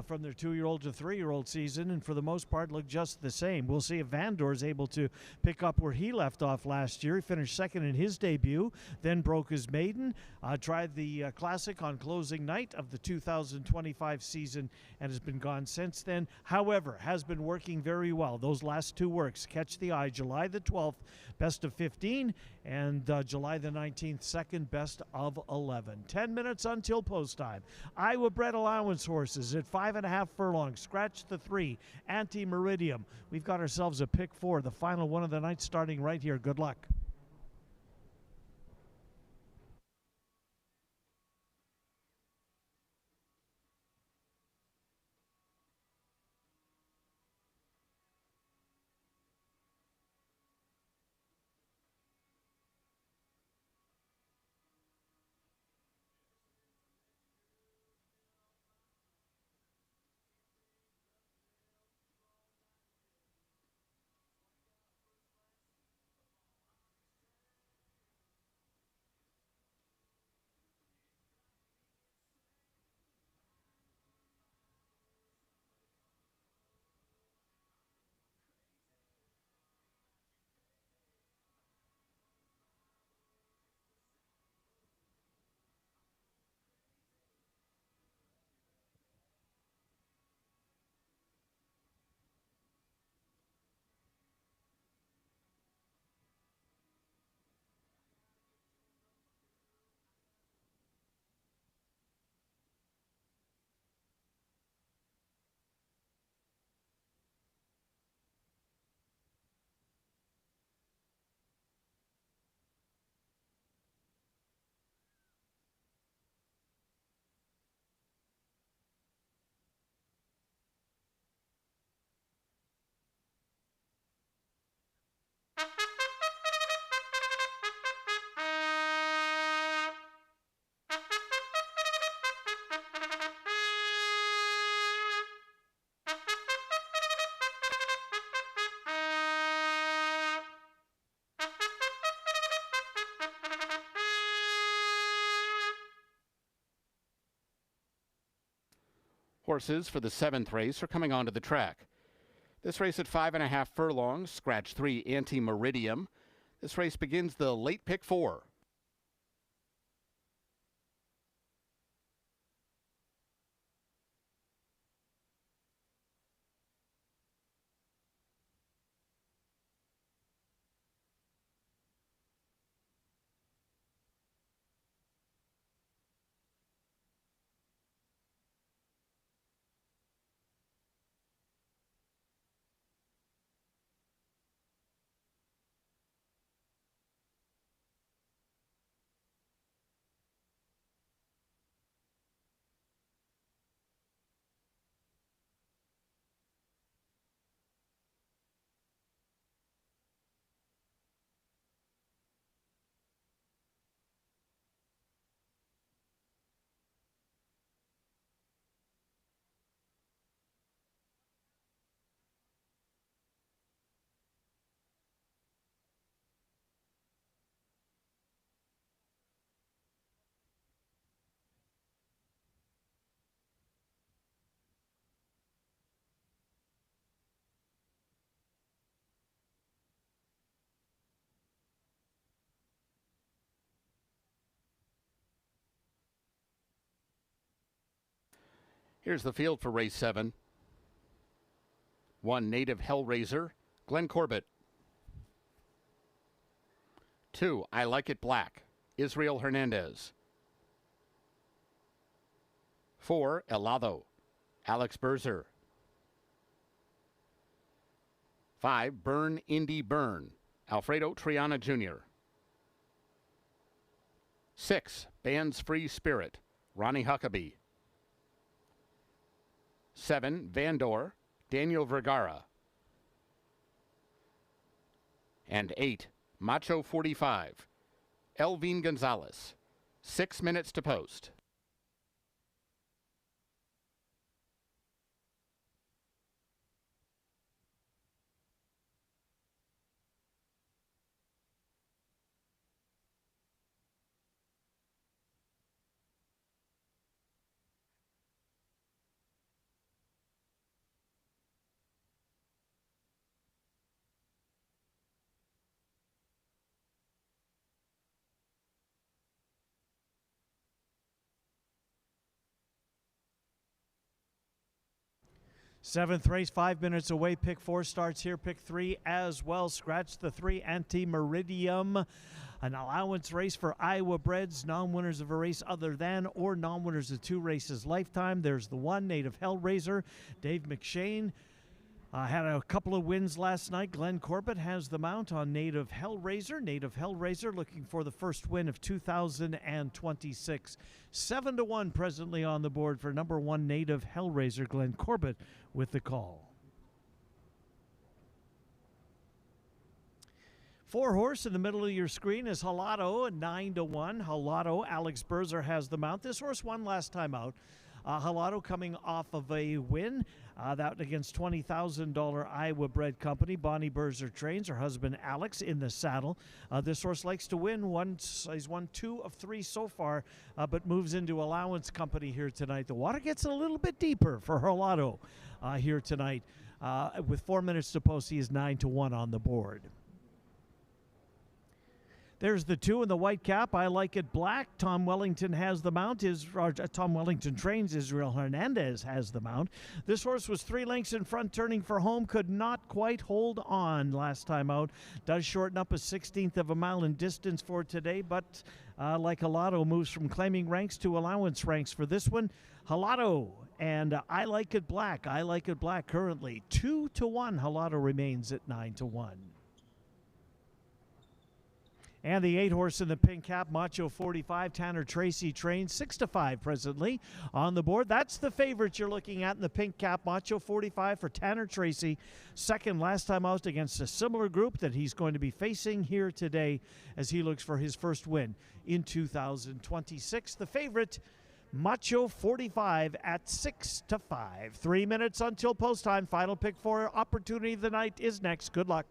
from their 2-year-old to 3-year-old season, and for the most part look just the same. We'll see if Vandor is able to pick up where he left off last year. He finished 2nd in his debut, then broke his maiden, tried the Classic on closing night of the 2025 season, and has been gone since then. However, has been working very well. Those last 2 works catch the eye. July the 12th, best of 15, and July the 19th, second best of 11. 10 minutes until post time. Iowa bred allowance horses at 5.5 furlongs. Scratch the 3, Ante Meridium. We've got ourselves a pick 4, the final one of the night, starting right here. Good luck. Horses for the 7th race are coming onto the track. This race at 5.5 furlongs, scratch 3, Ante Meridium. This race begins the late pick 4. Here's the field for race 7. 1, Native Hellraiser, Glenn Corbett. 2, I Like It Black, Israel Hernandez. 4, Helado, Alex Berzer. 5, Burn Indy Burn, Alfredo Triana Jr. 6, Band's Free Spirit, Ronnie Huckabee. 7, Vandor, Daniel Vergara. And 8, Macho 45, Elvin Gonzalez. 6 minutes to post. Seventh race, 5 minutes away. Pick 4 starts here. Pick 3 as well. Scratch the 3, Anti-Meridium. An allowance race for Iowa breds, non-winners of a race other than or non-winners of 2 races lifetime. There's the 1, Native Hellraiser, Dave McShane. Had a couple of wins last night. Glenn Corbett has the mount on Native Hellraiser. Native Hellraiser looking for the first win of 2026. 7-1 presently on the board for number 1 Native Hellraiser. Glenn Corbett with the call. 4 horse in the middle of your screen is Helado, 9-1. Helado, Alex Berzer has the mount. This horse won last time out. Helado coming off of a win that against $20,000 Iowa bred company. Bonnie Berzer trains, her husband Alex in the saddle. This horse likes to win. He's won 2 of 3 so far, but moves into allowance company here tonight. The water gets a little bit deeper for Helado here tonight. With 4 minutes to post, he is 9-1 on the board. There's the 2 in the white cap. I Like It Black. Tom Wellington has the mount. Tom Wellington trains. Israel Hernandez has the mount. This horse was 3 lengths in front, turning for home. Could not quite hold on last time out. Does shorten up a 16th of a mile in distance for today, but like Helado, moves from claiming ranks to allowance ranks for this one. Helado and I Like It Black. I Like It Black currently 2-1. Helado remains at 9-1. And the 8 horse in the pink cap, Macho 45, Tanner Tracy trains, 6-5 presently on the board. That's the favorite you're looking at in the pink cap, Macho 45 for Tanner Tracy. Second last time out against a similar group that he's going to be facing here today as he looks for his first win in 2026. The favorite, Macho 45 at 6-5. 3 minutes until post time. Final pick 4 opportunity of the night is next. Good luck.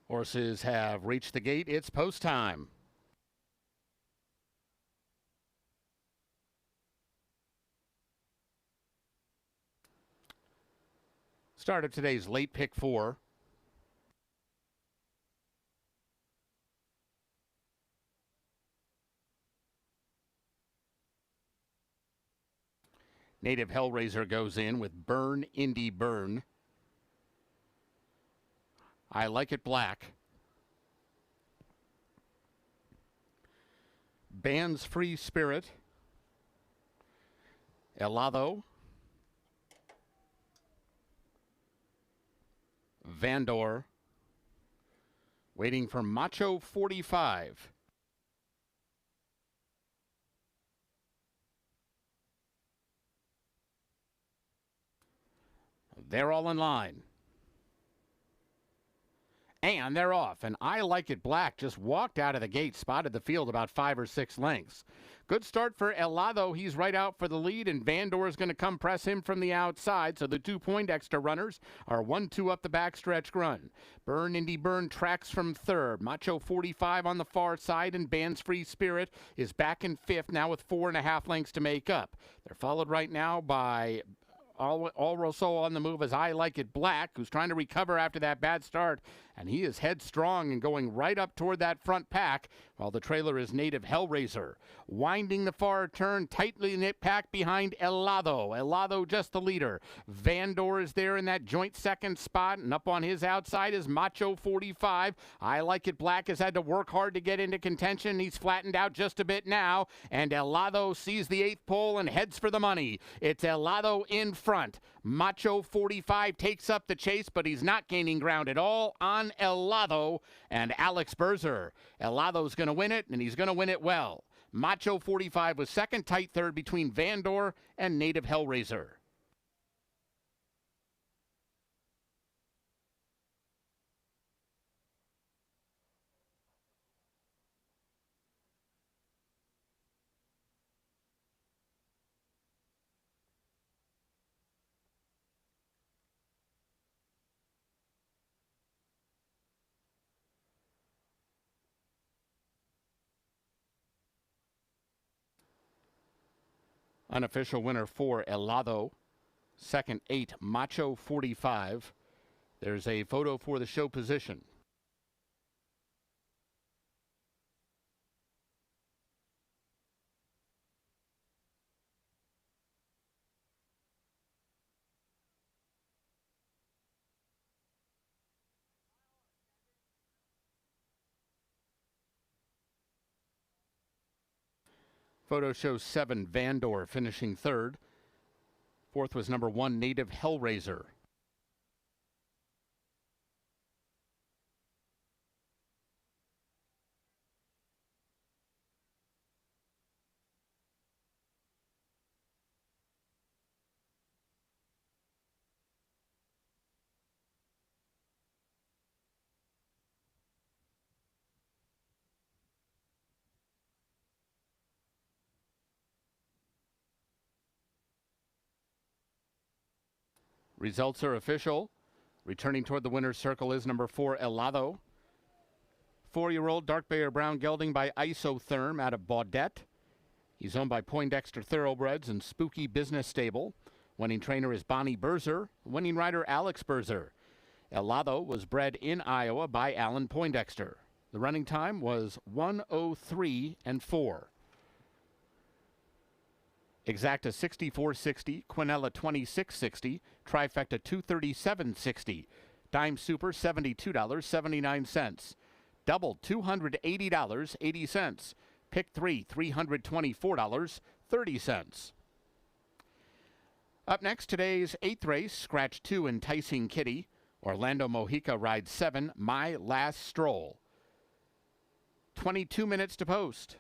Horses have reached the gate. It's post time. Start of today's late pick 4. Native Hellraiser goes in with Burn, Indy Burn. I Like It Black. Band's Free Spirit. Helado. Vandor. Waiting for Macho 45. They're all in line. And they're off. And I Like It Black just walked out of the gate, spotted the field about 5 or 6 lengths. Good start for Helado. He's right out for the lead, and Vandor is going to come press him from the outside. So the 2 Poindexter runners are 1-2 up the backstretch run. Burn, Indy Burn tracks from third. Macho 45 on the far side, and Band's Free Spirit is back in fifth now with 4.5 lengths to make up. They're followed right now by All Rosso on the move as I Like It Black, who's trying to recover after that bad start, and he is headstrong and going right up toward that front pack, while the trailer is Native Hellraiser. Winding the far turn, tightly knit pack behind Helado. Helado just the leader. Vandor is there in that joint second spot, and up on his outside is Macho 45. I Like It Black has had to work hard to get into contention. He's flattened out just a bit now, and Helado sees the 8th pole and heads for the money. It's Helado in front. Macho 45 takes up the chase, but he's not gaining ground at all on Helado and Alex Berzer. Helado's going to win it, and he's going to win it well. Macho 45 was second, tight third between Vandor and Native Hellraiser. Unofficial winner for Helado. Second, 8, Macho 45. There's a photo for the show position. Photo shows 7, Vandor finishing third. Fourth was number 1, Native Hellraiser. Results are official. Returning toward the winner's circle is number 4, Helado. 4-year-old dark bay or brown gelding by Isotherm out of Baudette. He's owned by Poindexter Thoroughbreds and Spooky Business Stable. Winning trainer is Bonnie Berzer. Winning rider Alex Berzer. Helado was bred in Iowa by Alan Poindexter. The running time was 1:03 and 4. Exacta 64.60, Quinella 26.60, Trifecta 237.60, Dime Super $72.79, Double $280.80, Pick 3 $324.30. Up next, today's 8th race, Scratch 2, Enticing Kitty. Orlando Mojica rides 7, My Last Stroll. 22 minutes to post.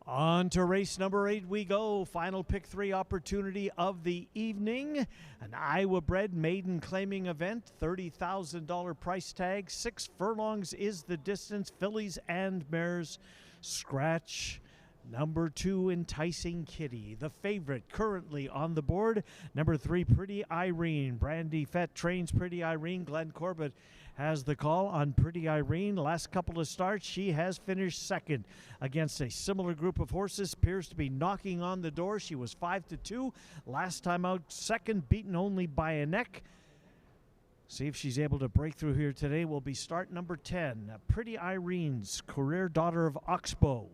On to race number 8 we go. Final pick 3 opportunity of the evening. An Iowa-bred maiden claiming event. $30,000 price tag. 6 furlongs is the distance. Fillies and mares. Scratch number 2, Enticing Kitty. The favorite currently on the board. Number 3, Pretty Irene. Brandy Fett trains Pretty Irene. Glenn Corbett has the call on Pretty Irene. Last couple of starts, she has finished second against a similar group of horses. Appears to be knocking on the door. She was 5-2 last time out. Second, beaten only by a neck. See if she's able to break through here today. Will be start number 10. Pretty Irene's career daughter of Oxbow.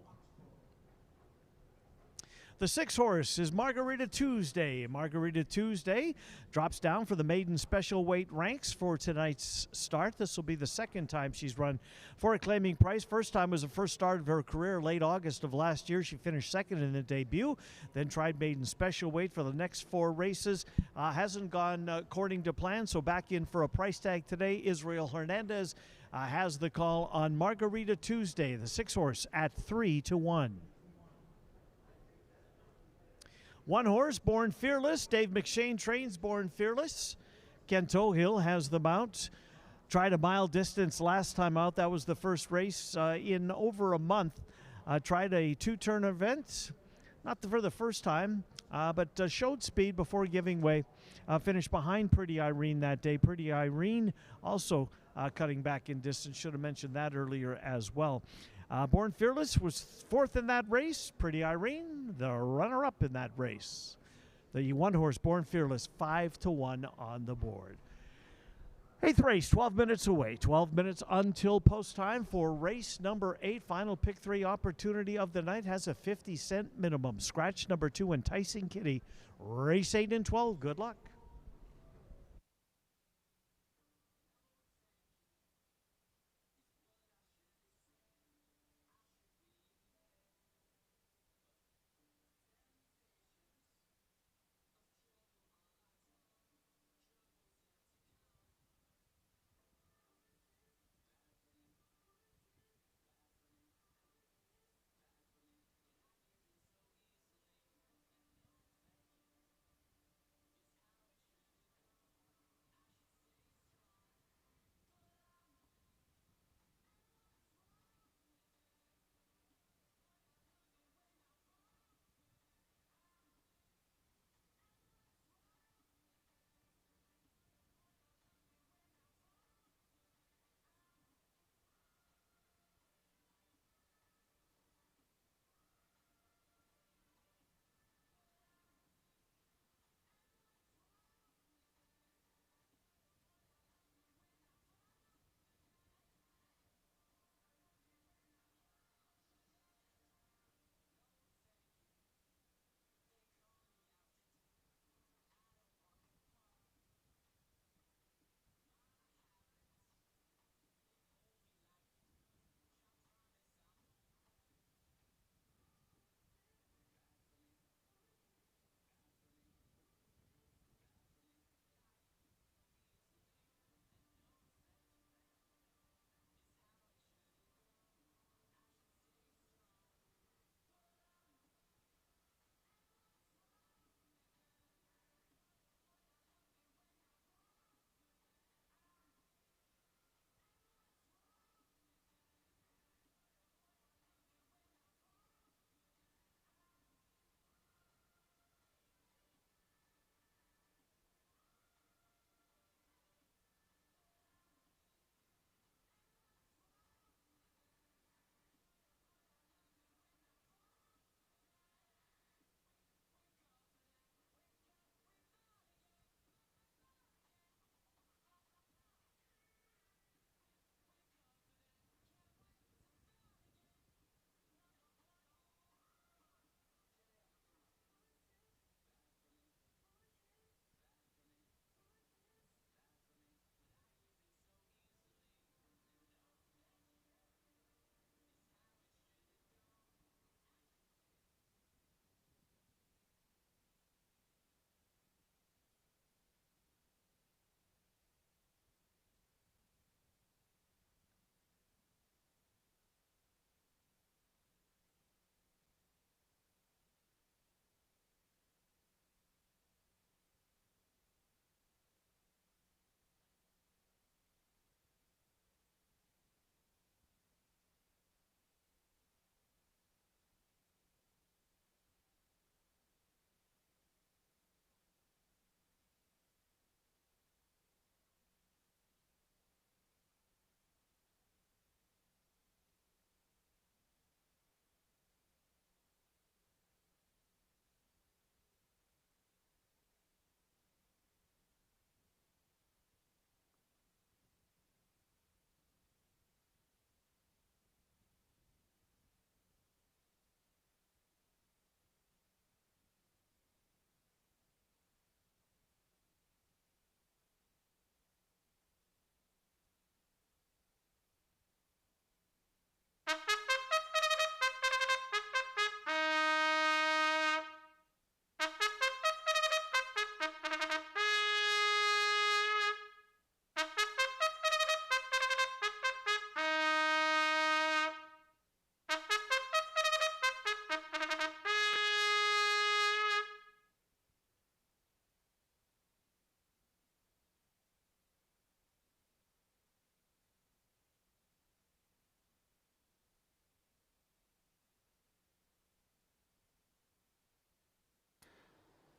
The 6 horse is Margarita Tuesday. Margarita Tuesday drops down for the maiden special weight ranks for tonight's start. This will be the second time she's run for a claiming price. First time was the first start of her career, late August of last year. She finished second in the debut, then tried maiden special weight for the next 4 races. Hasn't gone according to plan, so back in for a price tag today. Israel Hernandez has the call on Margarita Tuesday, the 6 horse at 3-1. 1 horse, Born Fearless. Dave McShane trains Born Fearless. Ken Tohill has the mount. Tried a mile distance last time out. That was the first race in over a month. Tried a 2-turn event, not for the first time, but showed speed before giving way. Finished behind Pretty Irene that day. Pretty Irene also cutting back in distance. Should have mentioned that earlier as well. Born Fearless was 4th in that race. Pretty Irene, the runner-up in that race. The 1 horse, Born Fearless, 5-1 on the board. 8th race, 12 minutes away. 12 minutes until post time for race number 8. Final pick 3 opportunity of the night has a 50-cent minimum. Scratch number 2, Enticing Kitty. Race 8 and 12. Good luck.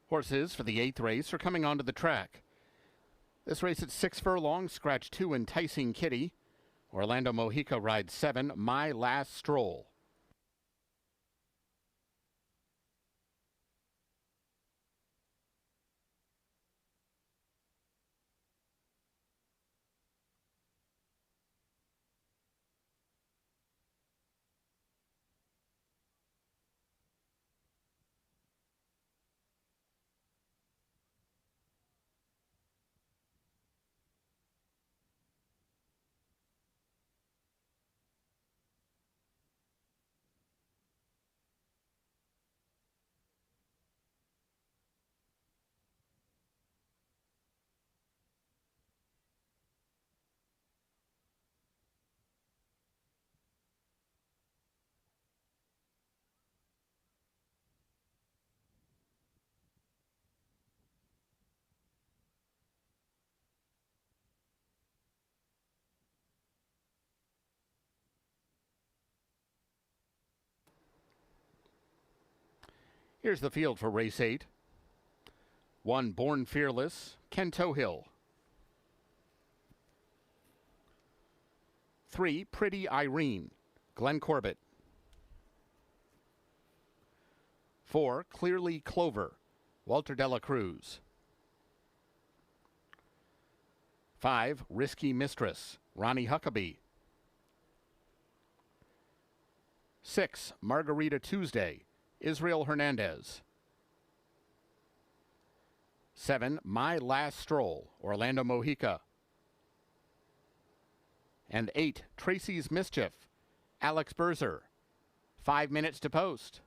Horses for the 8th race are coming onto the track. This race at 6 furlongs, scratch 2, Enticing Kitty. Orlando Mojica rides 7, My Last Stroll. Here's the field for race 8. 1, Born Fearless, Ken Tohill. 3, Pretty Irene, Glenn Corbett. 4, Clearly Clover, Walter Dela Cruz. 5, Risky Mistress, Ronnie Huckabee. 6, Margarita Tuesday, Israel Hernandez. 7, My Last Stroll, Orlando Mojica. And 8, Tracy's Mischief, Alex Berzer. 5 minutes to post.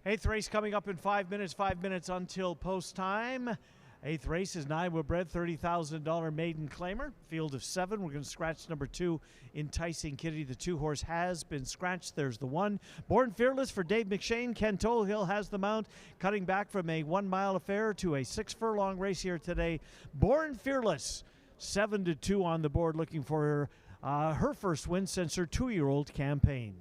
Eighth race coming up in 5 minutes, 5 minutes until post time. Eighth race is an Iowa bred $30,000 maiden claimer. Field of 7. We're going to scratch number 2, Enticing Kitty. The 2-horse has been scratched. There's the 1. Born Fearless for Dave McShane. Ken Tohill has the mount, cutting back from a 1-mile affair to a 6-furlong race here today. Born Fearless, 7-2 on the board, looking for her first win since her 2-year-old campaign.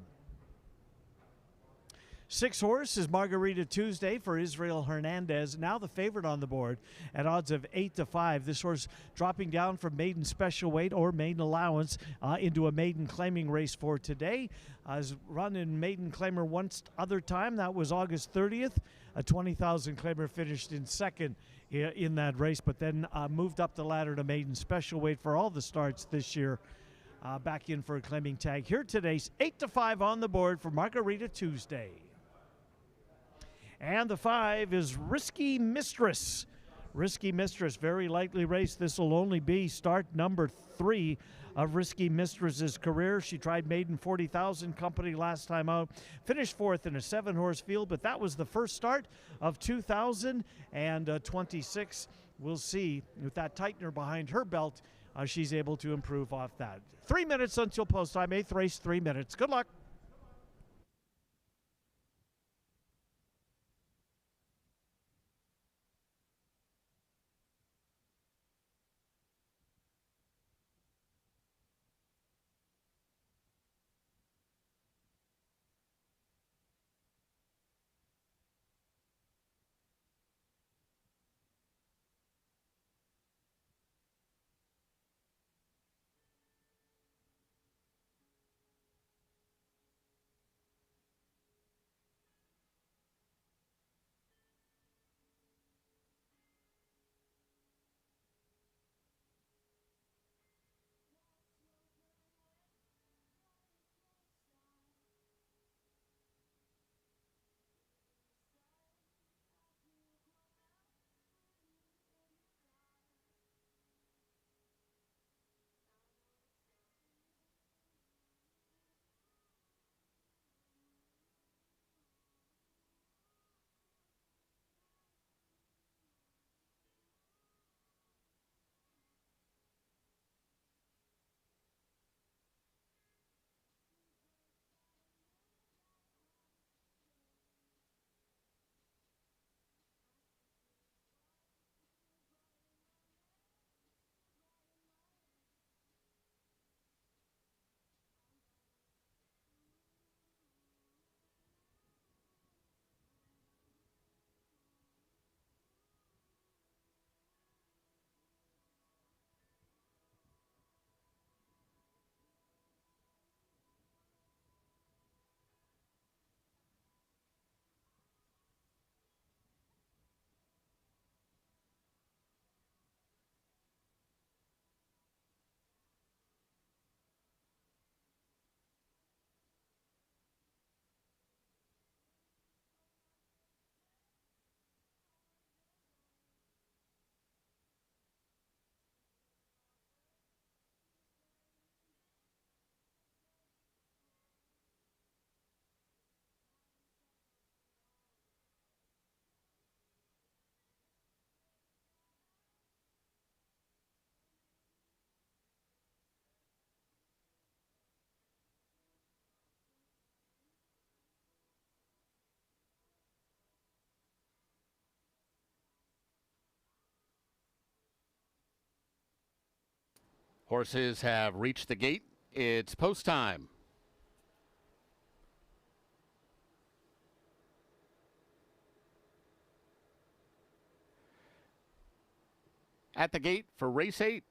6 horse is Margarita Tuesday for Israel Hernandez, now the favorite on the board at odds of 8-5. This horse dropping down from maiden special weight or maiden allowance into a maiden claiming race for today. Has run in maiden claimer once other time. That was August 30th. A 20,000 claimer finished in second in that race, but then moved up the ladder to maiden special weight for all the starts this year. Back in for a claiming tag here today's 8-5 on the board for Margarita Tuesday. And the 5 is Risky Mistress. Risky Mistress, very likely race. This will only be start number 3 of Risky Mistress's career. She tried maiden 40,000 company last time out. Finished 4th in a 7-horse field, but that was the first start of 2026. We'll see with that tightener behind her belt, she's able to improve off that. 3 minutes until post time. 8th race, 3 minutes. Good luck. Horses have reached the gate. It's post time. At the gate for race 8.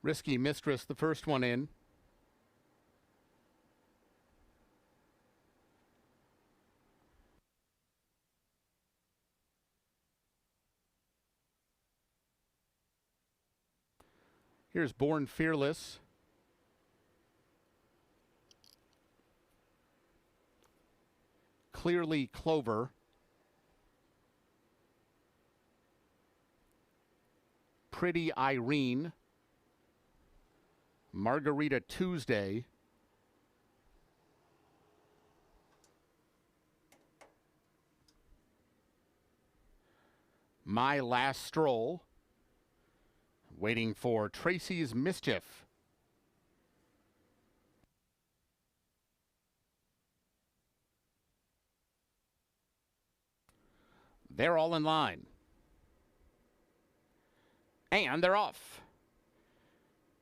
Risky Mistress, the first one in. Here's Born Fearless. Clearly Clover. Pretty Irene. Margarita Tuesday. My Last Stroll. Waiting for Tracy's Mischief. They're all in line. And they're off.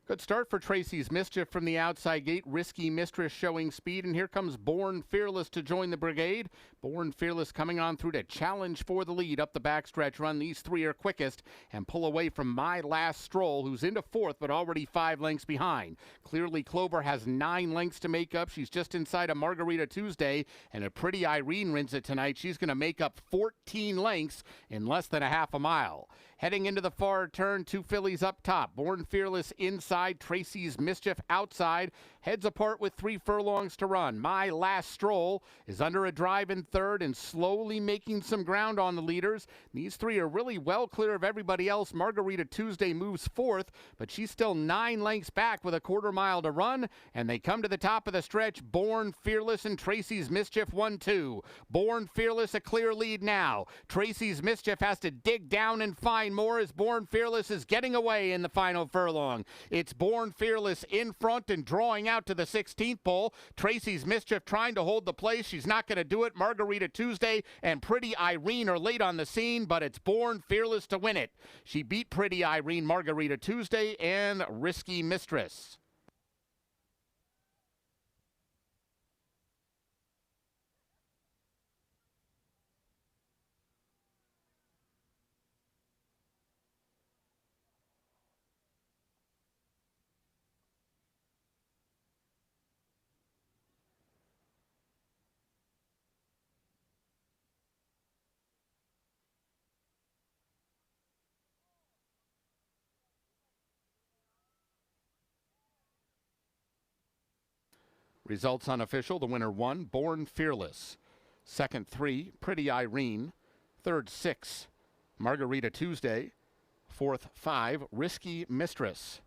Good start for Tracy's Mischief from the outside gate. Risky Mistress showing speed, and here comes Born Fearless to join the brigade. Born Fearless coming on through to challenge for the lead up the backstretch run. These three are quickest and pull away from My Last Stroll, who's into fourth but already 5 lengths behind. Clearly Clover has 9 lengths to make up. She's just inside of Margarita Tuesday, and a Pretty Irene wins it tonight. She's going to make up 14 lengths in less than a half a mile. Heading into the far turn, 2 fillies up top. Born Fearless inside, Tracy's Mischief outside. Heads apart with 3 furlongs to run. My Last Stroll is under a drive in third and slowly making some ground on the leaders. These 3 are really well clear of everybody else. Margarita Tuesday moves fourth, but she's still 9 lengths back with a quarter mile to run. And they come to the top of the stretch. Born Fearless and Tracy's Mischief 1-2. Born Fearless a clear lead now. Tracy's Mischief has to dig down and find more as Born Fearless is getting away in the final furlong. It's Born Fearless in front and drawing out to the 16th pole. Tracy's Mischief trying to hold the place. She's not going to do it. Margarita Tuesday and Pretty Irene are late on the scene, but it's Born Fearless to win it. She beat Pretty Irene, Margarita Tuesday, and Risky Mistress. Results unofficial. The winner 1, Born Fearless. Second 3, Pretty Irene. Third 6, Margarita Tuesday. Fourth 5, Risky Mistress.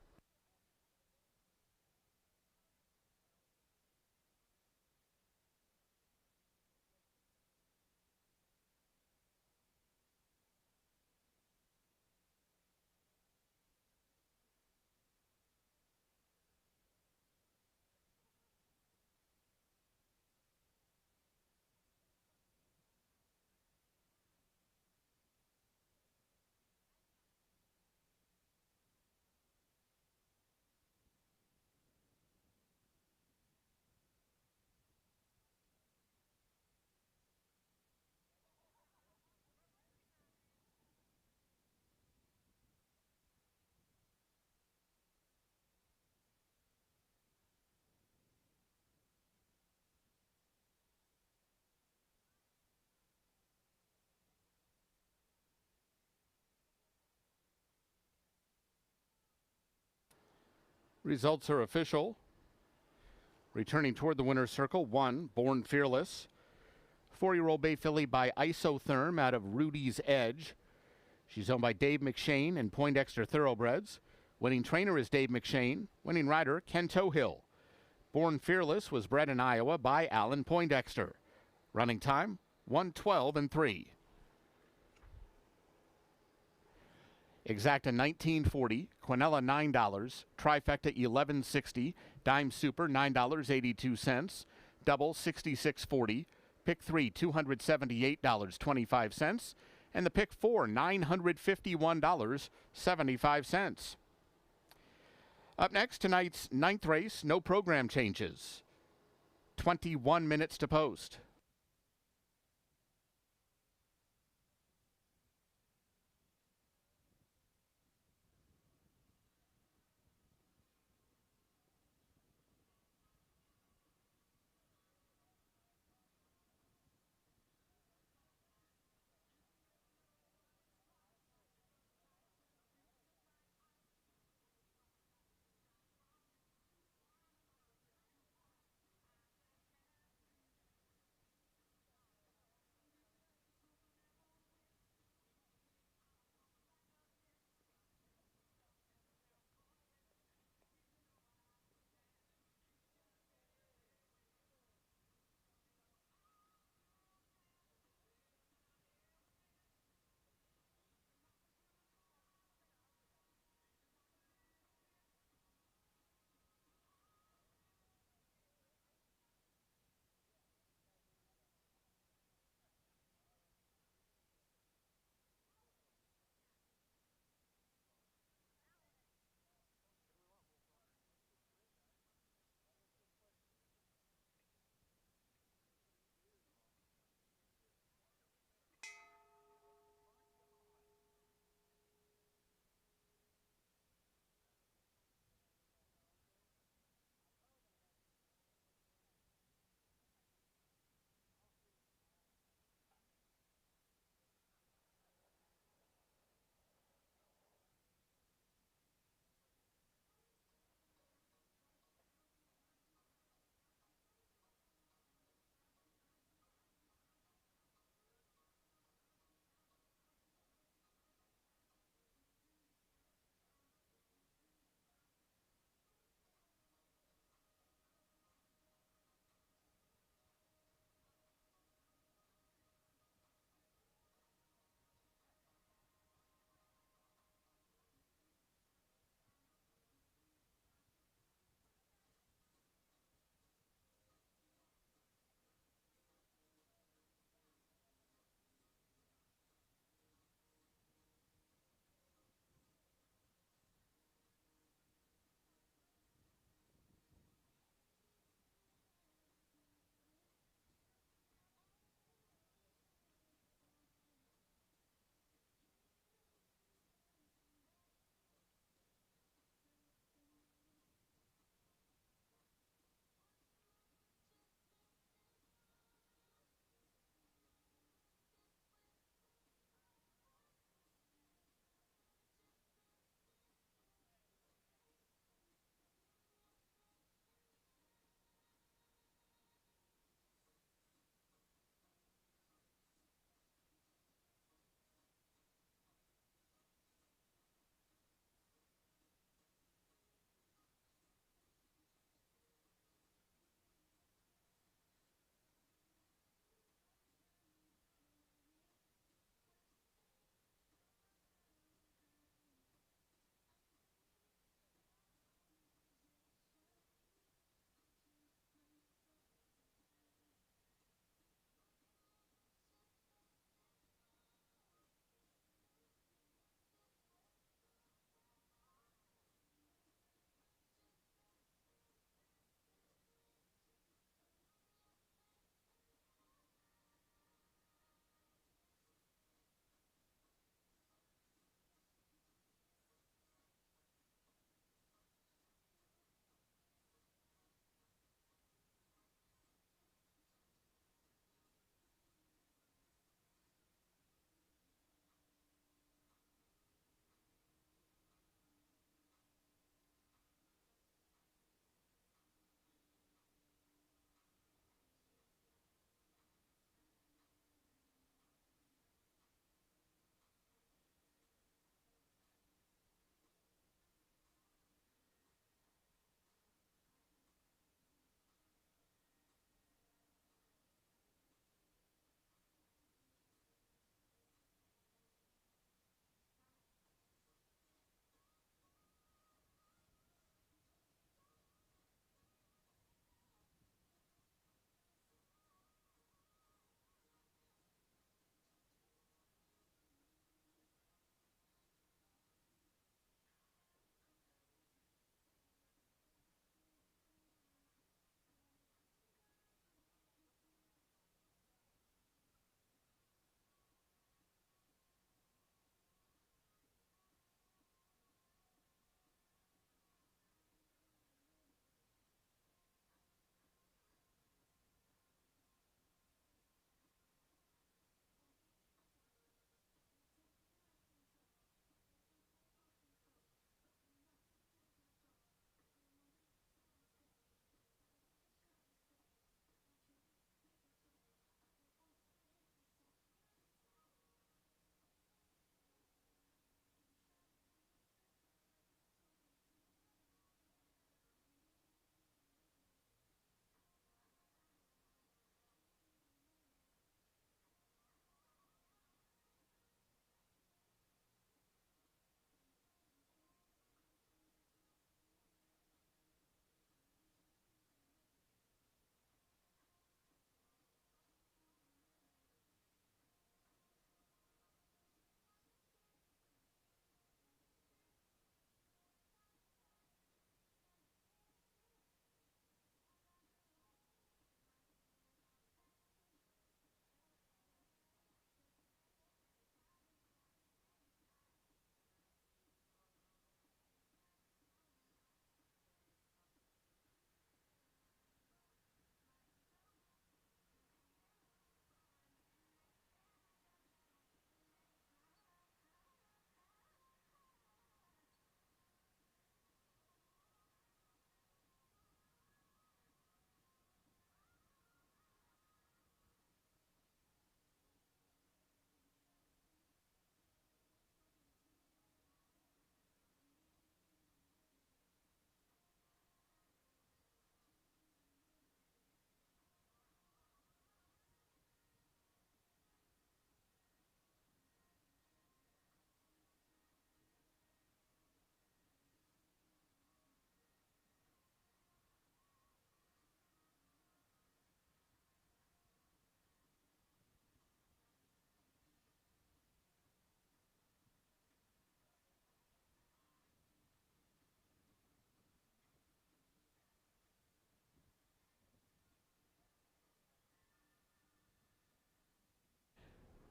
Results are official. Returning toward the winner's circle, 1, Born Fearless. 4-year-old bay filly by Isotherm out of Rudy's Edge. She's owned by Dave McShane and Poindexter Thoroughbreds. Winning trainer is Dave McShane. Winning rider, Ken Tohill. Born Fearless was bred in Iowa by Alan Poindexter. Running time, 1:12.3. Exacta $19.40, Quinella $9, Trifecta $11.60, Dime Super $9.82, Double $66.40, Pick 3 $278.25, and the Pick 4 $951.75. Up next, tonight's 9th race, no program changes. 21 minutes to post.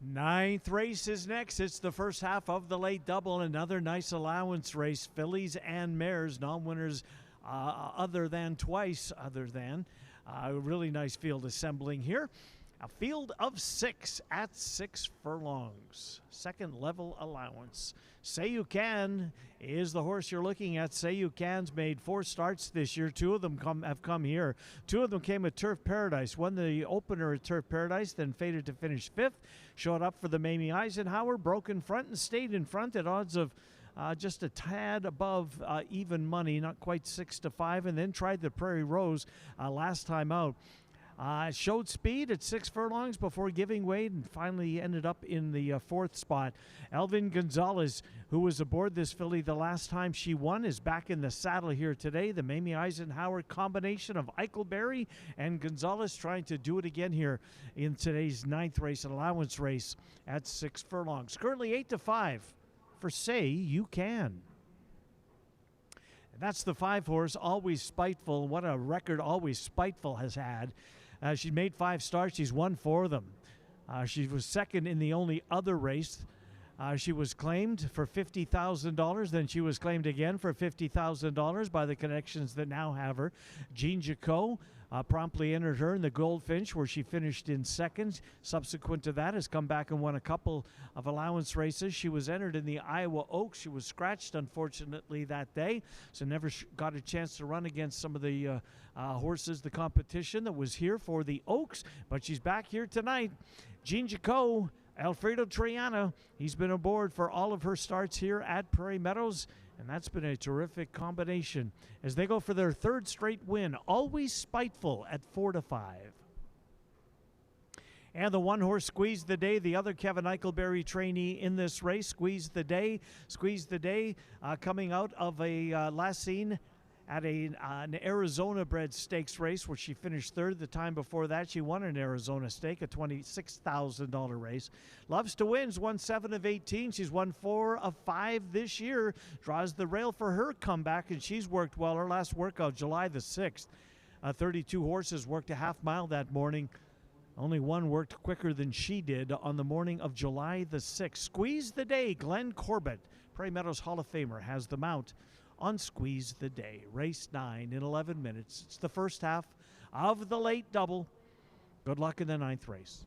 Ninth race is next. It's the first half of the late double. Another nice allowance race. Fillies and mares, non-winners other than twice. A really nice field assembling here. A field of 6 at 6 furlongs. Second level allowance. Say You Can is the horse you're looking at. Say You Can's made 4 starts this year. 2 of them have come here. 2 of them came at Turf Paradise. Won the opener at Turf Paradise, then faded to finish 5th. Showed up for the Mamie Eisenhower, broke in front and stayed in front at odds of just a tad above even money, not quite 6-5, and then tried the Prairie Rose last time out. Showed speed at 6 furlongs before giving way and finally ended up in the 4th spot. Elvin Gonzalez, who was aboard this filly the last time she won, is back in the saddle here today. The Mamie Eisenhower combination of Eichelberry and Gonzalez trying to do it again here in today's 9th race, an allowance race at 6 furlongs. Currently 8-5 for Say You Can. And that's the 5 horse, Always Spiteful. What a record Always Spiteful has had. She made 5 starts. She's won 4 of them. She was second in the only other race. She was claimed for $50,000. Then she was claimed again for $50,000 by the connections that now have her. Jean Jacot promptly entered her in the Goldfinch, where she finished in second. Subsequent to that, has come back and won a couple of allowance races. She was entered in the Iowa Oaks. She was scratched, unfortunately, that day, so never got a chance to run against some of the horses, the competition that was here for the Oaks, but she's back here tonight. Jean Jacot, Alfredo Triana, he's been aboard for all of her starts here at Prairie Meadows, and that's been a terrific combination as they go for their 3rd straight win. Always Spiteful at 4-5. And the 1 horse Squeeze the Day, the other Kevin Eichelberry trainee in this race. Squeeze the Day, coming out of a last seen at an Arizona-bred stakes race where she finished 3rd. The time before that, she won an Arizona stake, a $26,000 race. Loves to Win's won 7 of 18. She's won 4 of 5 this year. Draws the rail for her comeback, and she's worked well. Her last workout, July the 6th. 32 horses worked a half mile that morning. Only 1 worked quicker than she did on the morning of July the 6th. Squeeze the Day, Glenn Corbett, Prairie Meadows Hall of Famer, has the mount on Squeeze the Day. Race 9 in 11 minutes. It's the first half of the late double. Good luck in the 9th race.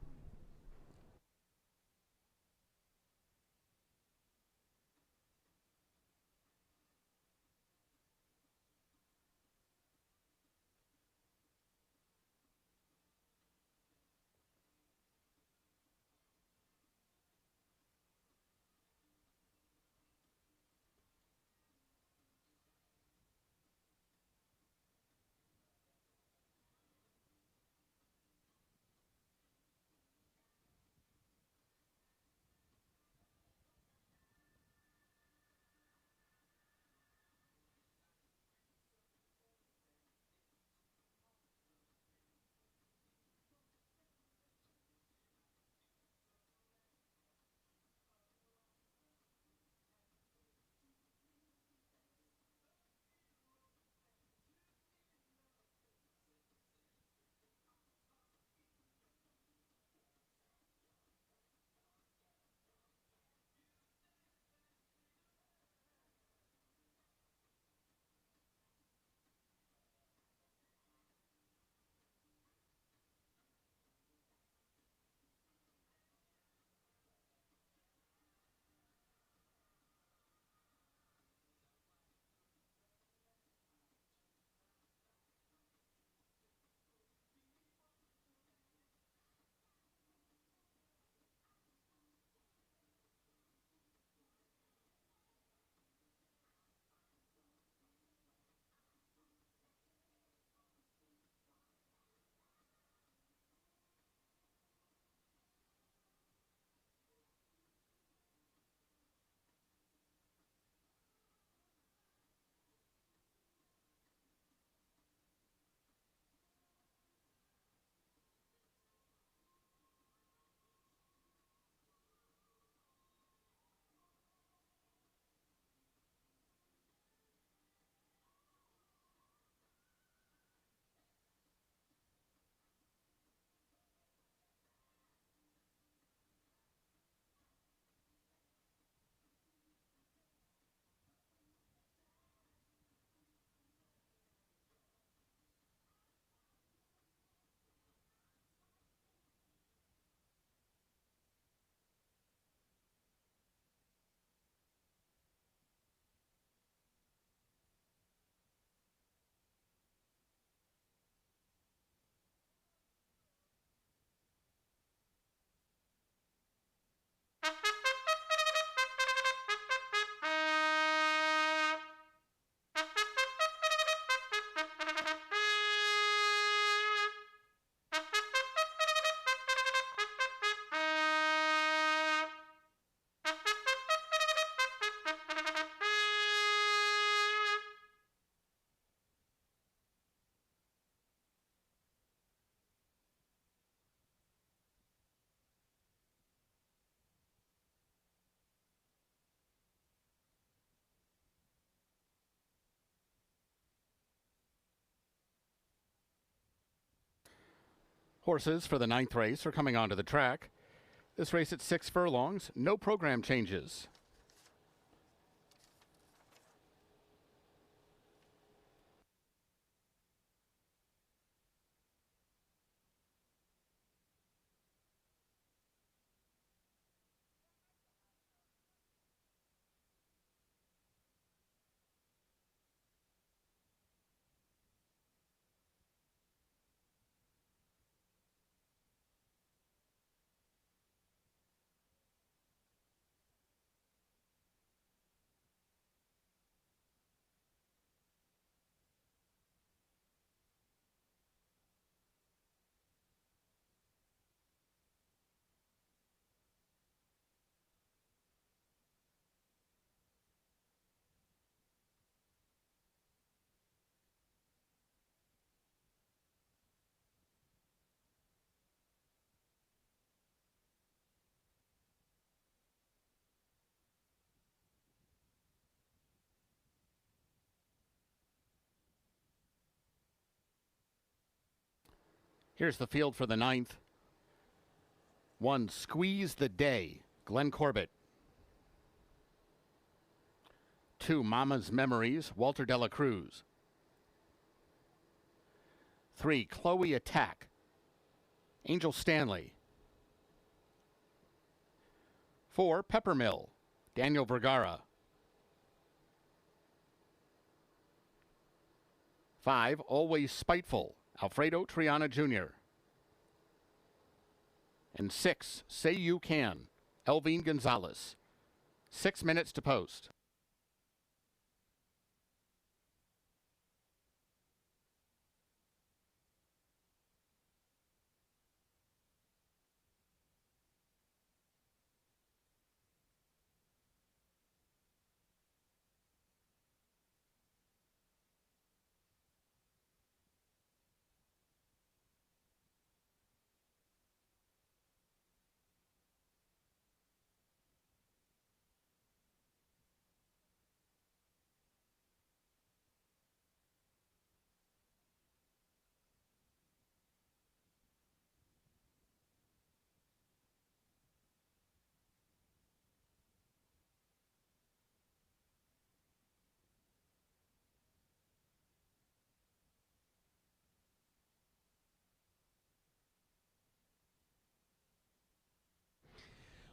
Horses for the 9th race are coming onto the track. This race at 6 furlongs, no program changes. Here's the field for the 9th. 1, Squeeze the Day, Glenn Corbett. 2, Mama's Memories, Walter Dela Cruz. 3, Chloe Attack, Angel Stanley. 4, Peppermill, Daniel Vergara. 5, Always Spiteful, Alfredo Triana Jr. And 6, Say You Can, Elvine Gonzalez. 6 minutes to post.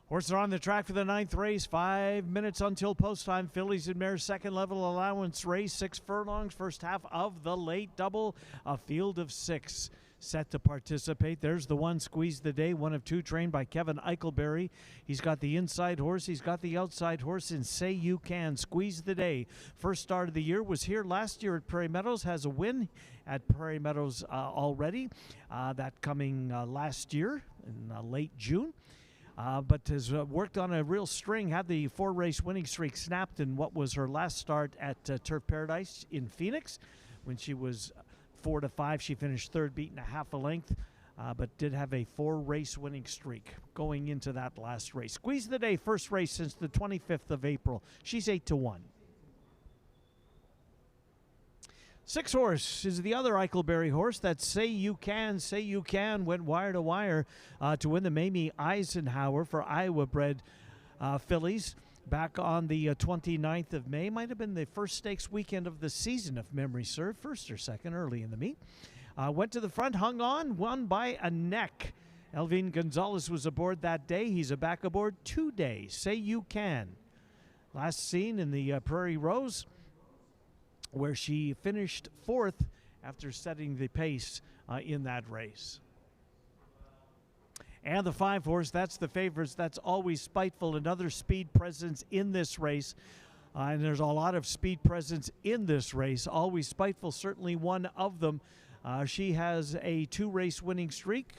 Horses are on the track for the 9th race. 5 minutes until post time. Fillies and Mares second level allowance race. 6 furlongs. First half of the late double. A field of 6 set to participate. There's the 1, Squeeze the Day, 1 of 2, trained by Kevin Eichelberry. He's got the inside horse. He's got the outside horse in Say You Can. Squeeze the Day. First start of the year. Was here last year at Prairie Meadows. Has a win at Prairie Meadows already. That coming last year in late June. But has worked on a real string, had the 4-race winning streak snapped in what was her last start at Turf Paradise in Phoenix. When she was 4-5, she finished third, beaten a half a length, but did have a 4-race winning streak going into that last race. Squeeze the Day, first race since the 25th of April. She's 8-1. 6 horse is the other Eichelberry horse. That Say You Can, went wire to wire to win the Mamie Eisenhower for Iowa-bred fillies back on the 29th of May. Might have been the first stakes weekend of the season, if memory serves. First or second, early in the meet. Went to the front, hung on, won by a neck. Elvine Gonzalez was aboard that day. He's back aboard today. Say You Can. Last seen in the Prairie Rose, where she finished 4th after setting the pace in that race. And the 5 horse, that's the favorites. That's Always Spiteful, another speed presence in this race. And there's a lot of speed presence in this race. Always Spiteful, certainly one of them. She has a 2-race winning streak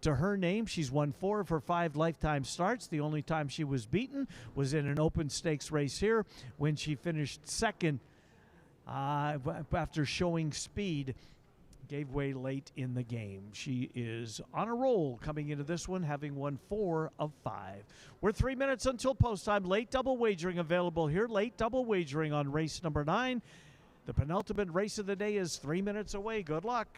to her name. She's won 4 of her 5 lifetime starts. The only time she was beaten was in an open stakes race here when she finished 2nd after showing speed. Gave way late in the game. She is on a roll coming into this one, having won 4 of 5. We're 3 minutes until post time. Late double wagering available here. Late double wagering on race number 9. The penultimate race of the day is 3 minutes away. Good luck.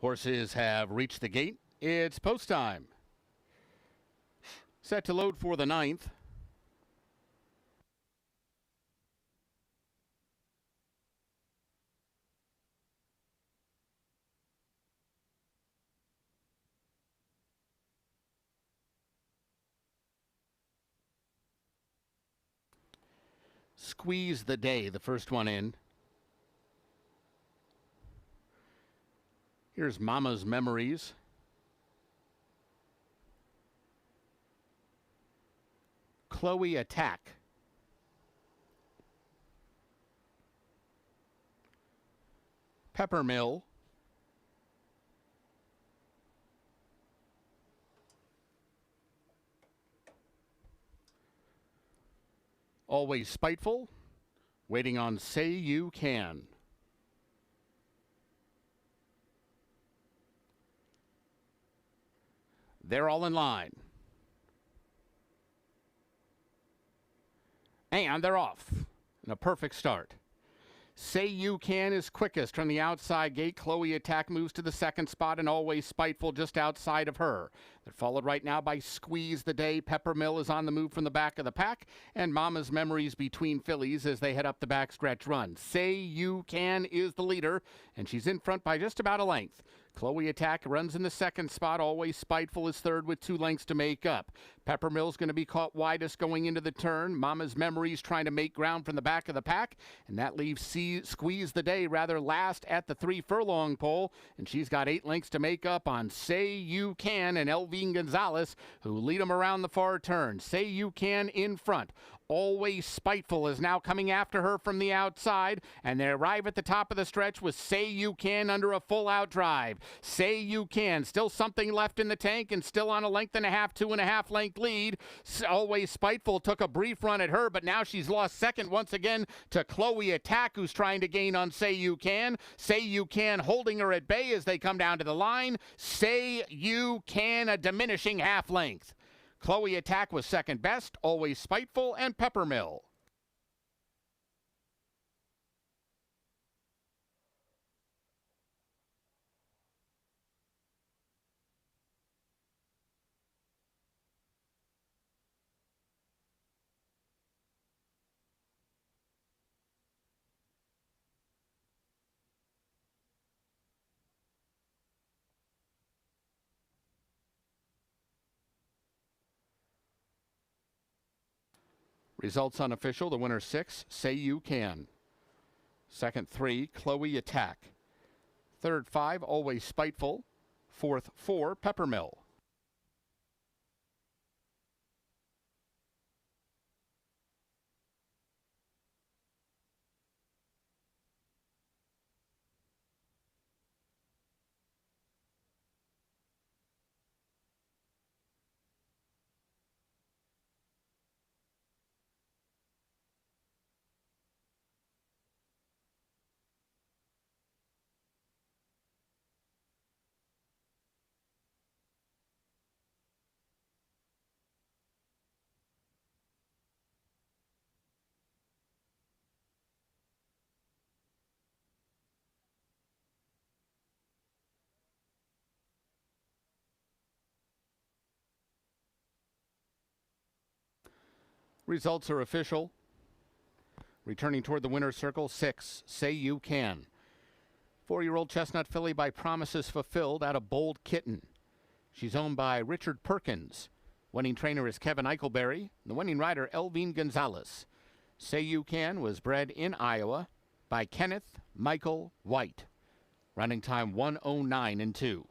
Horses have reached the gate. It's post time. Set to load for the 9th. Squeeze the Day, the first one in. Here's Mama's Memories. Chloe Attack. Peppermill. Always Spiteful. Waiting on Say You Can. They're all in line. And they're off. And a perfect start. Say You Can is quickest from the outside gate. Chloe Attack moves to the second spot and Always Spiteful just outside of her. They're followed right now by Squeeze the Day. Peppermill is on the move from the back of the pack. And Mama's Memories between fillies as they head up the backstretch run. Say You Can is the leader, and she's in front by just about a length. Chloe Attack runs in the second spot. Always Spiteful is third with 2 lengths to make up. Peppermill's going to be caught widest going into the turn. Mama's Memories trying to make ground from the back of the pack, and that leaves Squeeze the Day rather last at the 3 furlong pole, and she's got 8 lengths to make up on Say You Can and Elvine Gonzalez, who lead them around the far turn. Say You Can in front. Always Spiteful is now coming after her from the outside, and they arrive at the top of the stretch with Say You Can under a full-out drive. Say You Can, still something left in the tank and still on a 1.5, 2.5 length lead. Always Spiteful took a brief run at her, but now she's lost second once again to Chloe Attack, who's trying to gain on Say You Can. Say You Can holding her at bay as they come down to the line. Say You Can, a diminishing half length. Chloe Attack was second best, Always Spiteful, and Peppermill. Results unofficial. The winner 6, Say You Can. Second 3, Chloe Attack. Third 5, Always Spiteful. Fourth 4, Peppermill. Results are official. Returning toward the winner's circle, 6, Say You Can. 4-year-old chestnut filly by Promises Fulfilled out of Bold Kitten. She's owned by Richard Perkins. Winning trainer is Kevin Eichelberry. The winning rider, Elvine Gonzalez. Say You Can was bred in Iowa by Kenneth Michael White. Running time 1:09 and 2.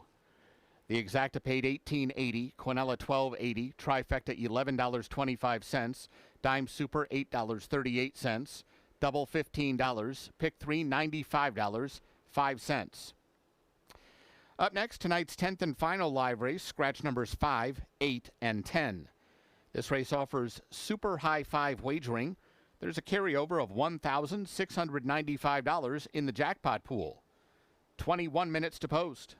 The Exacta paid $18.80, Quinella $12.80, Trifecta $11.25, Dime Super $8.38, Double $15, Pick 3 $95.05. Up next, tonight's 10th and final live race, scratch numbers 5, 8, and 10. This race offers super high 5 wagering. There's a carryover of $1,695 in the jackpot pool. 21 minutes to post.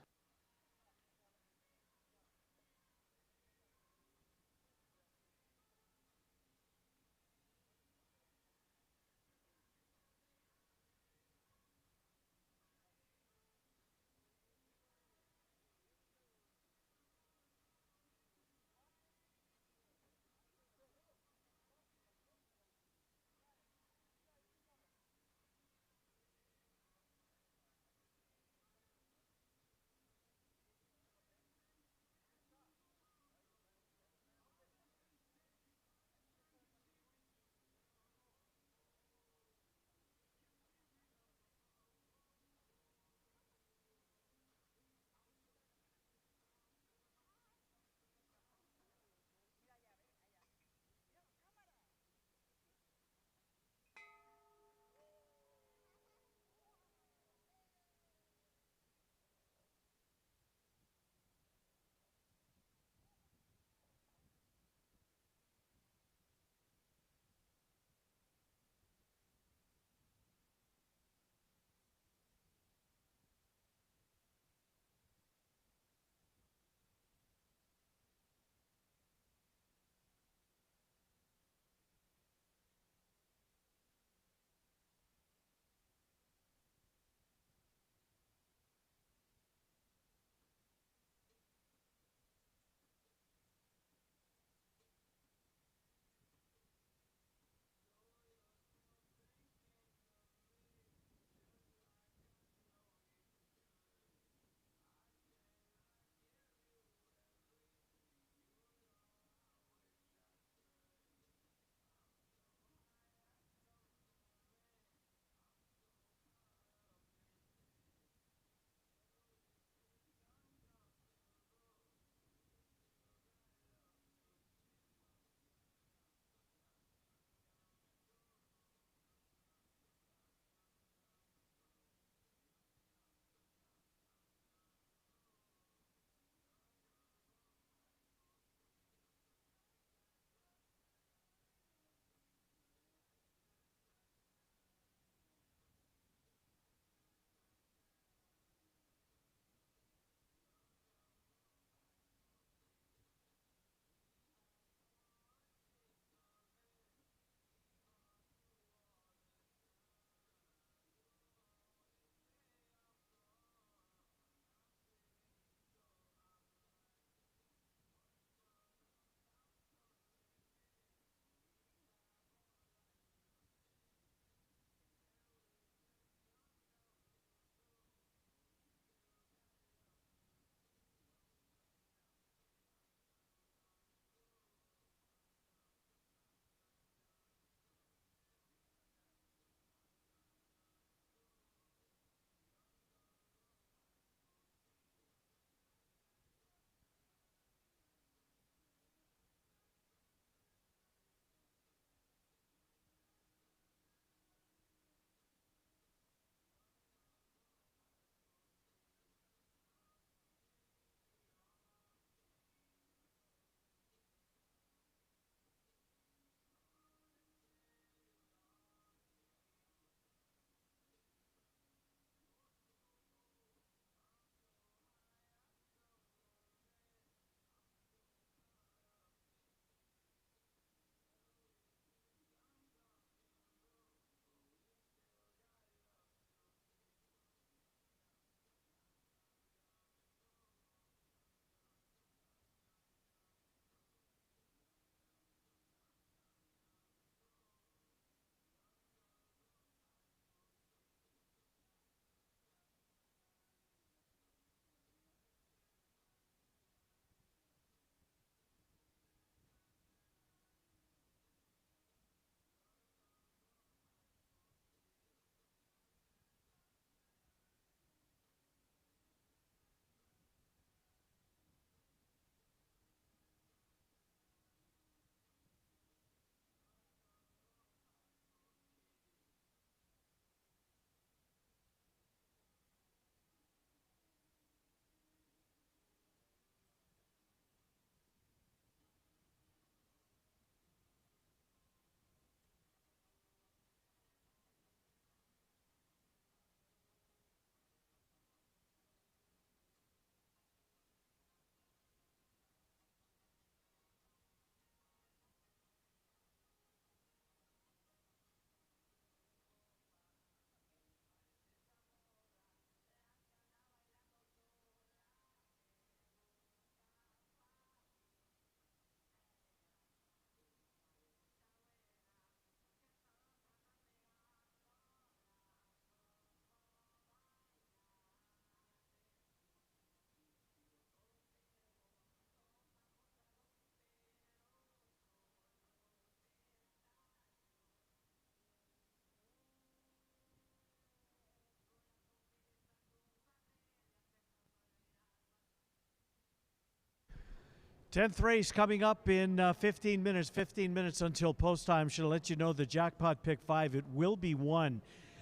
10th race coming up in 15 minutes. 15 minutes until post time. Should let you know the jackpot pick 5. It will be won.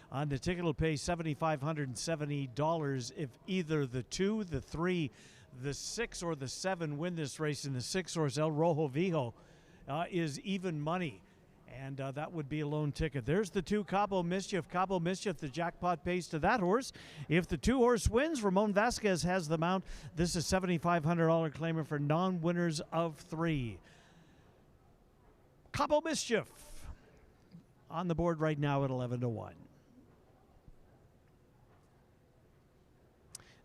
On the ticket will pay $7,570 if either the 2, the 3, the 6, or the 7 win this race. In the 6 horse El Rojo Viejo is even money. And that would be a lone ticket. There's the 2, Cabo Mischief. Cabo Mischief, the jackpot pays to that horse. If the 2 horse wins, Ramon Vasquez has the mount. This is $7,500 claimer for non-winners of 3. Cabo Mischief on the board right now at 11-1.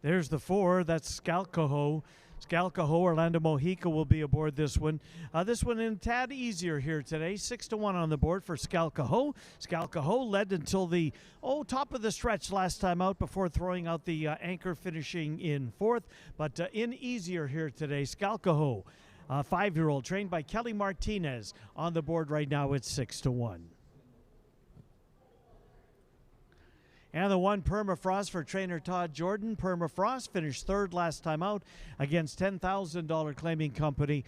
There's the 4. That's Scalcoho. Scalcoho, Orlando Mojica will be aboard this one. This one in a tad easier here today. 6-1 on the board for Scalcoho. Scalcoho led until the top of the stretch last time out before throwing out the anchor, finishing in 4th. But in easier here today, Scalcoho, 5-year-old, trained by Kelly Martinez, on the board right now at 6-1. And the 1, Permafrost, for trainer Todd Jordan. Permafrost finished 3rd last time out against $10,000 claiming company.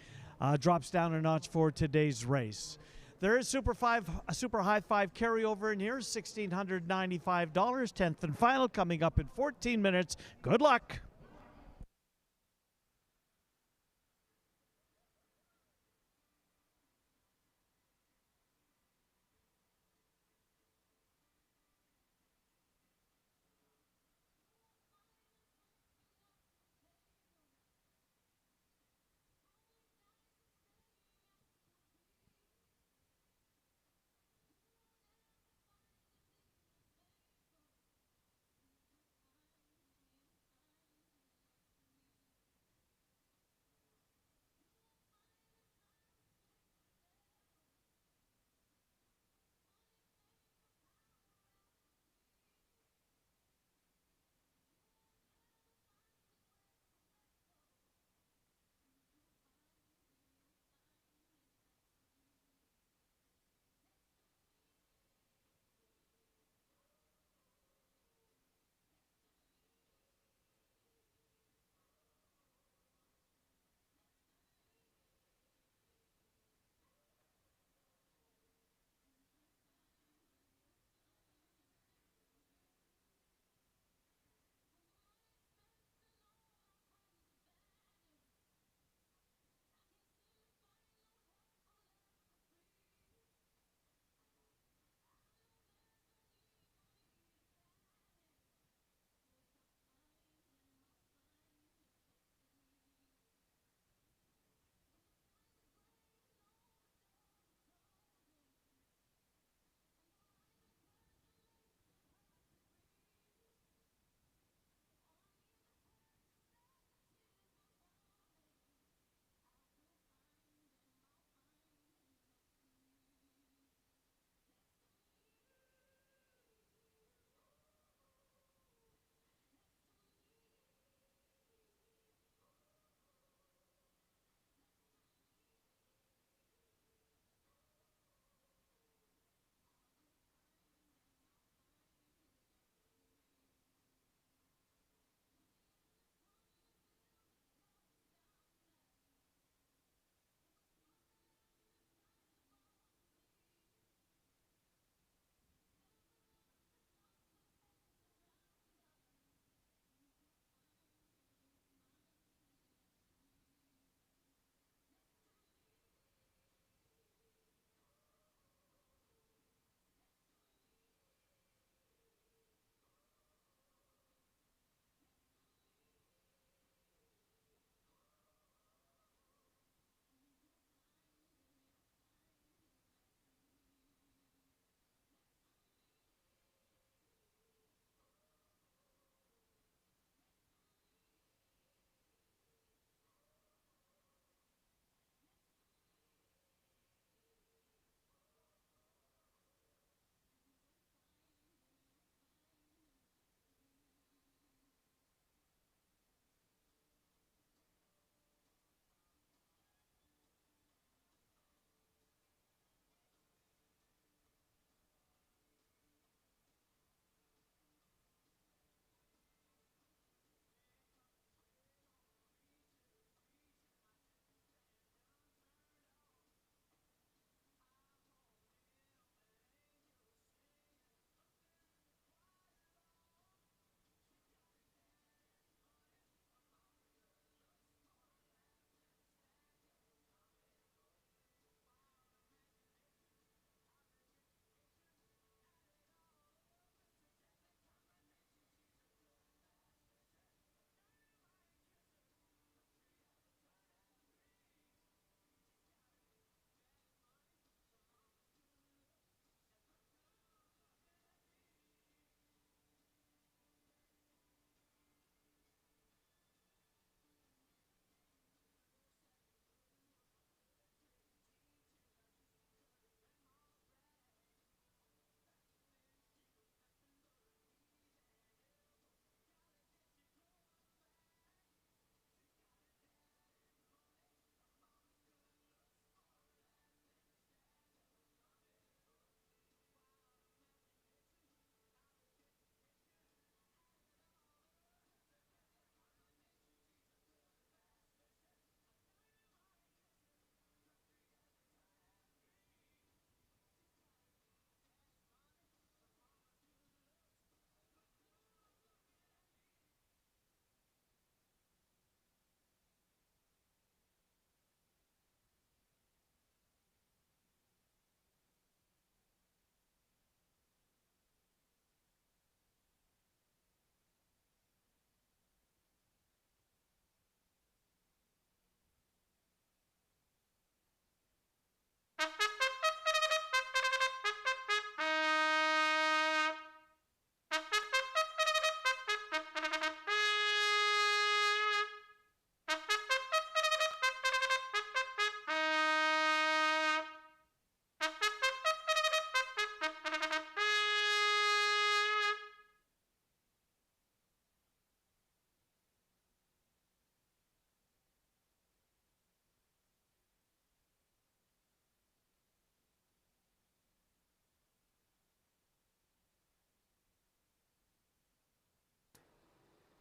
Drops down a notch for today's race. There is Super High 5 carryover in here, $1,695. 10th and final coming up in 14 minutes. Good luck.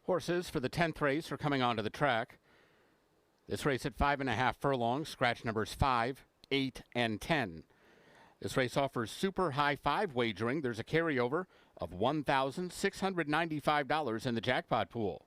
Horses for the 10th race are coming onto the track. This race at 5.5 furlongs, scratch numbers 5, 8, and 10. This race offers super high 5 wagering. There's a carryover of $1,695 in the jackpot pool.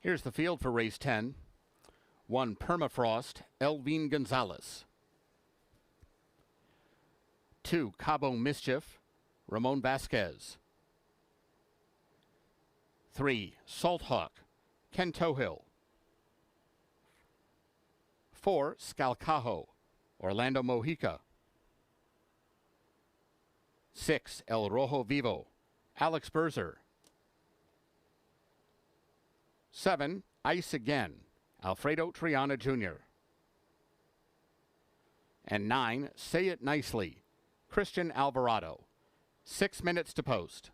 Here's the field for race 10. 1 Permafrost, Elvin Gonzalez. 2 Cabo Mischief, Ramon Vasquez. 3 Salt Hawk, Ken Tohill. 4 Scalcajo, Orlando Mojica. 6 El Rojo Vivo, Alex Berzer. 7 Ice Again, Alfredo Triana Jr. And 9 Say It Nicely, Christian Alvarado. 6 minutes to post.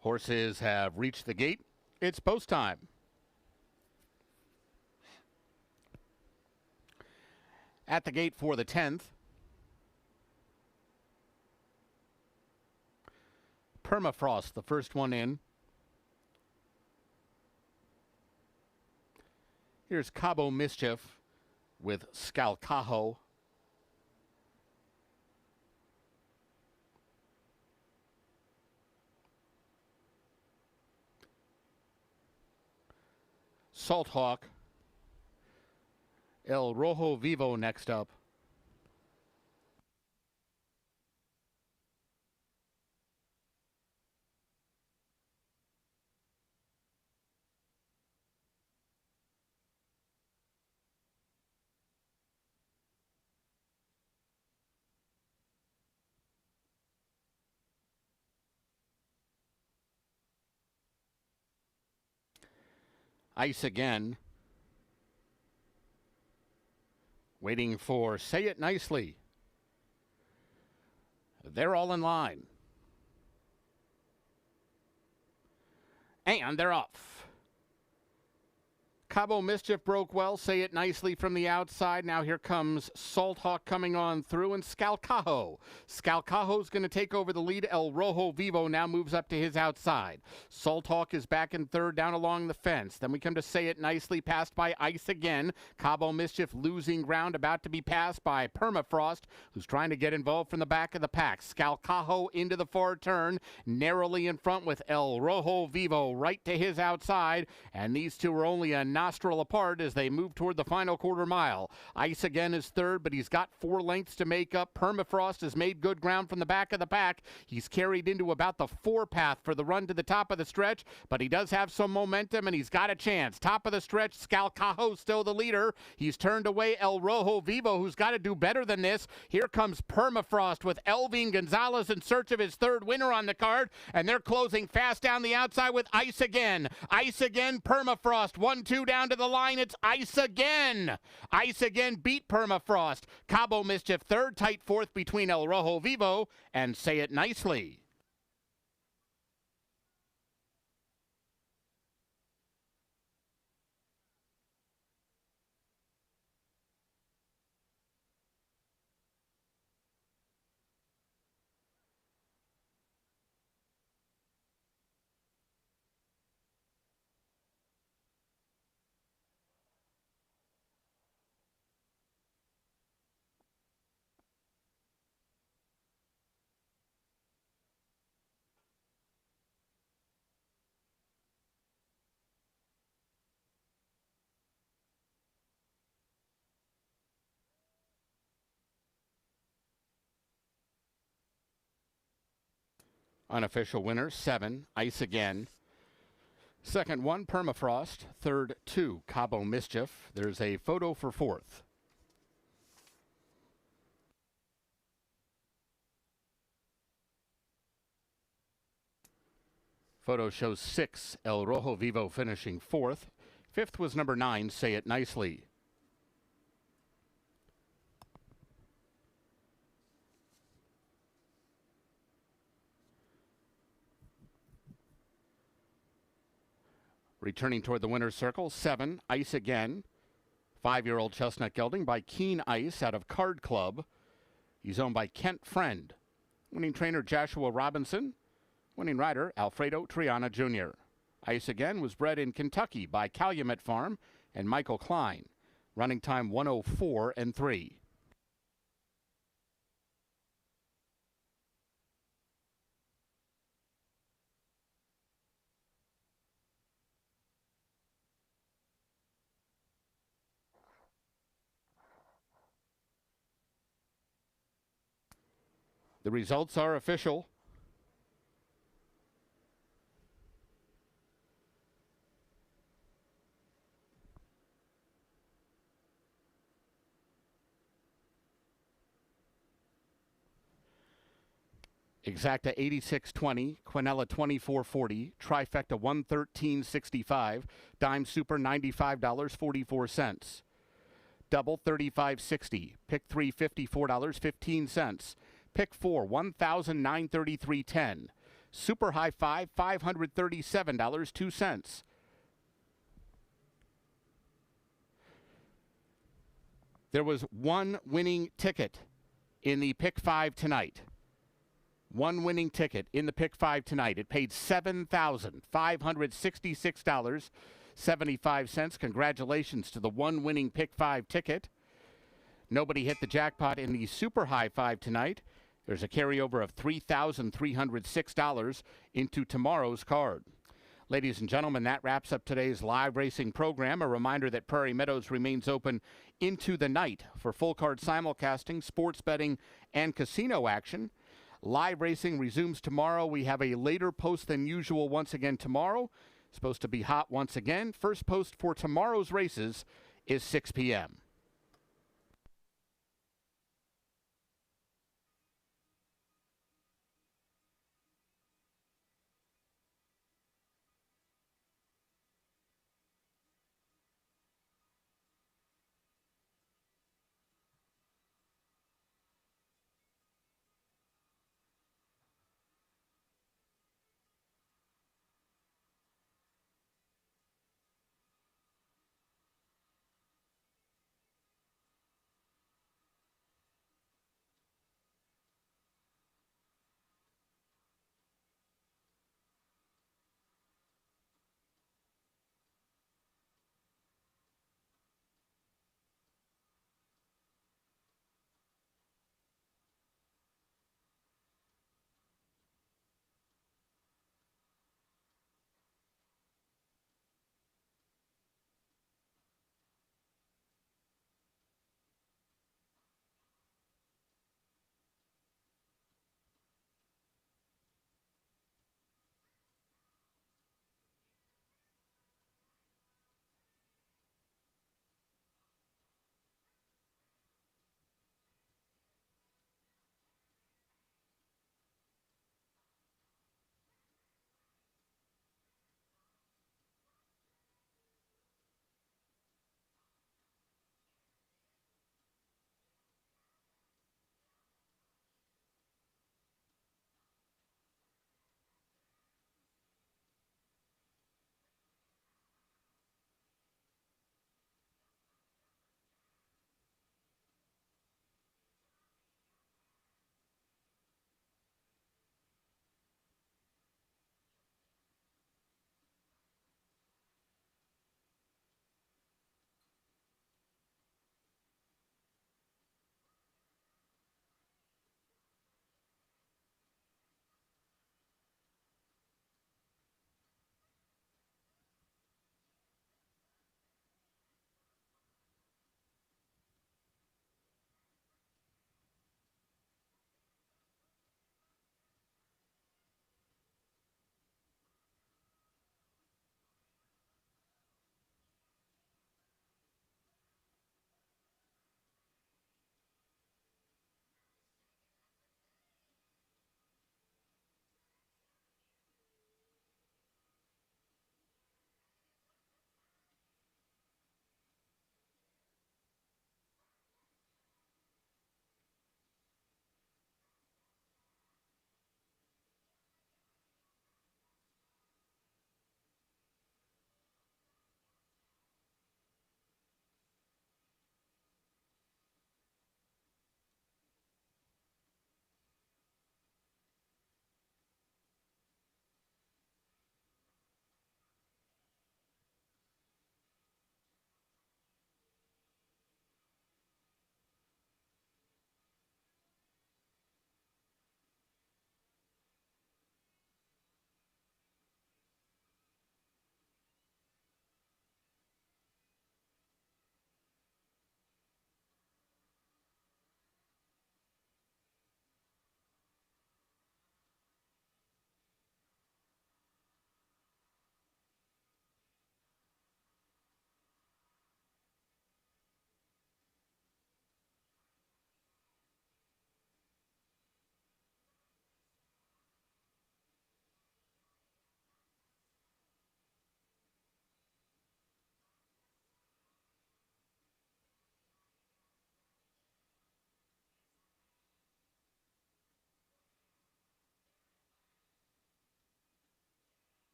Horses have reached the gate. It's post time. At the gate for the 10th, Permafrost, the first one in. Here's Cabo Mischief with Scalcajo. Salt Hawk. El Rojo Vivo next up. Ice Again. Waiting for Say It Nicely. They're all in line. And they're off. Cabo Mischief broke well. Say It Nicely from the outside. Now here comes Salt Hawk coming on through, and Scalcajo. Scalcajo's going to take over the lead. El Rojo Vivo now moves up to his outside. Salt Hawk is back in third down along the fence. Then we come to Say It Nicely, passed by Ice Again. Cabo Mischief losing ground, about to be passed by Permafrost, who's trying to get involved from the back of the pack. Scalcajo into the far turn, narrowly in front with El Rojo Vivo right to his outside, and these two are only a nostril apart as they move toward the final quarter mile. Ice Again is third, but he's got 4 lengths to make up. Permafrost has made good ground from the back of the pack. He's carried into about the 4 path for the run to the top of the stretch, but he does have some momentum and he's got a chance. Top of the stretch, Scalcajo still the leader. He's turned away El Rojo Vivo, who's got to do better than this. Here comes Permafrost with Elvin Gonzalez in search of his third winner on the card, and they're closing fast down the outside with Ice Again. Ice Again, Permafrost, 1-2 down to the line. It's Ice Again. Ice Again beat Permafrost. Cabo Mischief third, tight fourth between El Rojo Vivo and Say It Nicely. Unofficial winner, 7, Ice Again. Second 1, Permafrost. Third 2, Cabo Mischief. There's a photo for fourth. Photo shows 6, El Rojo Vivo finishing fourth. Fifth was number 9, Say It Nicely. Returning toward the winner's circle, 7, Ice Again. 5-year-old chestnut gelding by Keen Ice out of Card Club. He's owned by Kent Friend. Winning trainer Joshua Robinson. Winning rider Alfredo Triana Jr. Ice Again was bred in Kentucky by Calumet Farm and Michael Klein. Running time 1:04.3. The results are official. Exacta 86.20, Quinella 24.40, Trifecta 113.65, Dime Super $95.44. Double $35.60, Pick 3 $54.15. Pick 4 $1,933.10. Super High Five, $537.02. There was one winning ticket in the Pick 5 tonight. One winning ticket in the Pick 5 tonight. It paid $7,566.75. Congratulations to the one winning Pick 5 ticket. Nobody hit the jackpot in the Super High Five tonight. There's a carryover of $3,306 into tomorrow's card. Ladies and gentlemen, that wraps up today's live racing program. A reminder that Prairie Meadows remains open into the night for full card simulcasting, sports betting, and casino action. Live racing resumes tomorrow. We have a later post than usual once again tomorrow. Supposed to be hot once again. First post for tomorrow's races is 6 p.m.